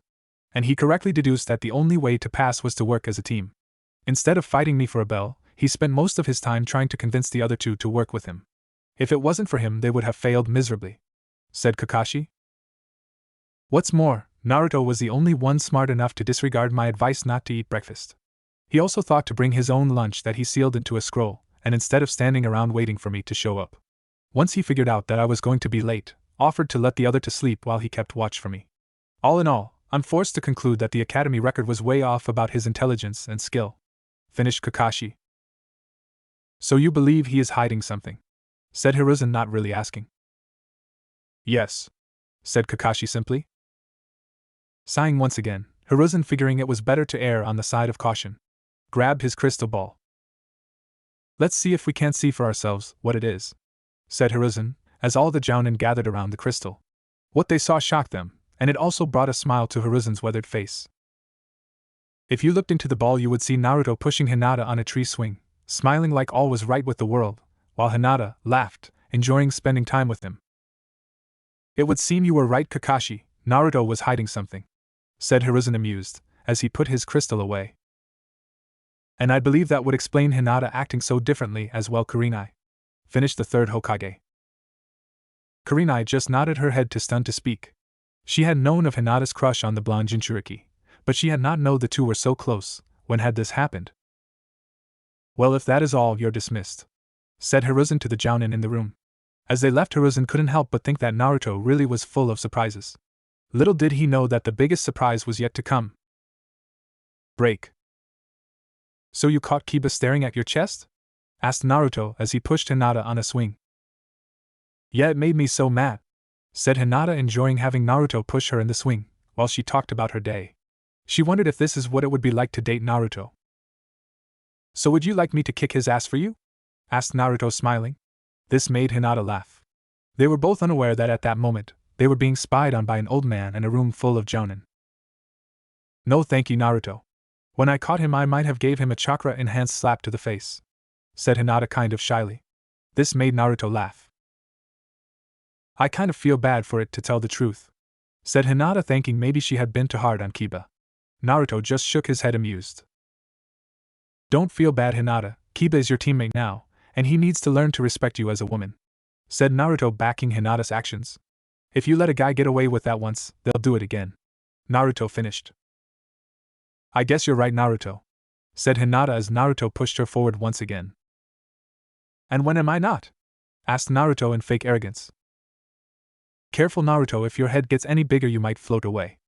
And he correctly deduced that the only way to pass was to work as a team. Instead of fighting me for a bell, he spent most of his time trying to convince the other two to work with him. If it wasn't for him, they would have failed miserably, said Kakashi. What's more, Naruto was the only one smart enough to disregard my advice not to eat breakfast. He also thought to bring his own lunch that he sealed into a scroll, and instead of standing around waiting for me to show up. Once he figured out that I was going to be late, offered to let the other to sleep while he kept watch for me. All in all, I'm forced to conclude that the academy record was way off about his intelligence and skill. Finished Kakashi. So you believe he is hiding something? Said Hiruzen, not really asking. Yes, said Kakashi simply. Sighing once again, Hiruzen, figuring it was better to err on the side of caution, grabbed his crystal ball. Let's see if we can't see for ourselves what it is, said Hiruzen, as all the jounin gathered around the crystal. What they saw shocked them, and it also brought a smile to Hiruzen's weathered face. If you looked into the ball, you would see Naruto pushing Hinata on a tree swing, smiling like all was right with the world, while Hinata laughed, enjoying spending time with him. It would seem you were right, Kakashi. Naruto was hiding something, said Hiruzen, amused, as he put his crystal away. And I believe that would explain Hinata acting so differently as well. Kurenai, finished the third Hokage. Kurenai just nodded her head, too stunned to speak. She had known of Hinata's crush on the blonde Jinchuriki, but she had not known the two were so close. When had this happened? Well, if that is all, you're dismissed, said Hiruzen to the jounin in the room. As they left, Hiruzen couldn't help but think that Naruto really was full of surprises. Little did he know that the biggest surprise was yet to come. Break. So you caught Kiba staring at your chest? Asked Naruto as he pushed Hinata on a swing. Yeah, it made me so mad, said Hinata, enjoying having Naruto push her in the swing, while she talked about her day. She wondered if this is what it would be like to date Naruto. So would you like me to kick his ass for you? Asked Naruto, smiling. This made Hinata laugh. They were both unaware that at that moment, they were being spied on by an old man in a room full of jounin. No thank you, Naruto. When I caught him I might have gave him a chakra-enhanced slap to the face, said Hinata kind of shyly. This made Naruto laugh. I kind of feel bad for it, to tell the truth, said Hinata, thinking maybe she had been too hard on Kiba. Naruto just shook his head, amused. Don't feel bad, Hinata. Kiba is your teammate now, and he needs to learn to respect you as a woman, said Naruto, backing Hinata's actions. If you let a guy get away with that once, they'll do it again. Naruto finished. I guess you're right, Naruto, said Hinata as Naruto pushed her forward once again. And when am I not? Asked Naruto in fake arrogance. Careful, Naruto, if your head gets any bigger you might float away,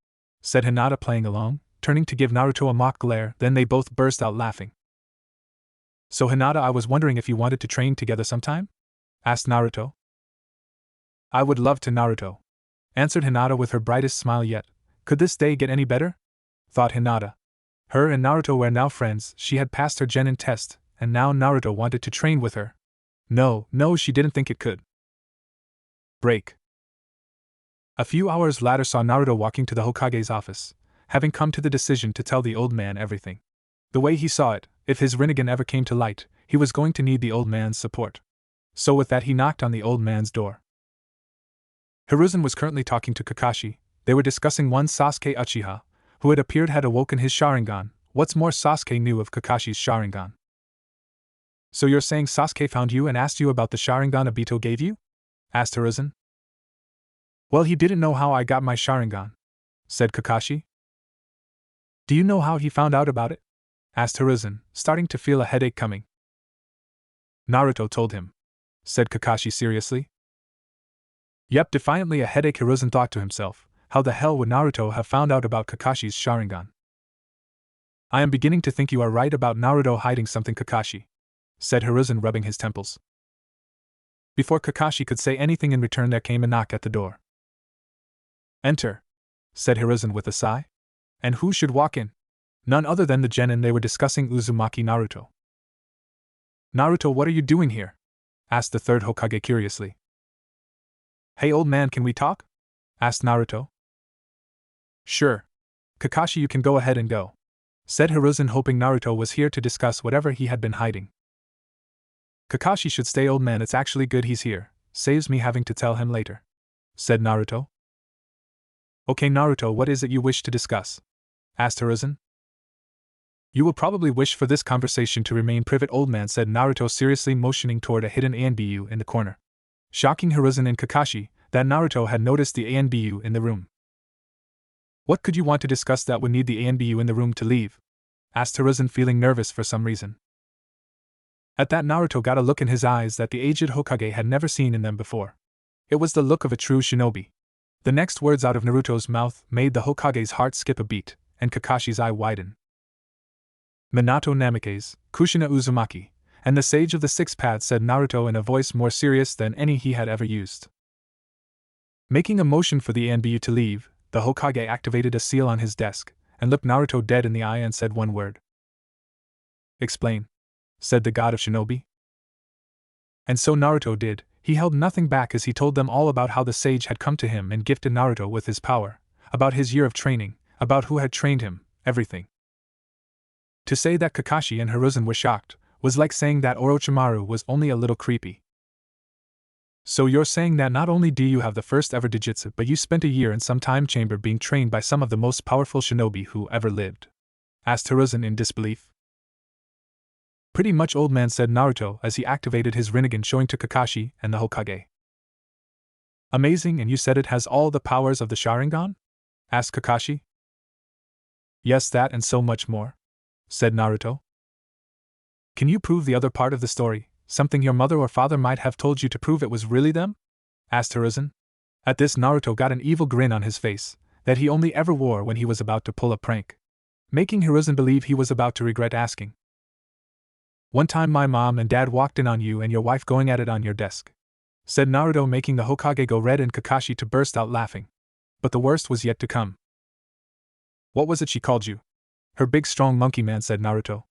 said Hinata, playing along, turning to give Naruto a mock glare. Then they both burst out laughing. So Hinata, I was wondering if you wanted to train together sometime? Asked Naruto. I would love to, Naruto, answered Hinata with her brightest smile yet. Could this day get any better? Thought Hinata. Her and Naruto were now friends, she had passed her genin test, and now Naruto wanted to train with her. No, she didn't think it could. Break. A few hours later saw Naruto walking to the Hokage's office, having come to the decision to tell the old man everything. The way he saw it, if his Rinnegan ever came to light, he was going to need the old man's support. So with that he knocked on the old man's door. Hiruzen was currently talking to Kakashi. They were discussing one Sasuke Uchiha, who had appeared had awoken his Sharingan. What's more, Sasuke knew of Kakashi's Sharingan. So you're saying Sasuke found you and asked you about the Sharingan Obito gave you? Asked Hiruzen. Well, he didn't know how I got my Sharingan, said Kakashi. Do you know how he found out about it? Asked Hiruzen, starting to feel a headache coming. Naruto told him, said Kakashi seriously. Yep, defiantly a headache. Hiruzen thought to himself, how the hell would Naruto have found out about Kakashi's Sharingan? I am beginning to think you are right about Naruto hiding something, Kakashi, said Hiruzen, rubbing his temples. Before Kakashi could say anything in return, there came a knock at the door. Enter, said Hiruzen with a sigh. And who should walk in? None other than the genin they were discussing, Uzumaki Naruto. Naruto, what are you doing here? Asked the third Hokage curiously. Hey old man, can we talk? Asked Naruto. Sure. Kakashi, you can go ahead and go, said Hiruzen, hoping Naruto was here to discuss whatever he had been hiding. Kakashi should stay, old man, it's actually good he's here, saves me having to tell him later, said Naruto. Okay Naruto, what is it you wish to discuss? Asked Hiruzen. You will probably wish for this conversation to remain private, old man, said Naruto seriously, motioning toward a hidden ANBU in the corner. Shocking Hiruzen and Kakashi, that Naruto had noticed the ANBU in the room. What could you want to discuss that would need the ANBU in the room to leave? Asked Hiruzen, feeling nervous for some reason. At that, Naruto got a look in his eyes that the aged Hokage had never seen in them before. It was the look of a true shinobi. The next words out of Naruto's mouth made the Hokage's heart skip a beat, and Kakashi's eye widen. Minato Namikaze, Kushina Uzumaki, and the Sage of the Six Paths, said Naruto in a voice more serious than any he had ever used. Making a motion for the ANBU to leave, the Hokage activated a seal on his desk, and looked Naruto dead in the eye and said one word. Explain, said the god of shinobi. And so Naruto did. He held nothing back as he told them all about how the sage had come to him and gifted Naruto with his power, about his year of training, about who had trained him, everything. To say that Kakashi and Hiruzen were shocked was like saying that Orochimaru was only a little creepy. So you're saying that not only do you have the first ever Digitsu, but you spent a year in some time chamber being trained by some of the most powerful shinobi who ever lived? Asked Hiruzen in disbelief. Pretty much, old man, said Naruto as he activated his Rinnegan, showing to Kakashi and the Hokage. Amazing, and you said it has all the powers of the Sharingan? Asked Kakashi. Yes, that and so much more, said Naruto. Can you prove the other part of the story, something your mother or father might have told you to prove it was really them? Asked Hiruzen. At this, Naruto got an evil grin on his face, that he only ever wore when he was about to pull a prank, making Hiruzen believe he was about to regret asking. One time my mom and dad walked in on you and your wife going at it on your desk, said Naruto, making the Hokage go red and Kakashi to burst out laughing. But the worst was yet to come. What was it she called you? Her big strong monkey man, said Naruto.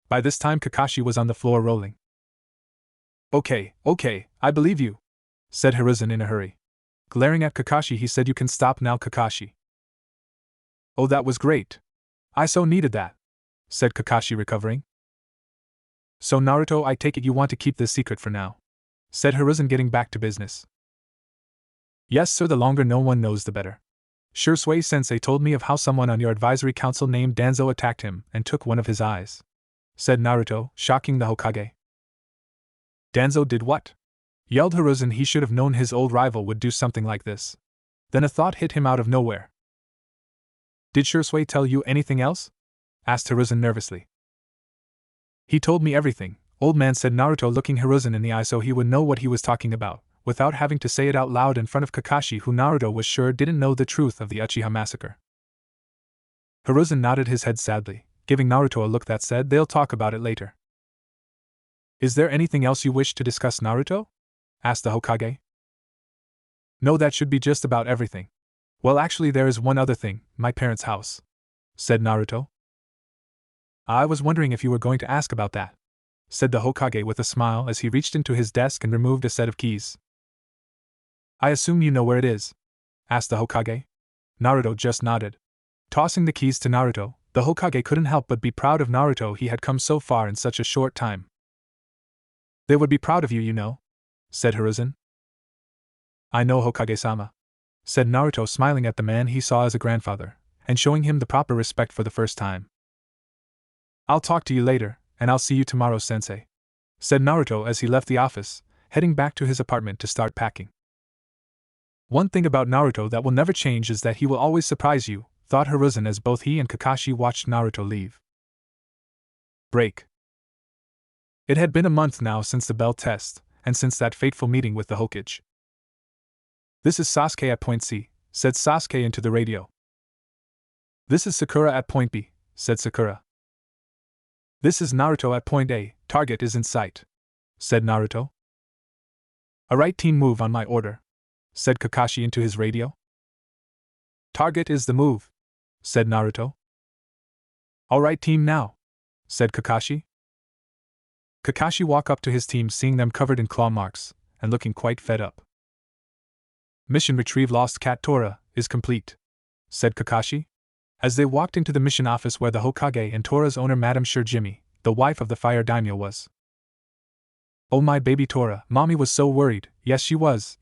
By this time Kakashi was on the floor rolling. Okay, I believe you, said Hiruzen in a hurry. Glaring at Kakashi, he said, you can stop now, Kakashi. Oh, that was great. I so needed that, said Kakashi, recovering. So Naruto, I take it you want to keep this secret for now, said Hiruzen, getting back to business. Yes sir, the longer no one knows the better. Shursui-sensei told me of how someone on your advisory council named Danzo attacked him and took one of his eyes, said Naruto, shocking the Hokage. Danzo did what? Yelled Hiruzen. He should have known his old rival would do something like this. Then a thought hit him out of nowhere. Did Shursui tell you anything else? Asked Hiruzen nervously. He told me everything, old man, said Naruto, looking Hiruzen in the eye so he would know what he was talking about, without having to say it out loud in front of Kakashi, who Naruto was sure didn't know the truth of the Uchiha massacre. Hiruzen nodded his head sadly, giving Naruto a look that said, they'll talk about it later. Is there anything else you wish to discuss, Naruto? Asked the Hokage. No, that should be just about everything. Well, actually there is one other thing, my parents' house, said Naruto. I was wondering if you were going to ask about that, said the Hokage with a smile as he reached into his desk and removed a set of keys. I assume you know where it is? Asked the Hokage. Naruto just nodded. Tossing the keys to Naruto, the Hokage couldn't help but be proud of Naruto. He had come so far in such a short time. They would be proud of you, you know, said Hiruzen. I know, Hokage-sama, said Naruto, smiling at the man he saw as a grandfather, and showing him the proper respect for the first time. I'll talk to you later, and I'll see you tomorrow, sensei, said Naruto as he left the office, heading back to his apartment to start packing. One thing about Naruto that will never change is that he will always surprise you, thought Hiruzen as both he and Kakashi watched Naruto leave. Break. It had been a month now since the Bell test, and since that fateful meeting with the Hokage. This is Sasuke at Point C, said Sasuke into the radio. This is Sakura at Point B, said Sakura. This is Naruto at Point A, target is in sight, said Naruto. A right team move on my order, said Kakashi into his radio. Target is the move, said Naruto. All right team now, said Kakashi. Kakashi walked up to his team, seeing them covered in claw marks, and looking quite fed up. Mission retrieve lost cat Tora is complete, said Kakashi, as they walked into the mission office where the Hokage and Tora's owner Madame Shirjimi, the wife of the fire daimyo, was. Oh my baby Tora, mommy was so worried. Yes she was,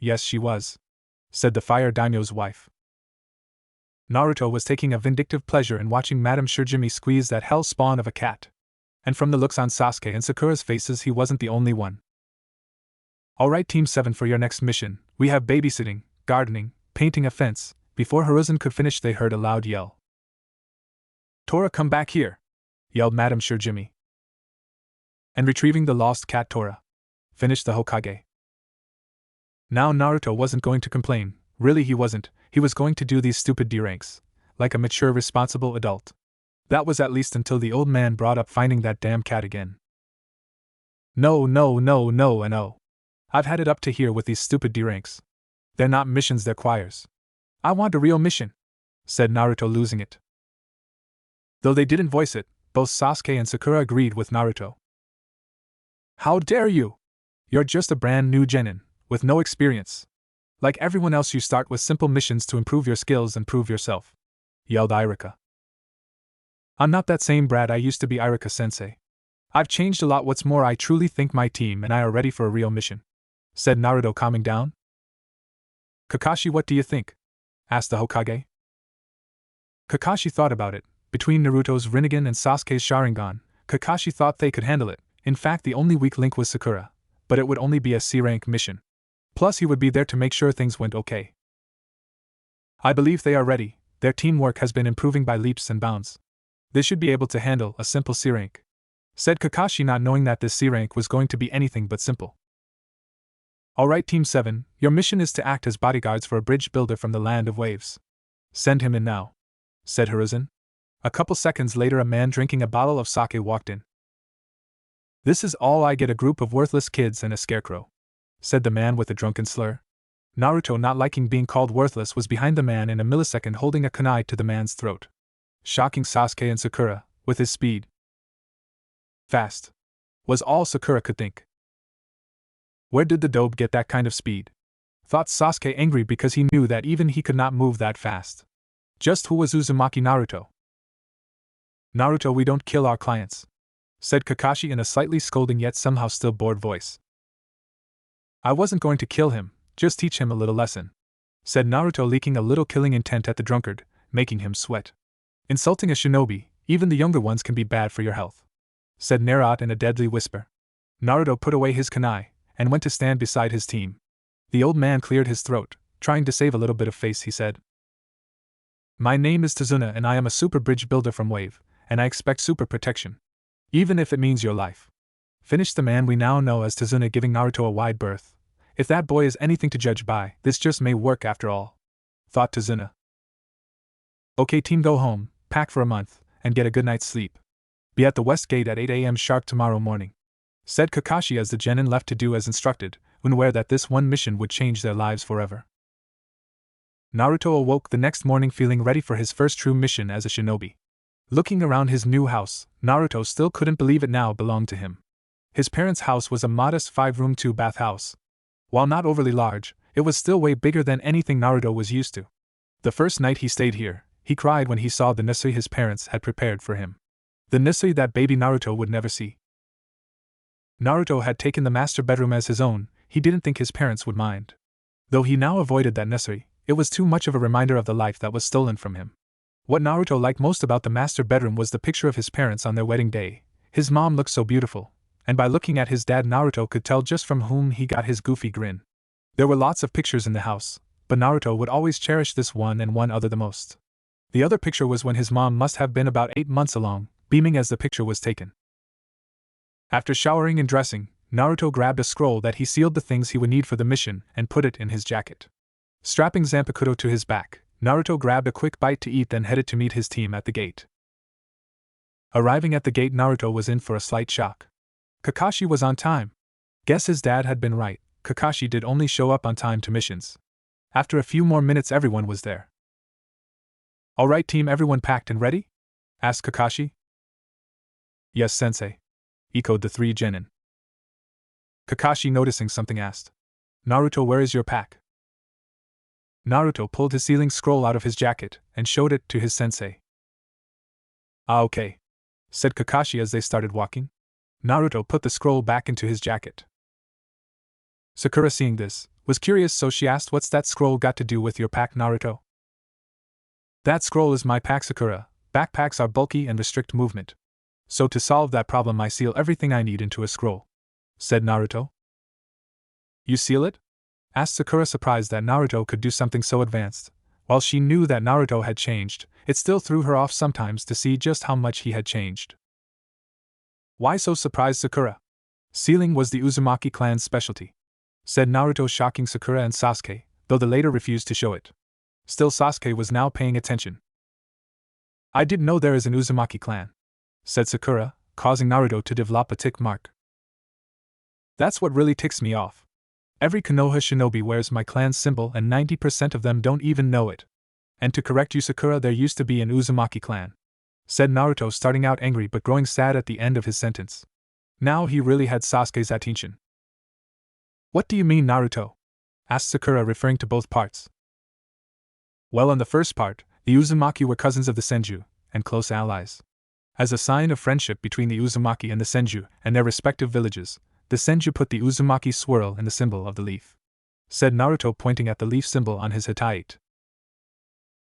said the fire daimyo's wife. Naruto was taking a vindictive pleasure in watching Madame Shirjimi squeeze that hell spawn of a cat. And from the looks on Sasuke and Sakura's faces, he wasn't the only one. Alright Team 7, for your next mission, we have babysitting, gardening, painting a fence. Before Hiruzen could finish, they heard a loud yell. Tora, come back here, yelled Madame Shirjimi. And retrieving the lost cat Tora, finished the Hokage. Now Naruto wasn't going to complain, really he wasn't. He was going to do these stupid D ranks, like a mature, responsible adult. That was at least until the old man brought up finding that damn cat again. No, and oh. I've had it up to here with these stupid D ranks. They're not missions, they're choirs. I want a real mission, said Naruto, losing it. Though they didn't voice it, both Sasuke and Sakura agreed with Naruto. How dare you! You're just a brand new genin, with no experience. Like everyone else, you start with simple missions to improve your skills and prove yourself, yelled Irika. I'm not that same brat I used to be, Irika-sensei. I've changed a lot. What's more, I truly think my team and I are ready for a real mission, said Naruto, calming down. Kakashi, what do you think? Asked the Hokage. Kakashi thought about it. Between Naruto's Rinnegan and Sasuke's Sharingan, Kakashi thought they could handle it. In fact, the only weak link was Sakura, but it would only be a C-rank mission. Plus, he would be there to make sure things went okay. I believe they are ready. Their teamwork has been improving by leaps and bounds. They should be able to handle a simple C-rank, said Kakashi, not knowing that this C-rank was going to be anything but simple. Alright Team 7, your mission is to act as bodyguards for a bridge builder from the Land of Waves. Send him in now, said Hiruzen. A couple seconds later, a man drinking a bottle of sake walked in. This is all I get, a group of worthless kids and a scarecrow, said the man with a drunken slur. Naruto, not liking being called worthless, was behind the man in a millisecond, holding a kunai to the man's throat, shocking Sasuke and Sakura with his speed. Fast, was all Sakura could think. Where did the dope get that kind of speed? Thought Sasuke, angry because he knew that even he could not move that fast. Just who was Uzumaki Naruto? Naruto, we don't kill our clients, said Kakashi in a slightly scolding yet somehow still bored voice. I wasn't going to kill him, just teach him a little lesson, said Naruto, leaking a little killing intent at the drunkard, making him sweat. Insulting a shinobi, even the younger ones, can be bad for your health, said Naruto in a deadly whisper. Naruto put away his kunai and went to stand beside his team. The old man cleared his throat, trying to save a little bit of face. He said, My name is Tazuna and I am a super bridge builder from Wave, and I expect super protection, even if it means your life. Finished the man we now know as Tazuna, giving Naruto a wide berth. If that boy is anything to judge by, this just may work after all, thought Tazuna. Okay team, go home, pack for a month, and get a good night's sleep. Be at the West Gate at 8 a.m. sharp tomorrow morning, said Kakashi as the genin left to do as instructed, unaware that this one mission would change their lives forever. Naruto awoke the next morning feeling ready for his first true mission as a shinobi. Looking around his new house, Naruto still couldn't believe it now belonged to him. His parents' house was a modest 5-room 2-bath house. While not overly large, it was still way bigger than anything Naruto was used to. The first night he stayed here, he cried when he saw the nursery his parents had prepared for him. The nursery that baby Naruto would never see. Naruto had taken the master bedroom as his own. He didn't think his parents would mind. Though he now avoided that nursery, it was too much of a reminder of the life that was stolen from him. What Naruto liked most about the master bedroom was the picture of his parents on their wedding day. His mom looked so beautiful, and by looking at his dad Naruto could tell just from whom he got his goofy grin. There were lots of pictures in the house, but Naruto would always cherish this one and one other the most. The other picture was when his mom must have been about 8 months along, beaming as the picture was taken. After showering and dressing, Naruto grabbed a scroll that he sealed the things he would need for the mission and put it in his jacket. Strapping Zanpakuto to his back, Naruto grabbed a quick bite to eat, then headed to meet his team at the gate. Arriving at the gate, Naruto was in for a slight shock. Kakashi was on time. Guess his dad had been right, Kakashi did only show up on time to missions. After a few more minutes everyone was there. "Alright team, everyone packed and ready?" asked Kakashi. "Yes sensei," echoed the 3 genin. Kakashi, noticing something, asked, "Naruto, where is your pack?" Naruto pulled his sealing scroll out of his jacket and showed it to his sensei. "Ah, okay," said Kakashi as they started walking. Naruto put the scroll back into his jacket. Sakura, seeing this, was curious, so she asked, "What's that scroll got to do with your pack, Naruto?" "That scroll is my pack, Sakura. Backpacks are bulky and restrict movement. So to solve that problem I seal everything I need into a scroll," said Naruto. "You seal it?" asked Sakura, surprised that Naruto could do something so advanced. While she knew that Naruto had changed, it still threw her off sometimes to see just how much he had changed. "Why so surprised, Sakura? Sealing was the Uzumaki clan's specialty," said Naruto, shocking Sakura and Sasuke, though the latter refused to show it. Still, Sasuke was now paying attention. "I didn't know there is an Uzumaki clan," said Sakura, causing Naruto to develop a tick mark. "That's what really ticks me off. Every Konoha shinobi wears my clan's symbol and 90% of them don't even know it. And to correct you, Sakura, there used to be an Uzumaki clan," said Naruto, starting out angry but growing sad at the end of his sentence. Now he really had Sasuke's attention. "What do you mean, Naruto?" asked Sakura, referring to both parts. "Well, on the first part, the Uzumaki were cousins of the Senju, and close allies. As a sign of friendship between the Uzumaki and the Senju and their respective villages, the Senju put the Uzumaki swirl in the symbol of the leaf," said Naruto, pointing at the leaf symbol on his Hitite.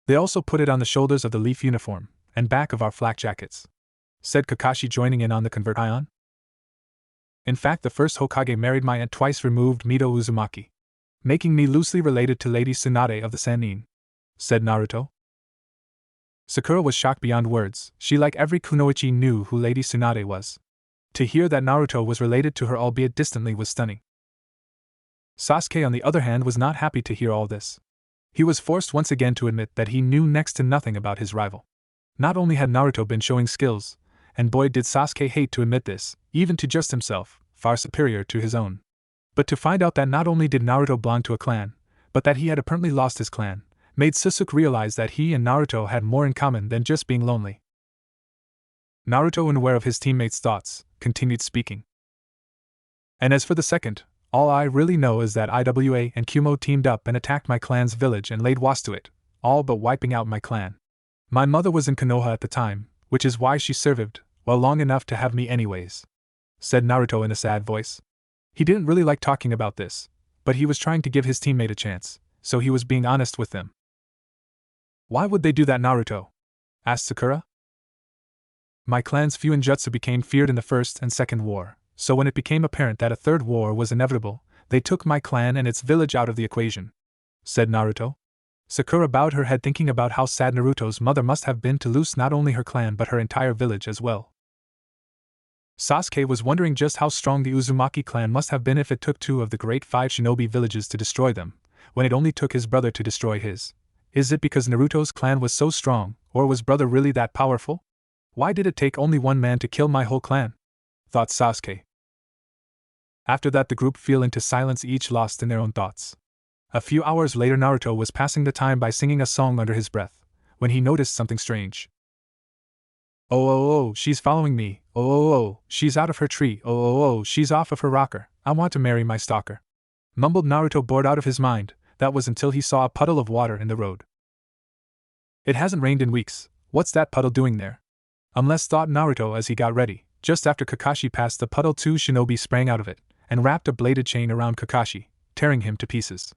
"They also put it on the shoulders of the leaf uniform and back of our flak jackets," said Kakashi, joining in on the conversion. "In fact, the first Hokage married my aunt, twice removed Mito Uzumaki, making me loosely related to Lady Tsunade of the Sannin," said Naruto. Sakura was shocked beyond words. She, like every kunoichi, knew who Lady Tsunade was. To hear that Naruto was related to her, albeit distantly, was stunning. Sasuke, on the other hand, was not happy to hear all this. He was forced once again to admit that he knew next to nothing about his rival. Not only had Naruto been showing skills, and boy did Sasuke hate to admit this, even to just himself, far superior to his own. But to find out that not only did Naruto belong to a clan, but that he had apparently lost his clan, made Sasuke realize that he and Naruto had more in common than just being lonely. Naruto, unaware of his teammates' thoughts, continued speaking. "And as for the second, all I really know is that Iwa and Kumo teamed up and attacked my clan's village and laid waste to it, all but wiping out my clan. My mother was in Konoha at the time, which is why she survived, well, long enough to have me anyways," said Naruto in a sad voice. He didn't really like talking about this, but he was trying to give his teammate a chance, so he was being honest with them. "Why would they do that, Naruto?" asked Sakura. "My clan's Fuinjutsu became feared in the First and Second War, so when it became apparent that a third war was inevitable, they took my clan and its village out of the equation," said Naruto. Sakura bowed her head, thinking about how sad Naruto's mother must have been to lose not only her clan but her entire village as well. Sasuke was wondering just how strong the Uzumaki clan must have been if it took 2 of the great 5 shinobi villages to destroy them, when it only took his brother to destroy his. Is it because Naruto's clan was so strong, or was brother really that powerful? Why did it take only one man to kill my whole clan? Thought Sasuke. After that, the group fell into silence, each lost in their own thoughts. A few hours later, Naruto was passing the time by singing a song under his breath, when he noticed something strange. Oh oh oh, she's following me. Oh oh oh, she's out of her tree. Oh oh oh, she's off of her rocker. I want to marry my stalker. Mumbled Naruto, bored out of his mind. That was until he saw a puddle of water in the road. It hasn't rained in weeks. What's that puddle doing there? Unless, thought Naruto as he got ready. Just after Kakashi passed the puddle, two shinobi sprang out of it and wrapped a bladed chain around Kakashi, tearing him to pieces.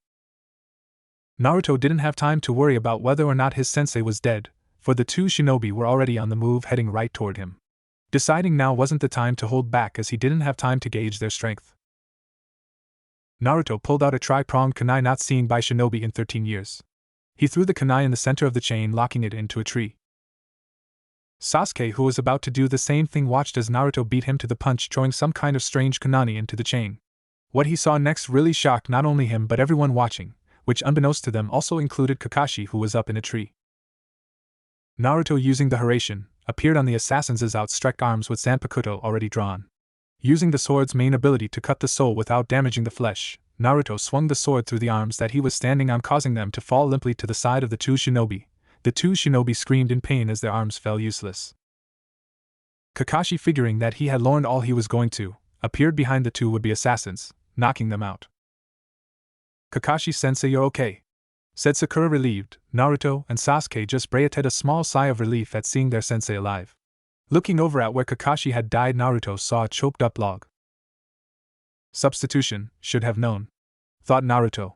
Naruto didn't have time to worry about whether or not his sensei was dead, for the two shinobi were already on the move, heading right toward him. Deciding now wasn't the time to hold back, as he didn't have time to gauge their strength. Naruto pulled out a tri-pronged kunai not seen by shinobi in 13 years. He threw the kunai in the center of the chain, locking it into a tree. Sasuke, who was about to do the same thing, watched as Naruto beat him to the punch, throwing some kind of strange kunai into the chain. What he saw next really shocked not only him but everyone watching, which unbeknownst to them also included Kakashi, who was up in a tree. Naruto, using the Haraishin, appeared on the assassins' outstretched arms with Zanpakuto already drawn. Using the sword's main ability to cut the soul without damaging the flesh, Naruto swung the sword through the arms that he was standing on, causing them to fall limply to the side of the two shinobi. The two shinobi screamed in pain as their arms fell useless. Kakashi, figuring that he had learned all he was going to, appeared behind the two would-be assassins, knocking them out. "Kakashi-sensei, you're okay," said Sakura, relieved. Naruto and Sasuke just breathed a small sigh of relief at seeing their sensei alive. Looking over at where Kakashi had died, Naruto saw a choked-up log. Substitution, should have known, thought Naruto.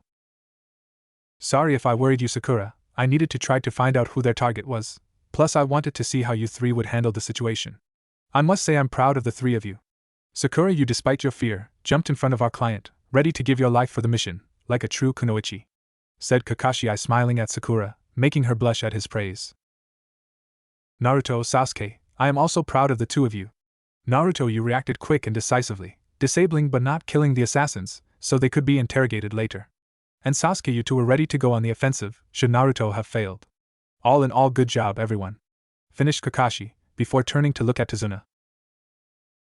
Sorry if I worried you, Sakura. I needed to try to find out who their target was, plus I wanted to see how you three would handle the situation. I must say I'm proud of the three of you. Sakura, you, despite your fear, jumped in front of our client, ready to give your life for the mission, like a true kunoichi, said Kakashi, smiling at Sakura, making her blush at his praise. Naruto, Sasuke, I am also proud of the two of you. Naruto, you reacted quick and decisively, disabling but not killing the assassins, so they could be interrogated later. And Sasuke, you two were ready to go on the offensive, should Naruto have failed. All in all, good job, everyone, finished Kakashi, before turning to look at Tazuna.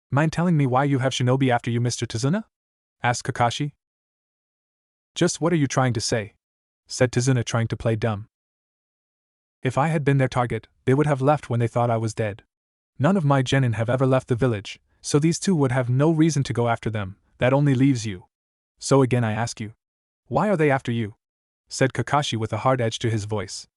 Mind telling me why you have shinobi after you, Mr. Tazuna? Asked Kakashi. Just what are you trying to say? Said Tazuna, trying to play dumb. If I had been their target, they would have left when they thought I was dead. None of my genin have ever left the village, so these two would have no reason to go after them. That only leaves you. So again I ask you, why are they after you? Said Kakashi with a hard edge to his voice.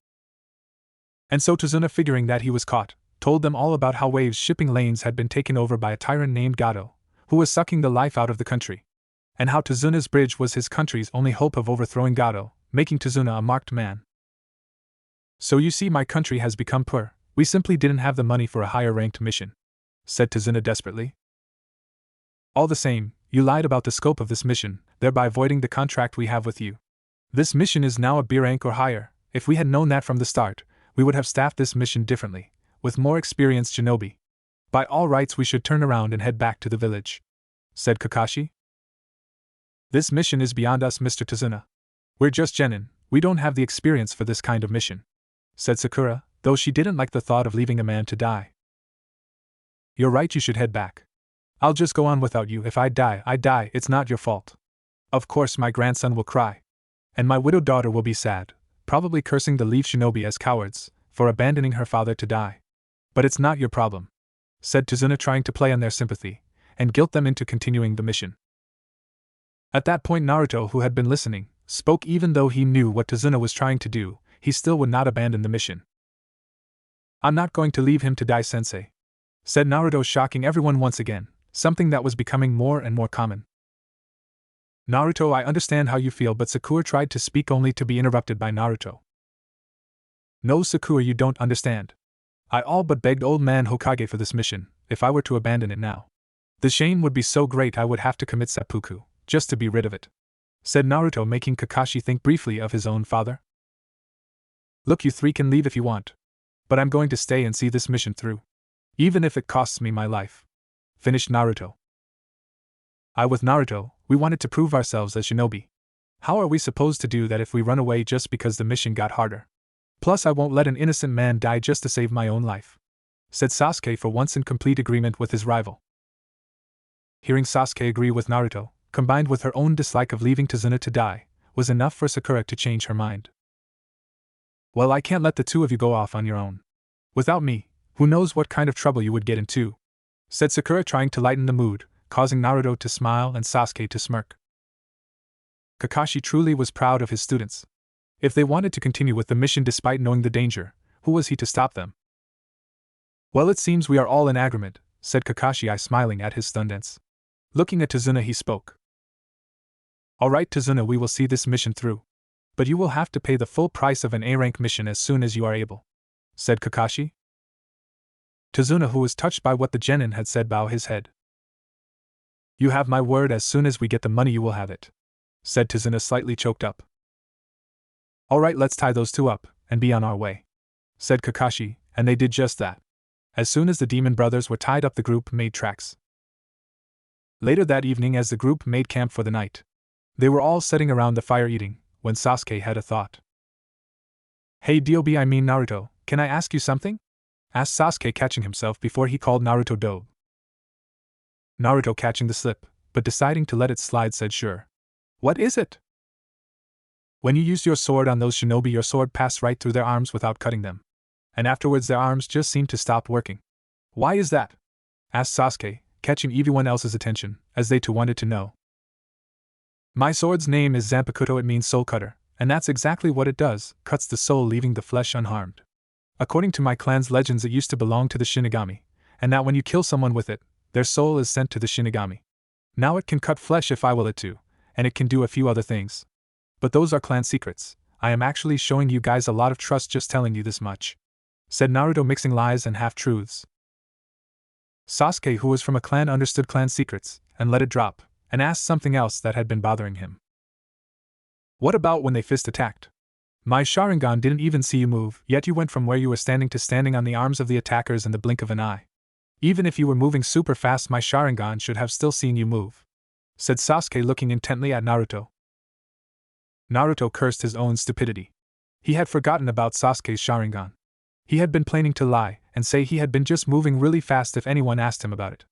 And so Tazuna, figuring that he was caught, told them all about how Wave's shipping lanes had been taken over by a tyrant named Gato, who was sucking the life out of the country, and how Tazuna's bridge was his country's only hope of overthrowing Gato, making Tazuna a marked man. So you see, my country has become poor. We simply didn't have the money for a higher-ranked mission, said Tazuna desperately. All the same, you lied about the scope of this mission, thereby voiding the contract we have with you. This mission is now a B rank or higher. If we had known that from the start, we would have staffed this mission differently, with more experienced shinobi. By all rights, we should turn around and head back to the village, said Kakashi. This mission is beyond us, Mr. Tazuna. We're just genin, we don't have the experience for this kind of mission, said Sakura, though she didn't like the thought of leaving a man to die. You're right, you should head back. I'll just go on without you. If I die, it's not your fault. Of course my grandson will cry. And my widowed daughter will be sad, probably cursing the Leaf Shinobi as cowards, for abandoning her father to die. But it's not your problem, said Tazuna, trying to play on their sympathy, and guilt them into continuing the mission. At that point Naruto, who had been listening, spoke. Even though he knew what Tazuna was trying to do, he still would not abandon the mission. I'm not going to leave him to die, sensei, said Naruto, shocking everyone once again, something that was becoming more and more common. Naruto, I understand how you feel, but Sakura tried to speak only to be interrupted by Naruto. No, Sakura, you don't understand. I all but begged old man Hokage for this mission. If I were to abandon it now, the shame would be so great I would have to commit seppuku, just to be rid of it, said Naruto, making Kakashi think briefly of his own father. Look, you three can leave if you want, but I'm going to stay and see this mission through, even if it costs me my life, finished Naruto. With Naruto, we wanted to prove ourselves as shinobi. How are we supposed to do that if we run away just because the mission got harder? Plus, I won't let an innocent man die just to save my own life, said Sasuke, for once in complete agreement with his rival. Hearing Sasuke agree with Naruto, combined with her own dislike of leaving Tazuna to die, was enough for Sakura to change her mind. Well, I can't let the two of you go off on your own. Without me, Who knows what kind of trouble you would get into? Said Sakura, trying to lighten the mood, causing Naruto to smile and Sasuke to smirk. Kakashi truly was proud of his students. If they wanted to continue with the mission despite knowing the danger, who was he to stop them? Well, it seems we are all in agreement, said Kakashi, smiling at his students. Looking at Tazuna, he spoke. Alright, Tazuna, we will see this mission through. But you will have to pay the full price of an A-rank mission as soon as you are able, said Kakashi. Tazuna, who was touched by what the genin had said, bowed his head. You have my word, as soon as we get the money you will have it, said Tazuna, slightly choked up. Alright, let's tie those two up, and be on our way, said Kakashi, and they did just that. As soon as the demon brothers were tied up, the group made tracks. Later that evening, as the group made camp for the night, they were all sitting around the fire eating, when Sasuke had a thought. Hey Naruto, can I ask you something? Asked Sasuke, catching himself before he called Naruto Dobe. Naruto, catching the slip, but deciding to let it slide, said sure. What is it? When you used your sword on those shinobi, your sword passed right through their arms without cutting them. And afterwards their arms just seemed to stop working. Why is that? Asked Sasuke, catching everyone else's attention, as they too wanted to know. My sword's name is Zanpakuto, it means soul cutter, and that's exactly what it does, cuts the soul leaving the flesh unharmed. According to my clan's legends, it used to belong to the Shinigami, and that when you kill someone with it, their soul is sent to the Shinigami. Now it can cut flesh if I will it to, and it can do a few other things. But those are clan secrets. I am actually showing you guys a lot of trust just telling you this much, said Naruto, mixing lies and half-truths. Sasuke, who was from a clan, understood clan secrets, and let it drop, and asked something else that had been bothering him. What about when they fist attacked? My Sharingan didn't even see you move, yet you went from where you were standing to standing on the arms of the attackers in the blink of an eye. Even if you were moving super fast, my Sharingan should have still seen you move, said Sasuke, looking intently at Naruto. Naruto cursed his own stupidity. He had forgotten about Sasuke's Sharingan. He had been planning to lie and say he had been just moving really fast if anyone asked him about it.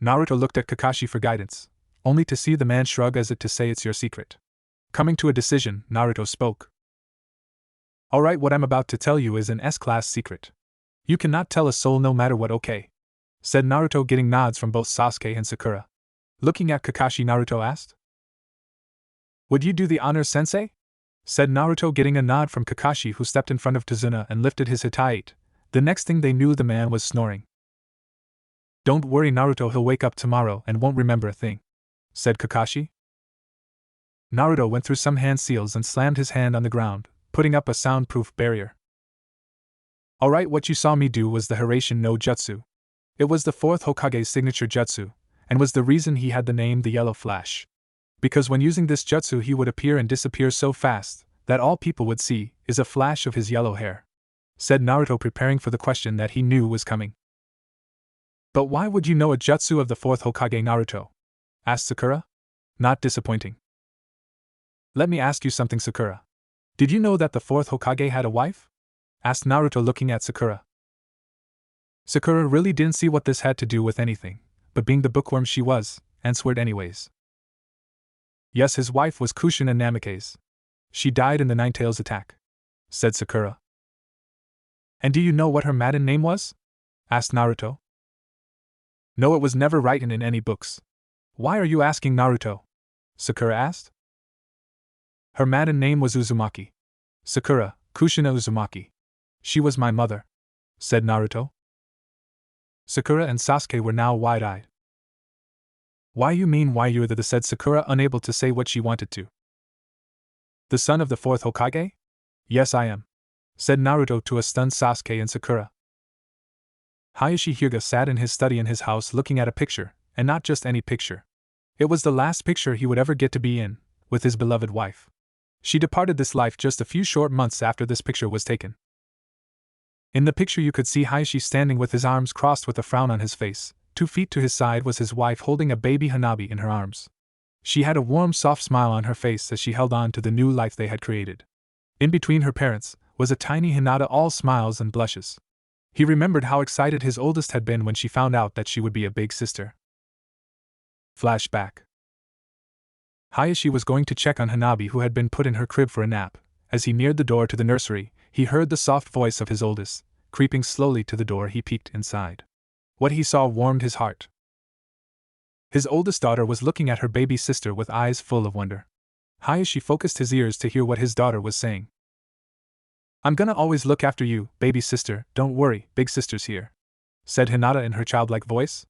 Naruto looked at Kakashi for guidance, only to see the man shrug as if to say, it's your secret. Coming to a decision, Naruto spoke. Alright, what I'm about to tell you is an S-class secret. You cannot tell a soul no matter what, okay? Said Naruto, getting nods from both Sasuke and Sakura. Looking at Kakashi, Naruto asked. Would you do the honors, sensei? Said Naruto, getting a nod from Kakashi, who stepped in front of Tazuna and lifted his hitai. The next thing they knew, the man was snoring. Don't worry, Naruto, he'll wake up tomorrow and won't remember a thing, said Kakashi. Naruto went through some hand seals and slammed his hand on the ground, putting up a soundproof barrier. Alright, what you saw me do was the Hiraishin no Jutsu. It was the 4th Hokage's signature jutsu, and was the reason he had the name the Yellow Flash. Because when using this jutsu he would appear and disappear so fast that all people would see is a flash of his yellow hair, said Naruto, preparing for the question that he knew was coming. But why would you know a jutsu of the 4th Hokage, Naruto? Asked Sakura. Not disappointing. Let me ask you something, Sakura. Did you know that the 4th Hokage had a wife? Asked Naruto, looking at Sakura. Sakura really didn't see what this had to do with anything, but being the bookworm she was, answered anyways. Yes, his wife was Kushin and Namikaze. She died in the Ninetales attack, said Sakura. And do you know what her maiden name was? Asked Naruto. No, it was never written in any books. Why are you asking, Naruto? Sakura asked. Her maiden name was Uzumaki. Sakura, Kushina Uzumaki. She was my mother, said Naruto. Sakura and Sasuke were now wide-eyed. Why you mean why you're the said Sakura, unable to say what she wanted to. The son of the 4th Hokage? Yes, I am, said Naruto to a stunned Sasuke and Sakura. Hayashi Hyuga sat in his study in his house looking at a picture, and not just any picture. It was the last picture he would ever get to be in, with his beloved wife. She departed this life just a few short months after this picture was taken. In the picture you could see Hayashi standing with his arms crossed with a frown on his face. 2 feet to his side was his wife holding a baby Hanabi in her arms. She had a warm, soft smile on her face as she held on to the new life they had created. In between her parents was a tiny Hinata, all smiles and blushes. He remembered how excited his oldest had been when she found out that she would be a big sister. Flashback. Hayashi was going to check on Hanabi, who had been put in her crib for a nap. As he neared the door to the nursery, he heard the soft voice of his oldest, creeping slowly to the door. He peeked inside. What he saw warmed his heart. His oldest daughter was looking at her baby sister with eyes full of wonder. Hayashi focused his ears to hear what his daughter was saying. "I'm gonna always look after you, baby sister, don't worry, big sister's here," said Hinata in her childlike voice.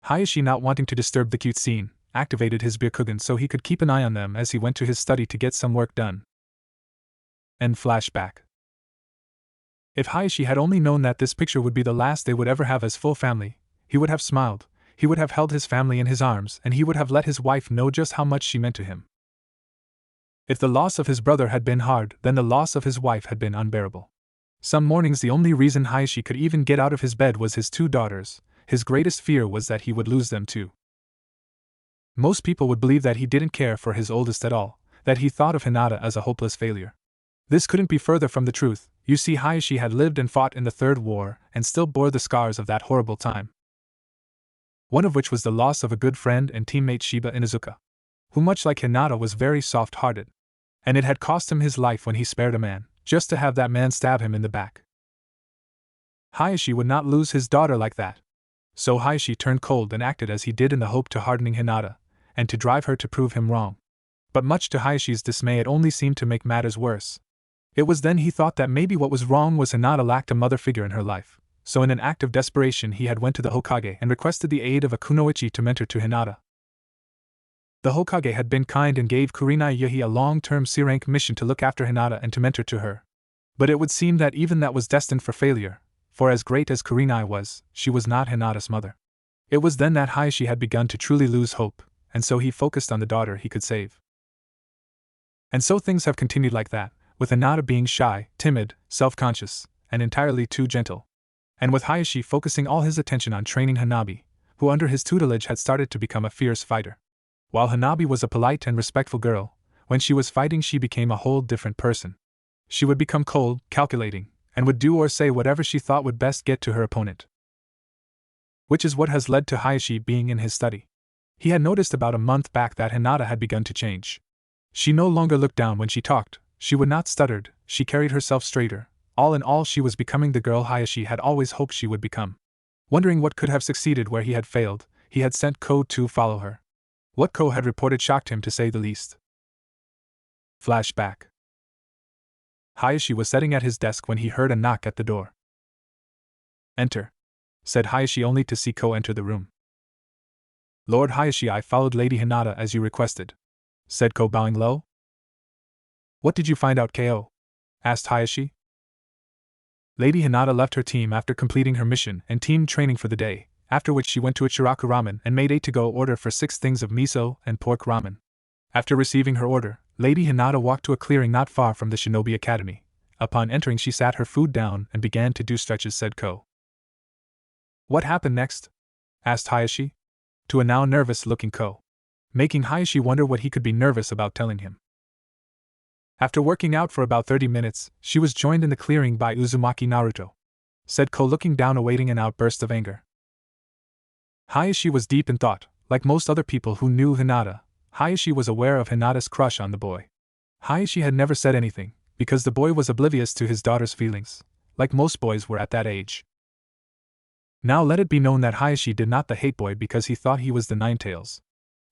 Hayashi, not wanting to disturb the cute scene, activated his Byakugan so he could keep an eye on them as he went to his study to get some work done. End flashback. If Hayashi had only known that this picture would be the last they would ever have as full family, he would have smiled, he would have held his family in his arms, and he would have let his wife know just how much she meant to him. If the loss of his brother had been hard, then the loss of his wife had been unbearable. Some mornings the only reason Hayashi could even get out of his bed was his two daughters. His greatest fear was that he would lose them too. Most people would believe that he didn't care for his oldest at all, that he thought of Hinata as a hopeless failure. This couldn't be further from the truth. You see, Hayashi had lived and fought in the Third War, and still bore the scars of that horrible time. One of which was the loss of a good friend and teammate Shiba Inuzuka, who much like Hinata was very soft-hearted. And it had cost him his life when he spared a man, just to have that man stab him in the back. Hayashi would not lose his daughter like that. So Hayashi turned cold and acted as he did in the hope to hardening Hinata, and to drive her to prove him wrong. But much to Hayashi's dismay, it only seemed to make matters worse. It was then he thought that maybe what was wrong was Hinata lacked a mother figure in her life, so in an act of desperation he had went to the Hokage and requested the aid of a kunoichi to mentor to Hinata. The Hokage had been kind and gave Kurenai Yuhi a long-term C-rank mission to look after Hinata and to mentor to her. But it would seem that even that was destined for failure, for as great as Kurenai was, she was not Hinata's mother. It was then that Hayashi had begun to truly lose hope, and so he focused on the daughter he could save. And so things have continued like that, with Hinata being shy, timid, self-conscious, and entirely too gentle. And with Hayashi focusing all his attention on training Hanabi, who under his tutelage had started to become a fierce fighter. While Hanabi was a polite and respectful girl, when she was fighting she became a whole different person. She would become cold, calculating, and would do or say whatever she thought would best get to her opponent. Which is what has led to Hayashi being in his study. He had noticed about a month back that Hinata had begun to change. She no longer looked down when she talked, she would not stuttered, she carried herself straighter. All in all, she was becoming the girl Hayashi had always hoped she would become. Wondering what could have succeeded where he had failed, he had sent Ko to follow her. What Ko had reported shocked him to say the least. Flashback. Hayashi was sitting at his desk when he heard a knock at the door. "Enter," said Hayashi, only to see Ko enter the room. "Lord Hayashi, I followed Lady Hinata as you requested," said Ko, bowing low. "What did you find out, Ko?" asked Hayashi. Lady Hinata left her team after completing her mission and team training for the day, after which she went to Ichiraku Ramen and made a to-go order for 6 things of miso and pork ramen. After receiving her order, Lady Hinata walked to a clearing not far from the Shinobi Academy. Upon entering, she sat her food down and began to do stretches, said Ko. "What happened next?" asked Hayashi, to a now nervous-looking Ko, making Hayashi wonder what he could be nervous about telling him. "After working out for about 30 minutes, she was joined in the clearing by Uzumaki Naruto," said Ko, looking down, awaiting an outburst of anger. Hayashi was deep in thought. Like most other people who knew Hinata, Hayashi was aware of Hinata's crush on the boy. Hayashi had never said anything, because the boy was oblivious to his daughter's feelings, like most boys were at that age. Now let it be known that Hayashi did not the hate boy because he thought he was the Ninetales.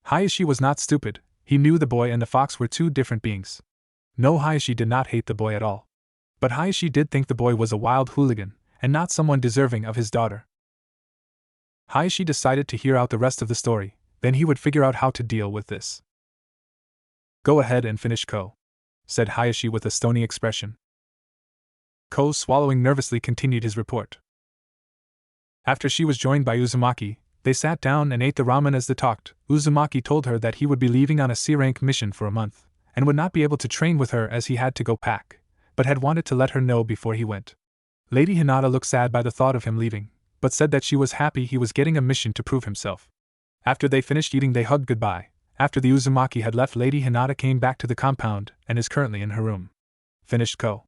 Hayashi was not stupid, he knew the boy and the fox were two different beings. No, Hayashi did not hate the boy at all. But Hayashi did think the boy was a wild hooligan, and not someone deserving of his daughter. Hayashi decided to hear out the rest of the story, then he would figure out how to deal with this. "Go ahead and finish, Ko," said Hayashi with a stony expression. Ko, swallowing nervously, continued his report. After she was joined by Uzumaki, they sat down and ate the ramen. As they talked, Uzumaki told her that he would be leaving on a C-rank mission for a month, and would not be able to train with her as he had to go pack, but had wanted to let her know before he went. Lady Hinata looked sad by the thought of him leaving, but said that she was happy he was getting a mission to prove himself. After they finished eating, they hugged goodbye. After the Uzumaki had left, Lady Hinata came back to the compound and is currently in her room. Finished, Ko.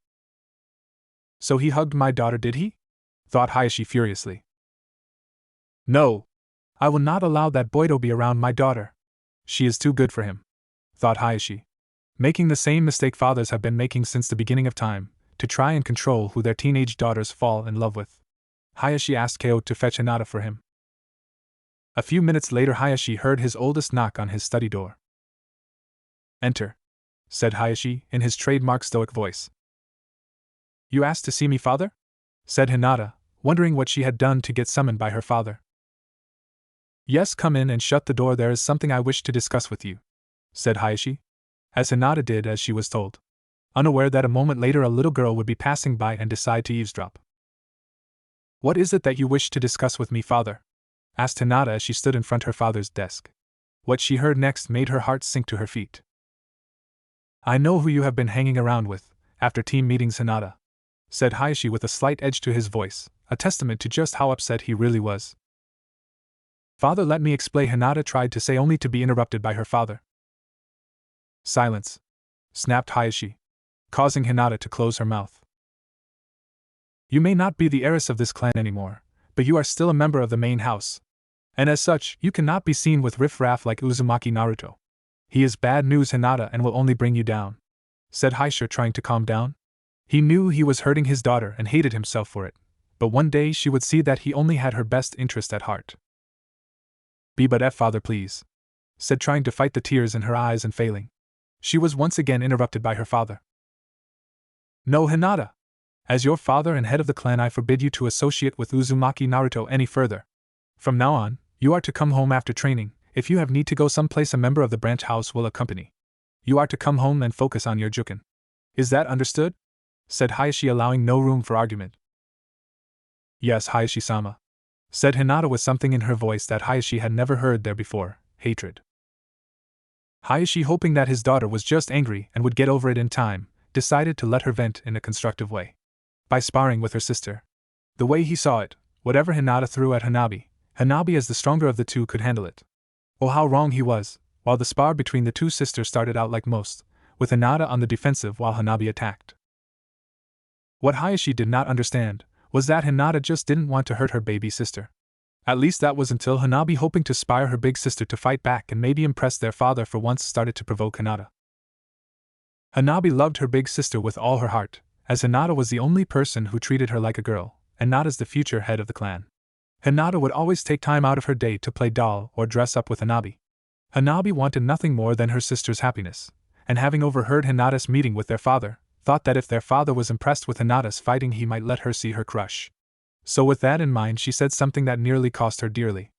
"So he hugged my daughter, did he?" thought Hayashi furiously. "No. I will not allow that boy to be around my daughter. She is too good for him," thought Hayashi. Making the same mistake fathers have been making since the beginning of time, to try and control who their teenage daughters fall in love with. Hayashi asked Ko to fetch Hinata for him. A few minutes later, Hayashi heard his oldest knock on his study door. "Enter," said Hayashi in his trademark stoic voice. "You asked to see me, father?" said Hinata, wondering what she had done to get summoned by her father. "Yes, come in and shut the door. There is something I wish to discuss with you," said Hayashi, as Hinata did as she was told, unaware that a moment later a little girl would be passing by and decide to eavesdrop. "What is it that you wish to discuss with me, father?" asked Hinata as she stood in front of her father's desk. What she heard next made her heart sink to her feet. "I know who you have been hanging around with, after team meetings, Hinata," said Hayashi with a slight edge to his voice, a testament to just how upset he really was. "Father, let me explain," Hinata tried to say, only to be interrupted by her father. "Silence," snapped Hayashi, causing Hinata to close her mouth. "You may not be the heiress of this clan anymore, but you are still a member of the main house. And as such, you cannot be seen with riff-raff like Uzumaki Naruto. He is bad news, Hinata, and will only bring you down," said Hayashi, trying to calm down. He knew he was hurting his daughter and hated himself for it, but one day she would see that he only had her best interest at heart. "Be but F, father, please," said, trying to fight the tears in her eyes and failing. She was once again interrupted by her father. "No, Hinata. As your father and head of the clan, I forbid you to associate with Uzumaki Naruto any further. From now on, you are to come home after training. If you have need to go someplace, a member of the branch house will accompany. You are to come home and focus on your juken. Is that understood?" said Hayashi, allowing no room for argument. "Yes, Hayashi-sama," said Hinata with something in her voice that Hayashi had never heard there before, hatred. Hayashi, hoping that his daughter was just angry and would get over it in time, decided to let her vent in a constructive way. By sparring with her sister. The way he saw it, whatever Hinata threw at Hanabi, Hanabi as the stronger of the two could handle it. Oh, how wrong he was. While the spar between the two sisters started out like most, with Hinata on the defensive while Hanabi attacked. What Hayashi did not understand was that Hinata just didn't want to hurt her baby sister. At least that was until Hanabi, hoping to inspire her big sister to fight back and maybe impress their father for once, started to provoke Hinata. Hanabi loved her big sister with all her heart, as Hinata was the only person who treated her like a girl, and not as the future head of the clan. Hinata would always take time out of her day to play doll or dress up with Hanabi. Hanabi wanted nothing more than her sister's happiness, and having overheard Hinata's meeting with their father, thought that if their father was impressed with Hinata's fighting, he might let her see her crush. So with that in mind, she said something that nearly cost her dearly.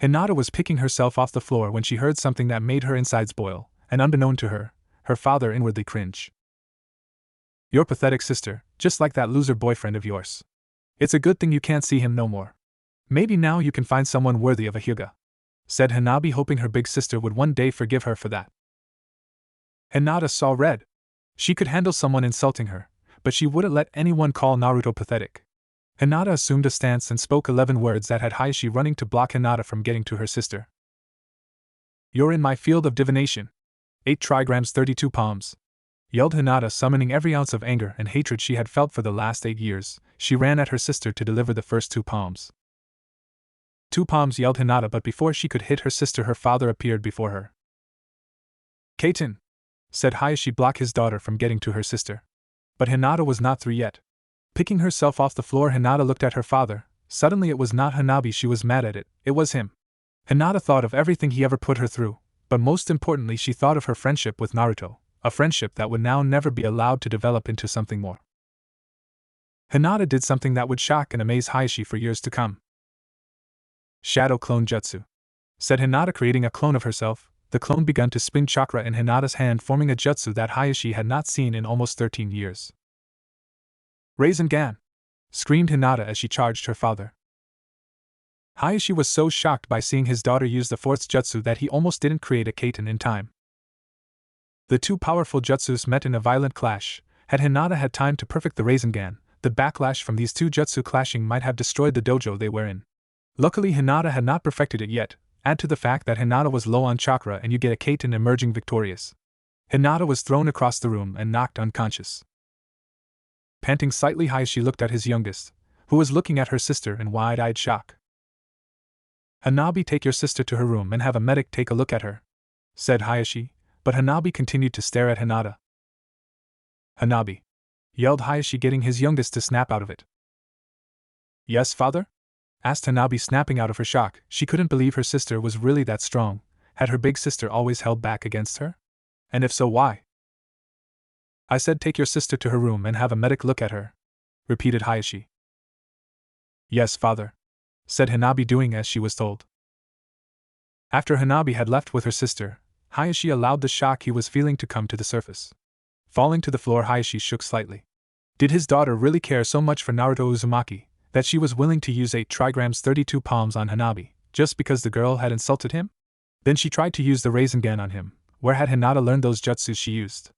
Hinata was picking herself off the floor when she heard something that made her insides boil, and unbeknown to her, her father inwardly cringed. "Your pathetic sister, just like that loser boyfriend of yours. It's a good thing you can't see him no more. Maybe now you can find someone worthy of a Hyuga," said Hanabi, hoping her big sister would one day forgive her for that. Hinata saw red. She could handle someone insulting her, but she wouldn't let anyone call Naruto pathetic. Hinata assumed a stance and spoke 11 words that had Hayashi running to block Hinata from getting to her sister. "You're in my field of divination. 8 trigrams 32 palms," yelled Hinata, summoning every ounce of anger and hatred she had felt for the last 8 years. She ran at her sister to deliver the first 2 palms. 2 palms, yelled Hinata, but before she could hit her sister, her father appeared before her. "Kaiten," said Hayashi, block his daughter from getting to her sister. But Hinata was not through yet. Picking herself off the floor, Hinata looked at her father. Suddenly it was not Hanabi she was mad at, it was him. Hinata thought of everything he ever put her through, but most importantly she thought of her friendship with Naruto, a friendship that would now never be allowed to develop into something more. Hinata did something that would shock and amaze Hayashi for years to come. "Shadow Clone Jutsu," said Hinata, creating a clone of herself. The clone began to spin chakra in Hinata's hand, forming a jutsu that Hayashi had not seen in almost 13 years. "Rasengan!" screamed Hinata as she charged her father. Hayashi was so shocked by seeing his daughter use the 4th jutsu that he almost didn't create a Kaiten in time. The 2 powerful jutsus met in a violent clash. Had Hinata had time to perfect the Rasengan, the backlash from these 2 jutsu clashing might have destroyed the dojo they were in. Luckily Hinata had not perfected it yet. Add to the fact that Hinata was low on chakra and you get a Kaiten emerging victorious. Hinata was thrown across the room and knocked unconscious. Panting slightly, Hayashi looked at his youngest, who was looking at her sister in wide-eyed shock. "Hanabi, take your sister to her room and have a medic take a look at her," said Hayashi, but Hanabi continued to stare at Hinata. "Hanabi," yelled Hayashi, getting his youngest to snap out of it. Yes, father? Asked Hanabi, snapping out of her shock. She couldn't believe her sister was really that strong. Had her big sister always held back against her? And if so, why? I said take your sister to her room and have a medic look at her, repeated Hayashi. Yes, father, said Hanabi, doing as she was told. After Hanabi had left with her sister, Hayashi allowed the shock he was feeling to come to the surface. Falling to the floor, Hayashi shook slightly. Did his daughter really care so much for Naruto Uzumaki that she was willing to use 8 trigrams 32 palms on Hanabi, just because the girl had insulted him? Then she tried to use the Rasengan on him. Where had Hinata learned those jutsus she used?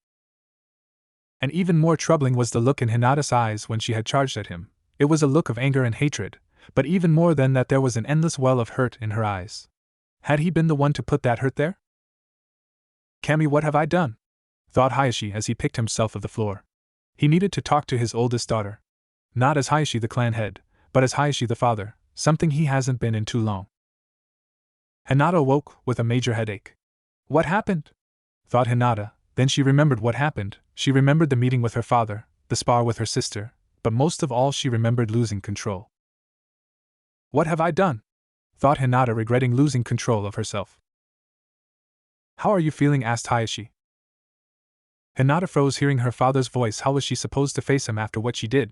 And even more troubling was the look in Hinata's eyes when she had charged at him. It was a look of anger and hatred, but even more than that, there was an endless well of hurt in her eyes. Had he been the one to put that hurt there? Kami, what have I done? Thought Hayashi as he picked himself off the floor. He needed to talk to his oldest daughter. Not as Hayashi the clan head, but as Hayashi the father, something he hasn't been in too long. Hinata woke with a major headache. What happened? Thought Hinata. Then she remembered what happened. She remembered the meeting with her father, the spar with her sister, but most of all she remembered losing control. What have I done? Thought Hinata, regretting losing control of herself. How are you feeling? Asked Hayashi. Hinata froze, hearing her father's voice. How was she supposed to face him after what she did?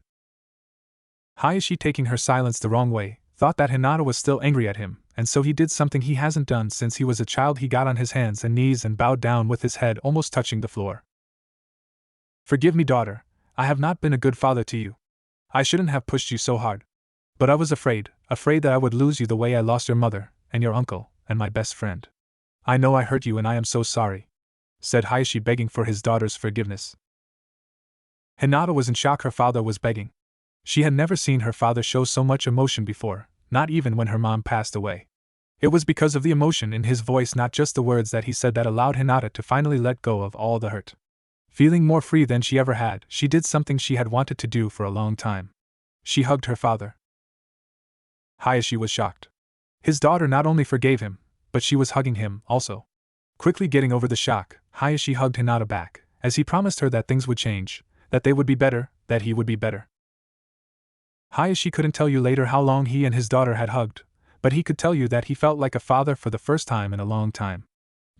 Hayashi, taking her silence the wrong way, thought that Hinata was still angry at him, and so he did something he hasn't done since he was a child. He got on his hands and knees and bowed down with his head almost touching the floor. Forgive me, daughter, I have not been a good father to you. I shouldn't have pushed you so hard. But I was afraid that I would lose you the way I lost your mother, and your uncle, and my best friend. I know I hurt you and I am so sorry, said Hayashi, begging for his daughter's forgiveness. Hinata was in shock. Her father was begging. She had never seen her father show so much emotion before, not even when her mom passed away. It was because of the emotion in his voice, not just the words that he said, that allowed Hinata to finally let go of all the hurt. Feeling more free than she ever had, she did something she had wanted to do for a long time. She hugged her father. Hayashi was shocked. His daughter not only forgave him, but she was hugging him also. Quickly getting over the shock, Hayashi hugged Hinata back, as he promised her that things would change, that they would be better, that he would be better. Hayashi couldn't tell you later how long he and his daughter had hugged, but he could tell you that he felt like a father for the first time in a long time.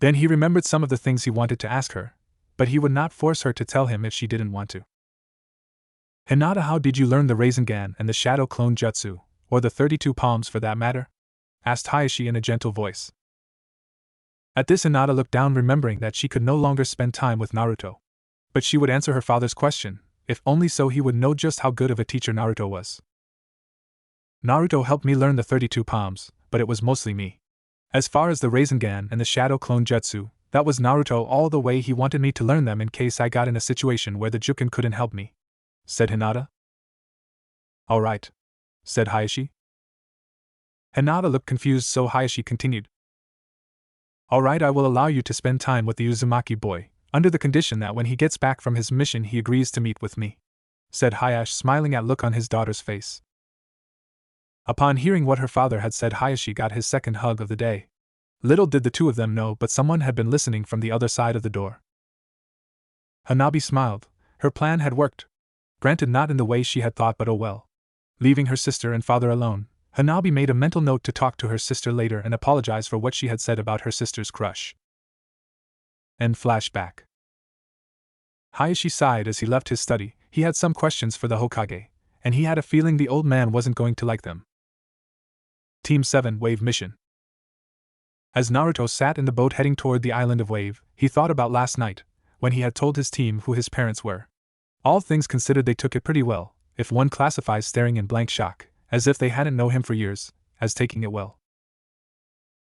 Then he remembered some of the things he wanted to ask her, but he would not force her to tell him if she didn't want to. Hinata, how did you learn the Rasengan and the Shadow Clone Jutsu, or the 32 palms for that matter? Asked Hayashi in a gentle voice. At this, Hinata looked down, remembering that she could no longer spend time with Naruto. But she would answer her father's question, if only so he would know just how good of a teacher Naruto was. Naruto helped me learn the 32 palms, but it was mostly me. As far as the Rasengan and the Shadow Clone Jutsu, that was Naruto all the way. He wanted me to learn them in case I got in a situation where the Juken couldn't help me, said Hinata. All right, said Hayashi. Hinata looked confused, so Hayashi continued. All right, I will allow you to spend time with the Uzumaki boy, under the condition that when he gets back from his mission he agrees to meet with me, said Hayashi, smiling at look on his daughter's face. Upon hearing what her father had said, Hayashi got his second hug of the day. Little did the two of them know, but someone had been listening from the other side of the door. Hanabi smiled. Her plan had worked. Granted, not in the way she had thought, but oh well. Leaving her sister and father alone, Hanabi made a mental note to talk to her sister later and apologize for what she had said about her sister's crush. End flashback. Hayashi sighed as he left his study. He had some questions for the Hokage, and he had a feeling the old man wasn't going to like them. Team 7 Wave Mission. As Naruto sat in the boat heading toward the island of Wave, he thought about last night, when he had told his team who his parents were. All things considered, they took it pretty well, if one classifies staring in blank shock, as if they hadn't known him for years, as taking it well.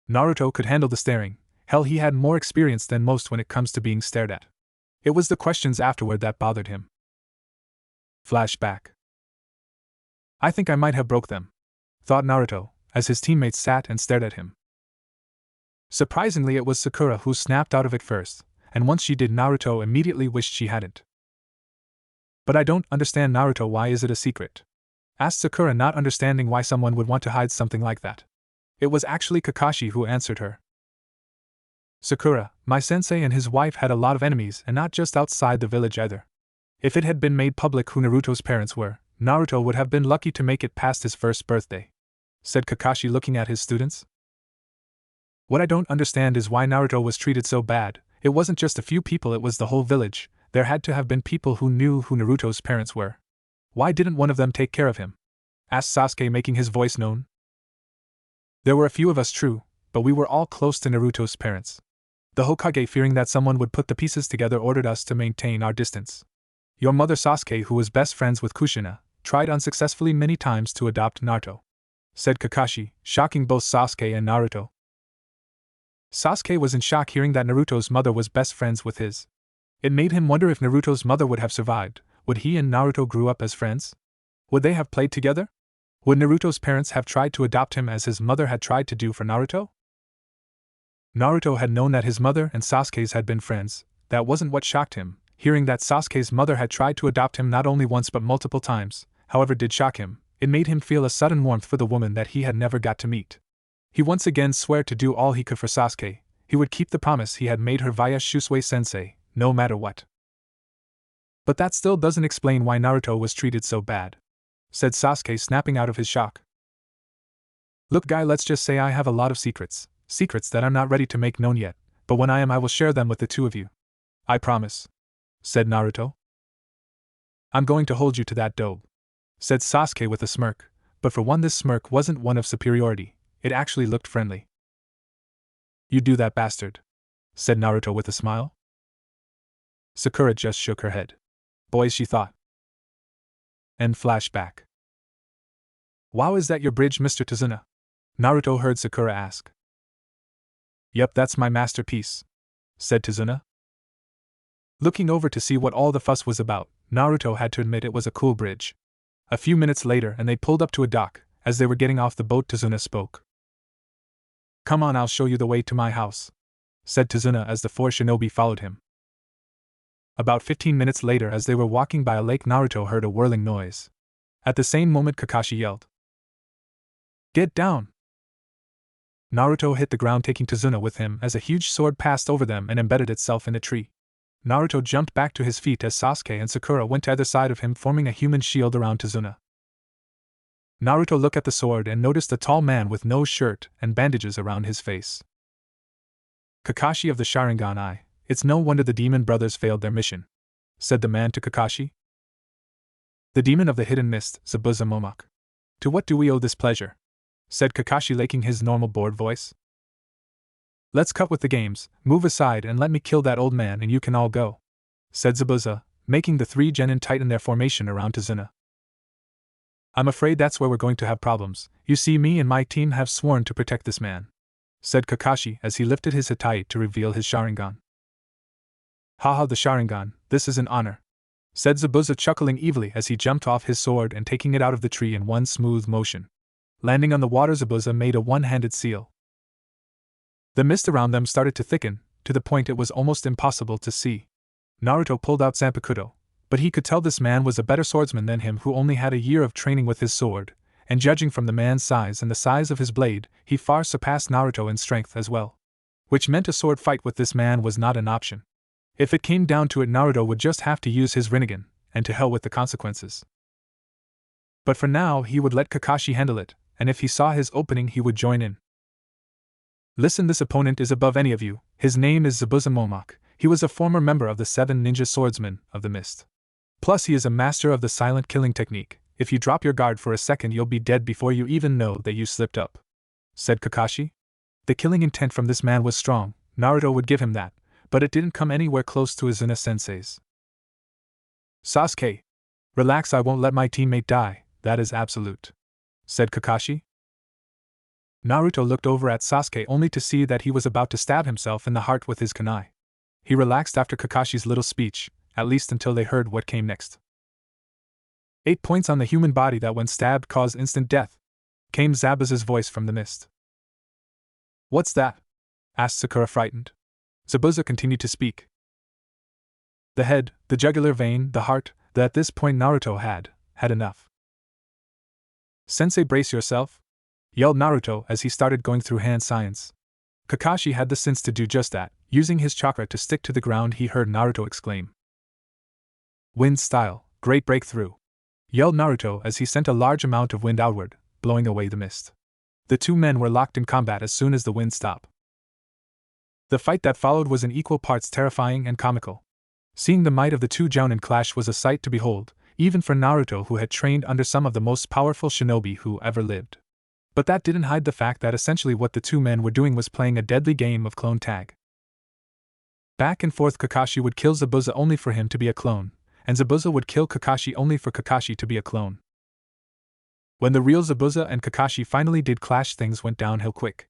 Naruto could handle the staring. Hell, he had more experience than most when it comes to being stared at. It was the questions afterward that bothered him. Flashback. I think I might have broke them, thought Naruto, as his teammates sat and stared at him. Surprisingly, it was Sakura who snapped out of it first, and once she did, Naruto immediately wished she hadn't. But I don't understand, Naruto, why is it a secret? Asked Sakura, not understanding why someone would want to hide something like that. It was actually Kakashi who answered her. Sakura, my sensei and his wife had a lot of enemies, and not just outside the village either. If it had been made public who Naruto's parents were, Naruto would have been lucky to make it past his first birthday, said Kakashi looking at his students. What I don't understand is why Naruto was treated so bad. It wasn't just a few people, it was the whole village. There had to have been people who knew who Naruto's parents were. Why didn't one of them take care of him? Asked Sasuke, making his voice known. There were a few of us, true, but we were all close to Naruto's parents. The Hokage, fearing that someone would put the pieces together, ordered us to maintain our distance. Your mother Sasuke, who was best friends with Kushina, tried unsuccessfully many times to adopt Naruto, said Kakashi, shocking both Sasuke and Naruto. Sasuke was in shock hearing that Naruto's mother was best friends with his. It made him wonder if Naruto's mother would have survived. Would he and Naruto grew up as friends? Would they have played together? Would Naruto's parents have tried to adopt him as his mother had tried to do for Naruto? Naruto had known that his mother and Sasuke's had been friends. That wasn't what shocked him. Hearing that Sasuke's mother had tried to adopt him not only once but multiple times, however, did shock him. It made him feel a sudden warmth for the woman that he had never got to meet. He once again swore to do all he could for Sasuke. He would keep the promise he had made her via Shusui-sensei, no matter what. But that still doesn't explain why Naruto was treated so bad, said Sasuke, snapping out of his shock. Look, guy, let's just say I have a lot of secrets that I'm not ready to make known yet, but when I am, I will share them with the two of you. I promise, said Naruto. I'm going to hold you to that, dope, said Sasuke with a smirk, but for one, this smirk wasn't one of superiority. It actually looked friendly. You do that, bastard, said Naruto with a smile. Sakura just shook her head. Boys, she thought. End flashback. Wow, is that your bridge, Mr. Tazuna? Naruto heard Sakura ask. Yup, that's my masterpiece, said Tazuna. Looking over to see what all the fuss was about, Naruto had to admit it was a cool bridge. A few minutes later, and they pulled up to a dock. As they were getting off the boat, Tazuna spoke. Come on, I'll show you the way to my house, said Tazuna as the four shinobi followed him. About 15 minutes later, as they were walking by a lake, Naruto heard a whirling noise. At the same moment, Kakashi yelled, Get down! Naruto hit the ground, taking Tazuna with him as a huge sword passed over them and embedded itself in a tree. Naruto jumped back to his feet as Sasuke and Sakura went to either side of him, forming a human shield around Tazuna. Naruto looked at the sword and noticed a tall man with no shirt and bandages around his face. Kakashi of the Sharingan Eye, it's no wonder the demon brothers failed their mission, said the man to Kakashi. The demon of the hidden mist, Zabuza Momoc. To what do we owe this pleasure? Said Kakashi, laking his normal bored voice. Let's cut with the games, move aside and let me kill that old man and you can all go, said Zabuza, making the three genin tighten their formation around Tazuna. I'm afraid that's where we're going to have problems. You see, me and my team have sworn to protect this man, said Kakashi as he lifted his Hitai to reveal his Sharingan. Haha, the Sharingan, this is an honor, said Zabuza, chuckling evilly as he jumped off his sword and taking it out of the tree in one smooth motion. Landing on the water, Zabuza made a one-handed seal. The mist around them started to thicken, to the point it was almost impossible to see. Naruto pulled out Zanpakuto, but he could tell this man was a better swordsman than him, who only had a year of training with his sword, and judging from the man's size and the size of his blade, he far surpassed Naruto in strength as well. Which meant a sword fight with this man was not an option. If it came down to it, Naruto would just have to use his Rinnegan, and to hell with the consequences. But for now, he would let Kakashi handle it, and if he saw his opening, he would join in. Listen, this opponent is above any of you. His name is Zabuza Momoc. He was a former member of the 7 Ninja Swordsmen of the Mist. Plus, he is a master of the silent killing technique. If you drop your guard for a second, you'll be dead before you even know that you slipped up, said Kakashi. The killing intent from this man was strong, Naruto would give him that, but it didn't come anywhere close to Izuna-sensei's. Sasuke, relax, I won't let my teammate die, that is absolute, said Kakashi. Naruto looked over at Sasuke only to see that he was about to stab himself in the heart with his kunai. He relaxed after Kakashi's little speech, at least until they heard what came next. 8 points on the human body that when stabbed cause instant death, came Zabuza's voice from the mist. What's that? Asked Sakura, frightened. Zabuza continued to speak. The head, the jugular vein, the heart, that at this point Naruto had enough. Sensei, brace yourself, yelled Naruto as he started going through hand science. Kakashi had the sense to do just that. Using his chakra to stick to the ground, he heard Naruto exclaim. Wind style, great breakthrough! Yelled Naruto as he sent a large amount of wind outward, blowing away the mist. The two men were locked in combat as soon as the wind stopped. The fight that followed was in equal parts terrifying and comical. Seeing the might of the two jounin clash was a sight to behold, even for Naruto, who had trained under some of the most powerful shinobi who ever lived. But that didn't hide the fact that essentially what the two men were doing was playing a deadly game of clone tag. Back and forth, Kakashi would kill Zabuza only for him to be a clone, and Zabuza would kill Kakashi only for Kakashi to be a clone. When the real Zabuza and Kakashi finally did clash, things went downhill quick.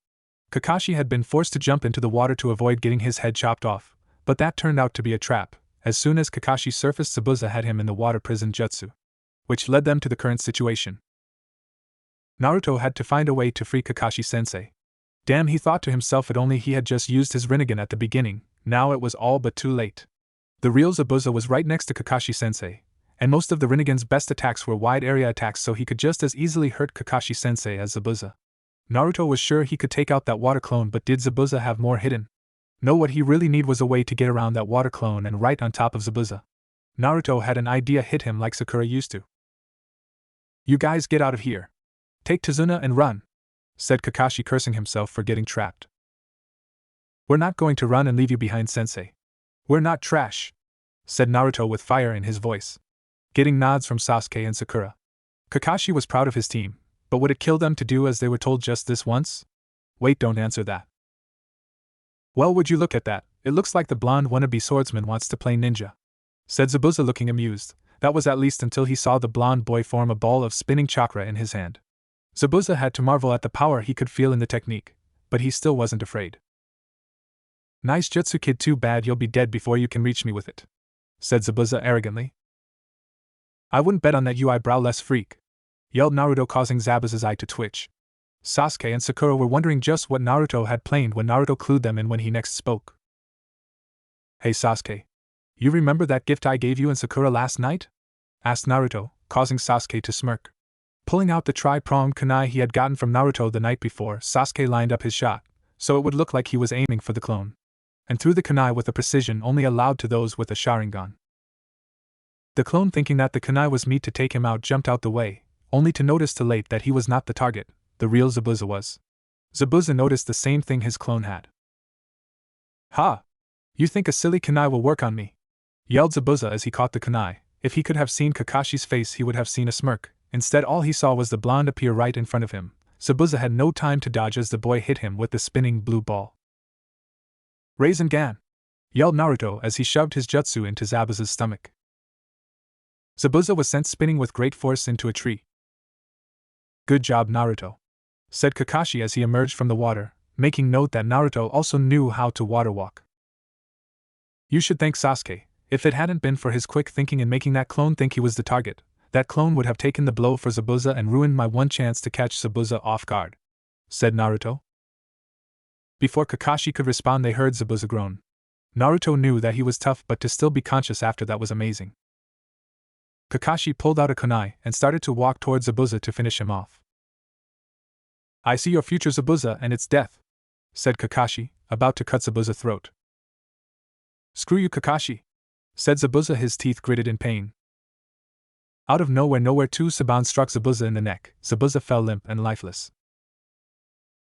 Kakashi had been forced to jump into the water to avoid getting his head chopped off, but that turned out to be a trap. As soon as Kakashi surfaced, Zabuza had him in the water prison jutsu, which led them to the current situation. Naruto had to find a way to free Kakashi-sensei. Damn, he thought to himself, if only he had just used his Rinnegan at the beginning. Now it was all but too late. The real Zabuza was right next to Kakashi-sensei, and most of the Rinnegan's best attacks were wide area attacks, so he could just as easily hurt Kakashi-sensei as Zabuza. Naruto was sure he could take out that water clone, but did Zabuza have more hidden? No, what he really needed was a way to get around that water clone and right on top of Zabuza. Naruto had an idea hit him like Sakura used to. "You guys get out of here. Take Tazuna and run," said Kakashi, cursing himself for getting trapped. "We're not going to run and leave you behind, sensei. We're not trash," said Naruto with fire in his voice. Getting nods from Sasuke and Sakura. Kakashi was proud of his team, but would it kill them to do as they were told just this once? Wait, don't answer that. "Well, would you look at that, it looks like the blonde wannabe swordsman wants to play ninja," said Zabuza, looking amused. That was at least until he saw the blonde boy form a ball of spinning chakra in his hand. Zabuza had to marvel at the power he could feel in the technique, but he still wasn't afraid. "Nice jutsu, kid, too bad you'll be dead before you can reach me with it," said Zabuza arrogantly. "I wouldn't bet on that, you eyebrow-less freak," yelled Naruto, causing Zabuza's eye to twitch. Sasuke and Sakura were wondering just what Naruto had planned when Naruto clued them in when he next spoke. "Hey Sasuke, you remember that gift I gave you and Sakura last night?" asked Naruto, causing Sasuke to smirk. Pulling out the tri-pronged kunai he had gotten from Naruto the night before, Sasuke lined up his shot, so it would look like he was aiming for the clone, and threw the kunai with a precision only allowed to those with a Sharingan. The clone, thinking that the kunai was meant to take him out, jumped out the way, only to notice too late that he was not the target, the real Zabuza was. Zabuza noticed the same thing his clone had. "Ha! You think a silly kunai will work on me?" yelled Zabuza as he caught the kunai. If he could have seen Kakashi's face, he would have seen a smirk. Instead, all he saw was the blonde appear right in front of him. Zabuza had no time to dodge as the boy hit him with the spinning blue ball. "Rasengan!" yelled Naruto as he shoved his jutsu into Zabuza's stomach. Zabuza was sent spinning with great force into a tree. "Good job, Naruto," said Kakashi as he emerged from the water, making note that Naruto also knew how to water walk. "You should thank Sasuke. If it hadn't been for his quick thinking in making that clone think he was the target, that clone would have taken the blow for Zabuza and ruined my one chance to catch Zabuza off guard," said Naruto. Before Kakashi could respond, they heard Zabuza groan. Naruto knew that he was tough, but to still be conscious after that was amazing. Kakashi pulled out a kunai and started to walk towards Zabuza to finish him off. "I see your future, Zabuza, and it's death," said Kakashi, about to cut Zabuza's throat. "Screw you, Kakashi," said Zabuza, his teeth gritted in pain. Out of nowhere two Saban struck Zabuza in the neck. Zabuza fell limp and lifeless.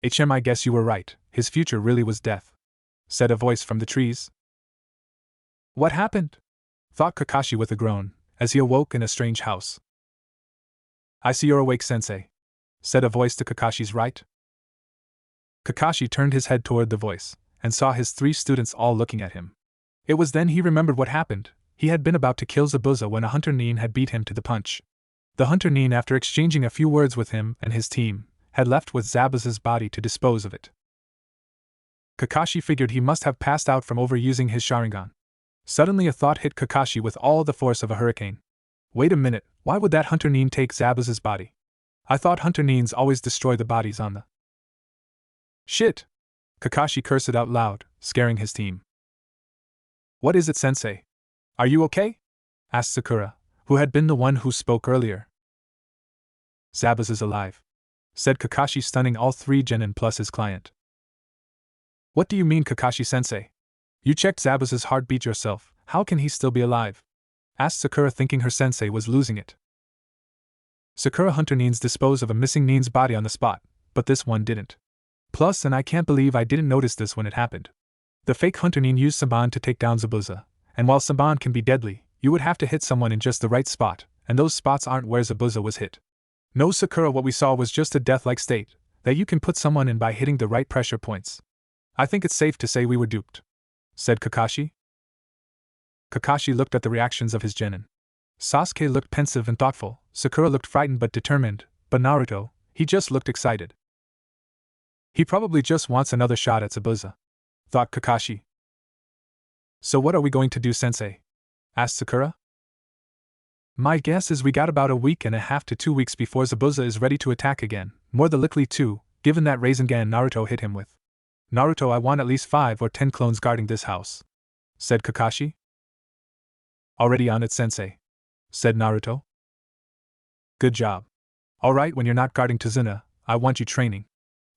"I guess you were right, his future really was death," said a voice from the trees. "What happened?" thought Kakashi with a groan, as he awoke in a strange house. "I see you're awake, sensei," said a voice to Kakashi's right. Kakashi turned his head toward the voice, and saw his 3 students all looking at him. It was then he remembered what happened. He had been about to kill Zabuza when a hunter nin had beat him to the punch. The hunter nin, after exchanging a few words with him and his team, had left with Zabuza's body to dispose of it. Kakashi figured he must have passed out from overusing his Sharingan. Suddenly a thought hit Kakashi with all the force of a hurricane. Wait a minute, why would that hunter nin take Zabuza's body? I thought hunter nins always destroy the bodies on the... Shit! Kakashi cursed out loud, scaring his team. "What is it, sensei? Are you okay?" asked Sakura, who had been the one who spoke earlier. "Zabuza's alive," said Kakashi, stunning all 3 genin plus his client. "What do you mean, Kakashi-sensei? You checked Zabuza's heartbeat yourself, how can he still be alive?" asked Sakura, thinking her sensei was losing it. Sakura Hunter Neens disposed of a missing Neen's body on the spot, but this one didn't. Plus, and I can't believe I didn't notice this when it happened. The fake Hunter Neen used Saban to take down Zabuza, and while Saban can be deadly, you would have to hit someone in just the right spot, and those spots aren't where Zabuza was hit. No, Sakura, what we saw was just a death-like state that you can put someone in by hitting the right pressure points. I think it's safe to say we were duped, said Kakashi. Kakashi looked at the reactions of his genin. Sasuke looked pensive and thoughtful, Sakura looked frightened but determined, but Naruto, he just looked excited. He probably just wants another shot at Zabuza, thought Kakashi. So what are we going to do, sensei? Asked Sakura. My guess is we got about a week and a half to 2 weeks before Zabuza is ready to attack again, more than likely too, given that Rasengan Naruto hit him with. Naruto, I want at least 5 or 10 clones guarding this house, said Kakashi. Already on it, sensei, said Naruto. Good job. Alright, when you're not guarding Tazuna, I want you training.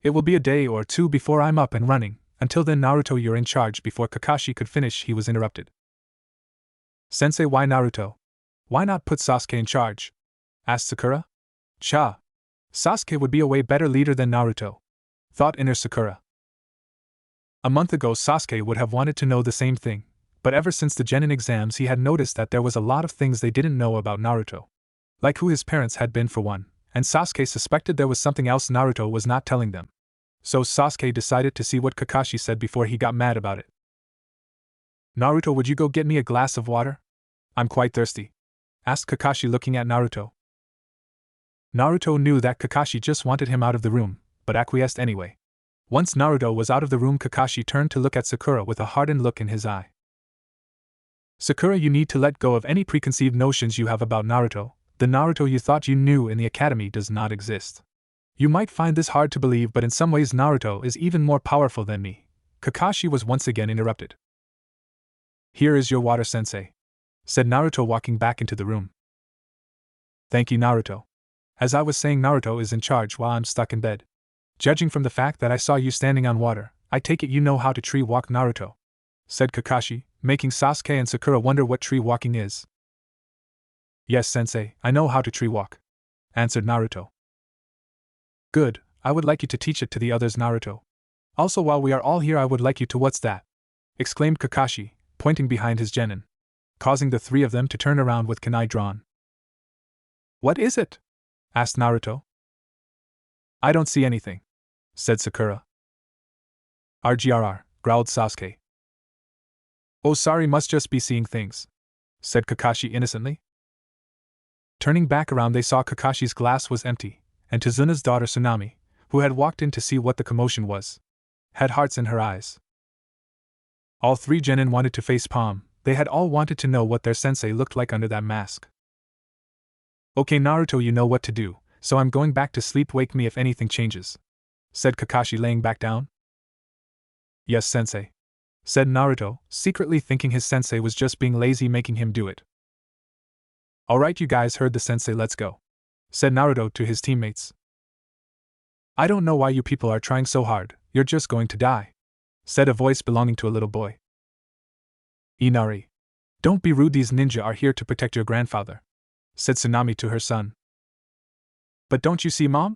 It will be a day or 2 before I'm up and running. Until then, Naruto, you're in charge. Before Kakashi could finish, he was interrupted. Sensei, why Naruto? Why not put Sasuke in charge? Asked Sakura. Cha. Sasuke would be a way better leader than Naruto, thought inner Sakura. A month ago, Sasuke would have wanted to know the same thing, but ever since the Genin exams, he had noticed that there was a lot of things they didn't know about Naruto. Like who his parents had been, for one, and Sasuke suspected there was something else Naruto was not telling them. So Sasuke decided to see what Kakashi said before he got mad about it. Naruto, would you go get me a glass of water? I'm quite thirsty, asked Kakashi, looking at Naruto. Naruto knew that Kakashi just wanted him out of the room, but acquiesced anyway. Once Naruto was out of the room, Kakashi turned to look at Sakura with a hardened look in his eye. Sakura, you need to let go of any preconceived notions you have about Naruto. The Naruto you thought you knew in the academy does not exist. You might find this hard to believe, but in some ways Naruto is even more powerful than me. Kakashi was once again interrupted. Here is your water, sensei, said Naruto, walking back into the room. Thank you, Naruto. As I was saying, Naruto is in charge while I'm stuck in bed. Judging from the fact that I saw you standing on water, I take it you know how to tree walk, Naruto, said Kakashi, making Sasuke and Sakura wonder what tree walking is. Yes, sensei, I know how to tree walk, answered Naruto. Good, I would like you to teach it to the others, Naruto. Also, while we are all here, I would like you to— What's that? Exclaimed Kakashi, pointing behind his genin, causing the 3 of them to turn around with kunai drawn. What is it? Asked Naruto. I don't see anything, said Sakura. RGRR, growled Sasuke. Oh, sorry, must just be seeing things, said Kakashi innocently. Turning back around, they saw Kakashi's glass was empty, and Tazuna's daughter Tsunami, who had walked in to see what the commotion was, had hearts in her eyes. All 3 genin wanted to facepalm. They had all wanted to know what their sensei looked like under that mask. Okay, Naruto, you know what to do, so I'm going back to sleep. Wake me if anything changes, said Kakashi, laying back down. Yes, sensei, said Naruto, secretly thinking his sensei was just being lazy, making him do it. Alright, you guys heard the sensei, let's go, said Naruto to his teammates. I don't know why you people are trying so hard, you're just going to die, said a voice belonging to a little boy. Inari, don't be rude, these ninja are here to protect your grandfather, said Tsunami to her son. But don't you see, Mom?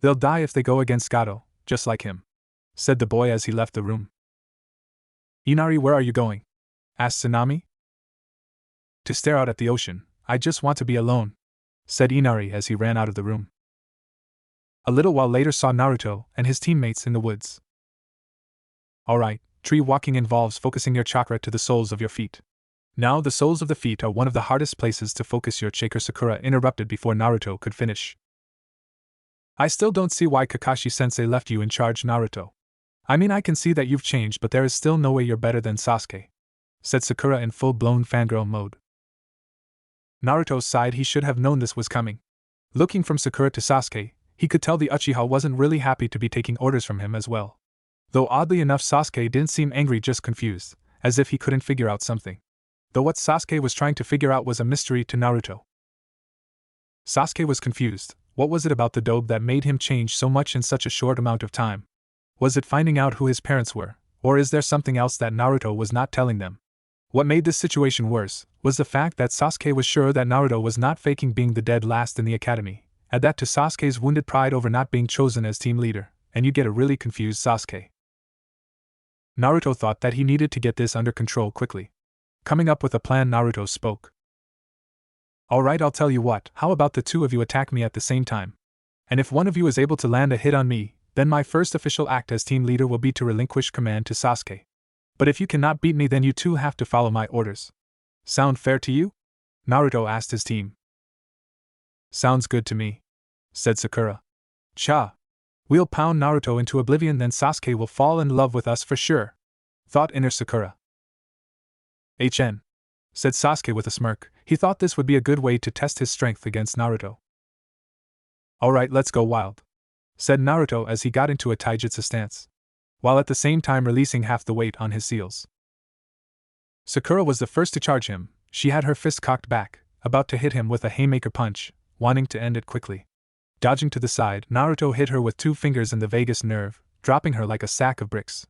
They'll die if they go against Gato, just like him, said the boy as he left the room. Inari, where are you going? Asked Tsunami. To stare out at the ocean. I just want to be alone, said Inari as he ran out of the room. A little while later saw Naruto and his teammates in the woods. Alright, tree walking involves focusing your chakra to the soles of your feet. Now the soles of the feet are one of the hardest places to focus your chakra. Sakura interrupted before Naruto could finish. I still don't see why Kakashi-sensei left you in charge, Naruto. I mean, I can see that you've changed, but there is still no way you're better than Sasuke, said Sakura in full-blown fangirl mode. Naruto sighed. He should have known this was coming. Looking from Sakura to Sasuke, he could tell the Uchiha wasn't really happy to be taking orders from him as well. Though oddly enough, Sasuke didn't seem angry, just confused, as if he couldn't figure out something. Though what Sasuke was trying to figure out was a mystery to Naruto. Sasuke was confused. What was it about the dobe that made him change so much in such a short amount of time? Was it finding out who his parents were, or is there something else that Naruto was not telling them? What made this situation worse, was the fact that Sasuke was sure that Naruto was not faking being the dead last in the academy. Add that to Sasuke's wounded pride over not being chosen as team leader, and you get a really confused Sasuke. Naruto thought that he needed to get this under control quickly. Coming up with a plan, Naruto spoke. Alright, I'll tell you what, how about the two of you attack me at the same time? And if one of you is able to land a hit on me, then my first official act as team leader will be to relinquish command to Sasuke. But if you cannot beat me, then you two have to follow my orders. Sound fair to you? Naruto asked his team. Sounds good to me, said Sakura. Cha! We'll pound Naruto into oblivion, then Sasuke will fall in love with us for sure, thought inner Sakura. HN, said Sasuke with a smirk. He thought this would be a good way to test his strength against Naruto. Alright, let's go wild, said Naruto as he got into a taijutsu stance, while at the same time releasing half the weight on his seals. Sakura was the first to charge him. She had her fist cocked back, about to hit him with a haymaker punch, wanting to end it quickly. Dodging to the side, Naruto hit her with 2 fingers in the vagus nerve, dropping her like a sack of bricks.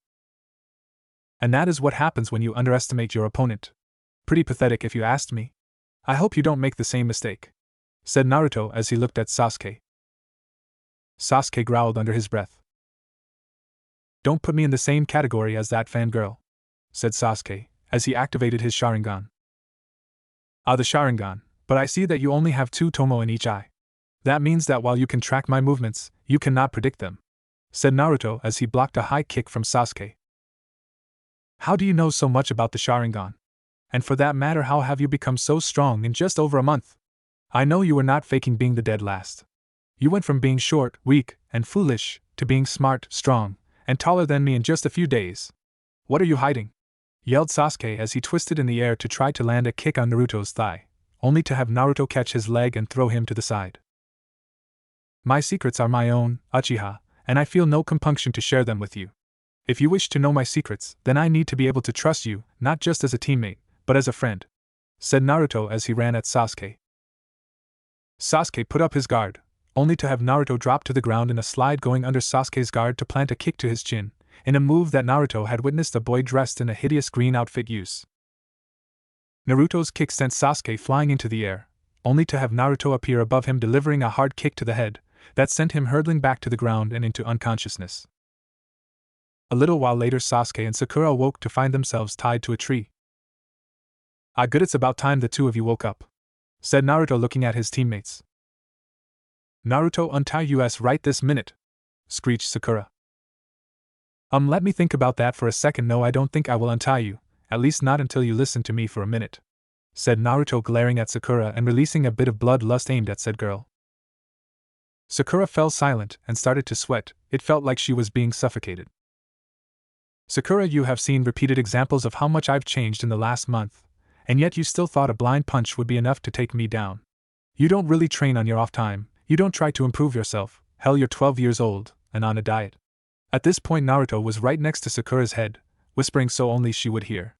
And that is what happens when you underestimate your opponent. Pretty pathetic if you asked me. I hope you don't make the same mistake, said Naruto as he looked at Sasuke. Sasuke growled under his breath. Don't put me in the same category as that fangirl, said Sasuke, as he activated his Sharingan. Ah, the Sharingan, but I see that you only have 2 tomo in each eye. That means that while you can track my movements, you cannot predict them, said Naruto as he blocked a high kick from Sasuke. How do you know so much about the Sharingan? And for that matter, how have you become so strong in just over a month? I know you were not faking being the dead last. You went from being short, weak, and foolish, to being smart, strong, and taller than me in just a few days. What are you hiding? Yelled Sasuke as he twisted in the air to try to land a kick on Naruto's thigh, only to have Naruto catch his leg and throw him to the side. My secrets are my own, Uchiha, and I feel no compunction to share them with you. If you wish to know my secrets, then I need to be able to trust you, not just as a teammate, but as a friend, said Naruto as he ran at Sasuke. Sasuke put up his guard, only to have Naruto drop to the ground in a slide, going under Sasuke's guard to plant a kick to his chin, in a move that Naruto had witnessed a boy dressed in a hideous green outfit use. Naruto's kick sent Sasuke flying into the air, only to have Naruto appear above him, delivering a hard kick to the head that sent him hurtling back to the ground and into unconsciousness. A little while later, Sasuke and Sakura awoke to find themselves tied to a tree. Ah, good, it's about time the two of you woke up, said Naruto looking at his teammates. Naruto, untie us right this minute, screeched Sakura. Let me think about that for a second. No, I don't think I will untie you, at least not until you listen to me for a minute, said Naruto, glaring at Sakura and releasing a bit of bloodlust aimed at said girl. Sakura fell silent and started to sweat. It felt like she was being suffocated. Sakura, you have seen repeated examples of how much I've changed in the last month, and yet you still thought a blind punch would be enough to take me down. You don't really train on your off time, you don't try to improve yourself, hell, you're 12 years old, and on a diet. At this point, Naruto was right next to Sakura's head, whispering so only she would hear.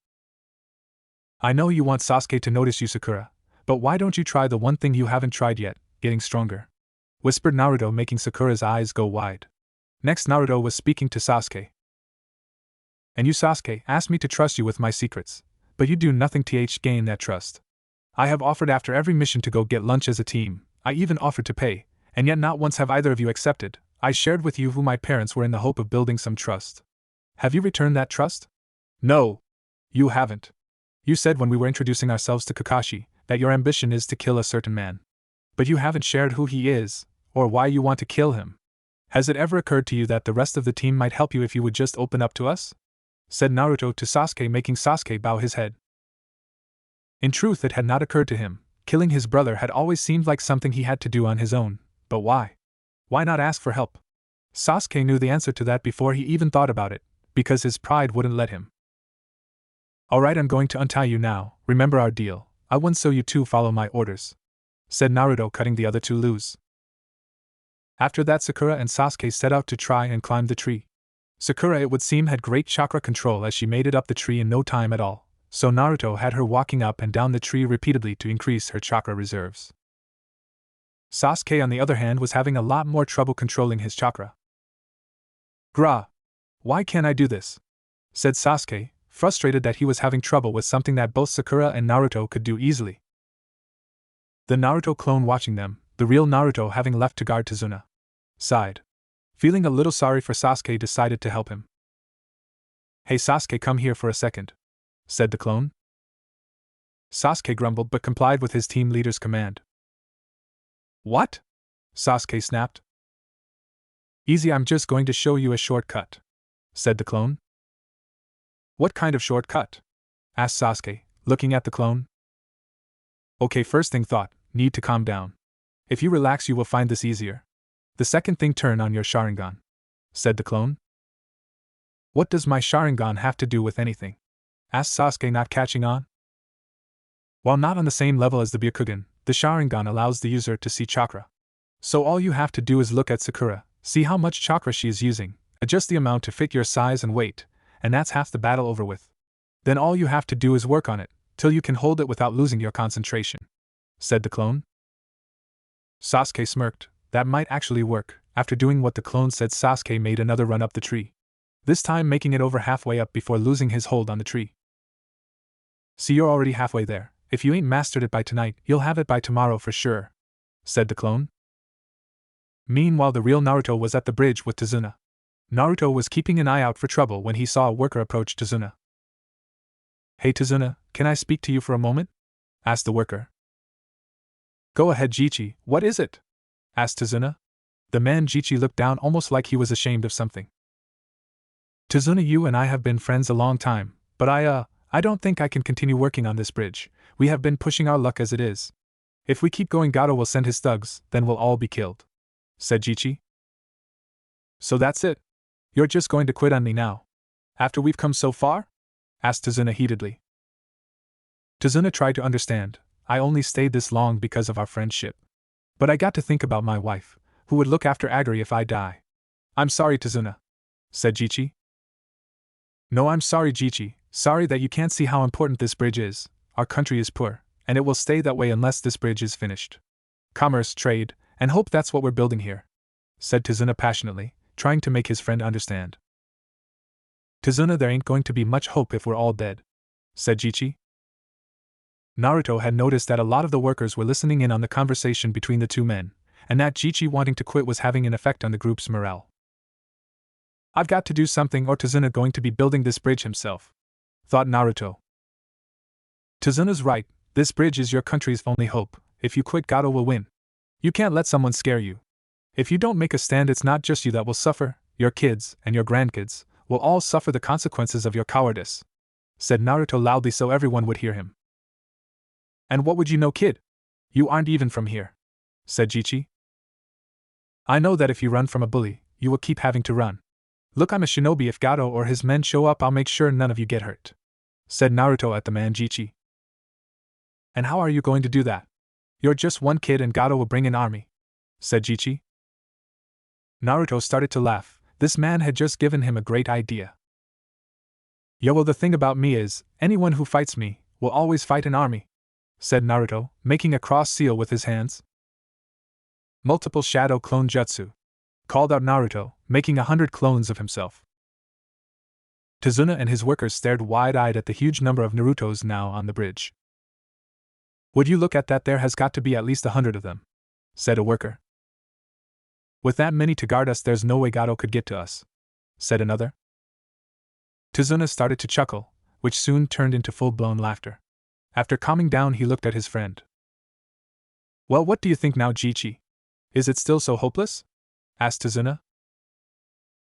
I know you want Sasuke to notice you, Sakura, but why don't you try the one thing you haven't tried yet, getting stronger? Whispered Naruto, making Sakura's eyes go wide. Next, Naruto was speaking to Sasuke. And you, Sasuke, asked me to trust you with my secrets, but you do nothing to gain that trust. I have offered after every mission to go get lunch as a team, I even offered to pay, and yet not once have either of you accepted. I shared with you who my parents were in the hope of building some trust. Have you returned that trust? No. You haven't. You said when we were introducing ourselves to Kakashi, that your ambition is to kill a certain man. But you haven't shared who he is, or why you want to kill him. Has it ever occurred to you that the rest of the team might help you if you would just open up to us? Said Naruto to Sasuke, making Sasuke bow his head. In truth, it had not occurred to him. Killing his brother had always seemed like something he had to do on his own, but why? Why not ask for help? Sasuke knew the answer to that before he even thought about it, because his pride wouldn't let him. Alright, I'm going to untie you now, remember our deal, I won so you two follow my orders, said Naruto, cutting the other two loose. After that, Sakura and Sasuke set out to try and climb the tree. Sakura, it would seem, had great chakra control as she made it up the tree in no time at all, so Naruto had her walking up and down the tree repeatedly to increase her chakra reserves. Sasuke, on the other hand, was having a lot more trouble controlling his chakra. Gra! Why can't I do this? Said Sasuke, frustrated that he was having trouble with something that both Sakura and Naruto could do easily. The Naruto clone watching them, the real Naruto having left to guard Tazuna, sighed. Feeling a little sorry for Sasuke, decided to help him. "Hey Sasuke, come here for a second," said the clone. Sasuke grumbled but complied with his team leader's command. "What?" Sasuke snapped. "Easy, I'm just going to show you a shortcut," said the clone. "What kind of shortcut?" asked Sasuke, looking at the clone. "Okay, first thing thought, need to calm down. If you relax you will find this easier. The second thing, turn on your Sharingan," said the clone. "What does my Sharingan have to do with anything?" asked Sasuke, not catching on. While not on the same level as the Byakugan, the Sharingan allows the user to see chakra. So all you have to do is look at Sakura, see how much chakra she is using, adjust the amount to fit your size and weight, and that's half the battle over with. Then all you have to do is work on it, till you can hold it without losing your concentration," said the clone. Sasuke smirked. That might actually work. After doing what the clone said, Sasuke made another run up the tree, this time making it over halfway up before losing his hold on the tree. "See, you're already halfway there. If you ain't mastered it by tonight, you'll have it by tomorrow for sure," said the clone. Meanwhile, the real Naruto was at the bridge with Tazuna. Naruto was keeping an eye out for trouble when he saw a worker approach Tazuna. "Hey Tazuna, can I speak to you for a moment?" asked the worker. "Go ahead, Jichi, what is it?" asked Tazuna. The man Jichi looked down almost like he was ashamed of something. "Tazuna, you and I have been friends a long time, but I don't think I can continue working on this bridge. We have been pushing our luck as it is. If we keep going, Gato will send his thugs, then we'll all be killed," said Jichi. "So that's it? You're just going to quit on me now? After we've come so far?" asked Tazuna heatedly. Tazuna tried to understand. "I only stayed this long because of our friendship. But I got to think about my wife, who would look after Agari if I die." "I'm sorry, Tazuna," said Jichi. "No, I'm sorry, Jichi. Sorry that you can't see how important this bridge is. Our country is poor, and it will stay that way unless this bridge is finished. Commerce, trade, and hope, that's what we're building here," said Tazuna passionately, trying to make his friend understand. "Tazuna, there ain't going to be much hope if we're all dead," said Jichi. Naruto had noticed that a lot of the workers were listening in on the conversation between the two men, and that Jichi wanting to quit was having an effect on the group's morale. "I've got to do something, or Tazuna going to be building this bridge himself," thought Naruto. "Tazuna's right, this bridge is your country's only hope. If you quit, Gato will win. You can't let someone scare you. If you don't make a stand, it's not just you that will suffer, your kids and your grandkids will all suffer the consequences of your cowardice," said Naruto loudly so everyone would hear him. "And what would you know, kid? You aren't even from here," said Jichi. "I know that if you run from a bully, you will keep having to run. Look, I'm a shinobi. If Gato or his men show up, I'll make sure none of you get hurt," said Naruto at the man Jichi. "And how are you going to do that? You're just one kid and Gato will bring an army," said Jichi. Naruto started to laugh. This man had just given him a great idea. "Yo, well, the thing about me is, anyone who fights me will always fight an army," said Naruto, making a cross seal with his hands. "Multiple shadow clone jutsu," called out Naruto, making 100 clones of himself. Tazuna and his workers stared wide-eyed at the huge number of Narutos now on the bridge. "Would you look at that? There has got to be at least 100 of them," said a worker. "With that many to guard us, there's no way Gato could get to us," said another. Tazuna started to chuckle, which soon turned into full-blown laughter. After calming down, he looked at his friend. "Well, what do you think now, Jichi? Is it still so hopeless?" asked Tazuna.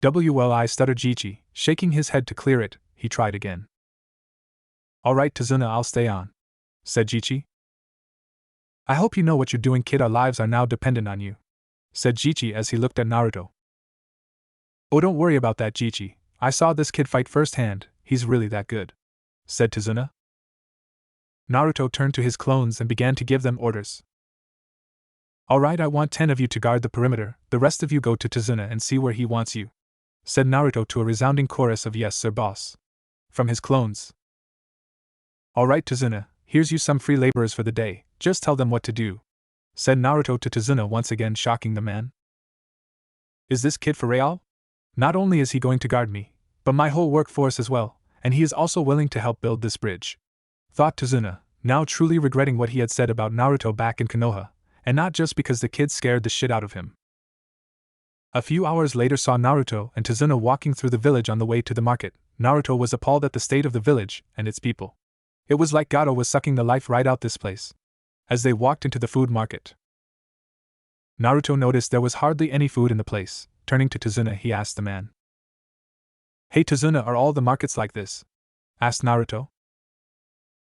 "Well, stuttered Jichi, shaking his head to clear it. He tried again. "All right, Tazuna, I'll stay on," said Jichi. "I hope you know what you're doing, kid. Our lives are now dependent on you," said Jichi as he looked at Naruto. "Oh, don't worry about that, Jichi. I saw this kid fight firsthand. He's really that good," said Tazuna. Naruto turned to his clones and began to give them orders. "All right, I want 10 of you to guard the perimeter. The rest of you go to Tazuna and see where he wants you," said Naruto to a resounding chorus of "Yes, sir, boss" from his clones. "All right, Tazuna, here's you some free laborers for the day. Just tell them what to do," said Naruto to Tazuna, once again shocking the man. "Is this kid for real? Not only is he going to guard me, but my whole workforce as well, and he is also willing to help build this bridge. Thought Tazuna, now truly regretting what he had said about Naruto back in Konoha, and not just because the kid scared the shit out of him. A few hours later saw Naruto and Tazuna walking through the village on the way to the market. Naruto was appalled at the state of the village and its people. It was like Gato was sucking the life right out this place. As they walked into the food market, Naruto noticed there was hardly any food in the place. Turning to Tazuna, he asked the man. "Hey Tazuna, are all the markets like this?" asked Naruto.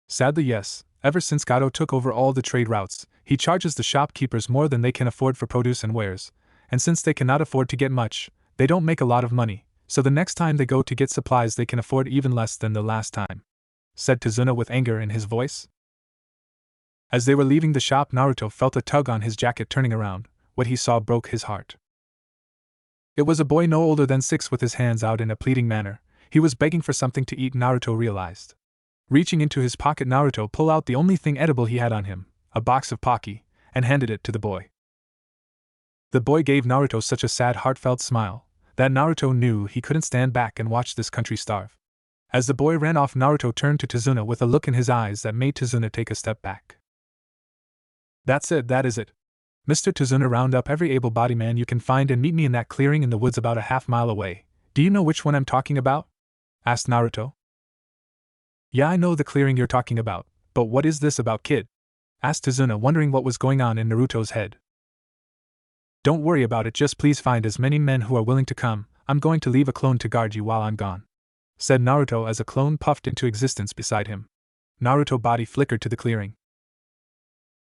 Sadly yes, ever since Gato took over all the trade routes, he charges the shopkeepers more than they can afford for produce and wares, and since they cannot afford to get much, they don't make a lot of money, so the next time they go to get supplies they can afford even less than the last time," said Tazuna with anger in his voice. As they were leaving the shop, Naruto felt a tug on his jacket. Turning around, what he saw broke his heart. It was a boy no older than 6 with his hands out in a pleading manner. He was begging for something to eat, Naruto realized. Reaching into his pocket, Naruto pulled out the only thing edible he had on him, a box of Pocky, and handed it to the boy. The boy gave Naruto such a sad, heartfelt smile that Naruto knew he couldn't stand back and watch this country starve. As the boy ran off, Naruto turned to Tazuna with a look in his eyes that made Tazuna take a step back. "That's it, that is it. Mr. Tazuna, round up every able-bodied man you can find and meet me in that clearing in the woods about a half-mile away. Do you know which one I'm talking about?" asked Naruto. "Yeah, I know the clearing you're talking about, but what is this about, kid?" asked Tazuna, wondering what was going on in Naruto's head. "Don't worry about it, just please find as many men who are willing to come. I'm going to leave a clone to guard you while I'm gone," said Naruto as a clone puffed into existence beside him. Naruto's body flickered to the clearing.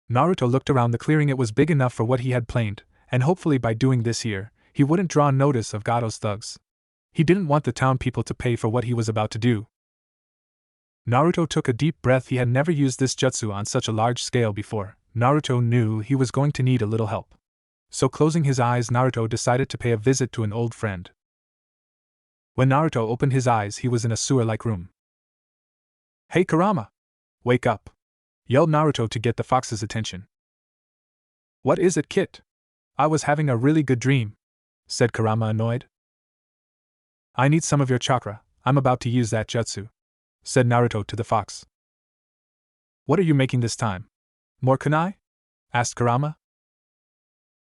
Naruto looked around the clearing. It was big enough for what he had planned, and hopefully by doing this here, he wouldn't draw notice of Gato's thugs. He didn't want the town people to pay for what he was about to do. Naruto took a deep breath. He had never used this jutsu on such a large scale before. Naruto knew he was going to need a little help. So closing his eyes, Naruto decided to pay a visit to an old friend. When Naruto opened his eyes, he was in a sewer-like room. "Hey Kurama! Wake up!" yelled Naruto to get the fox's attention. "What is it, Kit? I was having a really good dream," said Kurama, annoyed. "I need some of your chakra. I'm about to use that jutsu," said Naruto to the fox. "What are you making this time? More kunai?" asked Kurama.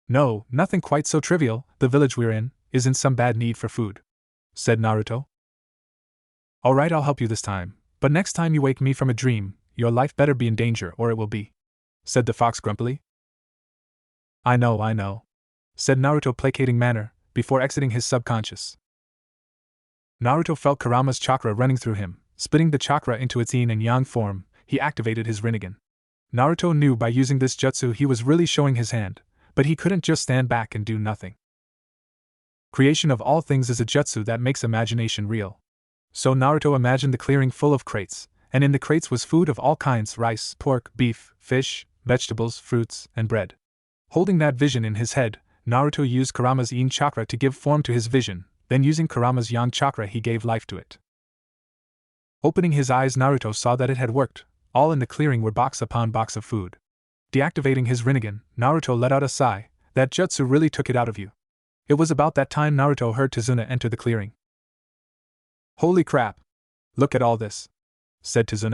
"No, nothing quite so trivial. The village we're in is in some bad need for food," said Naruto. "Alright, I'll help you this time, but next time you wake me from a dream, your life better be in danger or it will be," said the fox grumpily. I know, said Naruto placating manner, before exiting his subconscious. Naruto felt Kurama's chakra running through him. Splitting the chakra into its yin and yang form, he activated his Rinnegan. Naruto knew by using this jutsu he was really showing his hand, but he couldn't just stand back and do nothing. Creation of all things is a jutsu that makes imagination real. So Naruto imagined the clearing full of crates, and in the crates was food of all kinds: rice, pork, beef, fish, vegetables, fruits, and bread. Holding that vision in his head, Naruto used Kurama's yin chakra to give form to his vision, then using Kurama's yang chakra he gave life to it. Opening his eyes, Naruto saw that it had worked. All in the clearing were box upon box of food. Deactivating his Rinnegan, Naruto let out a sigh. That jutsu really took it out of you. It was about that time Naruto heard Tazuna enter the clearing. "Holy crap! Look at all this," said Tazuna.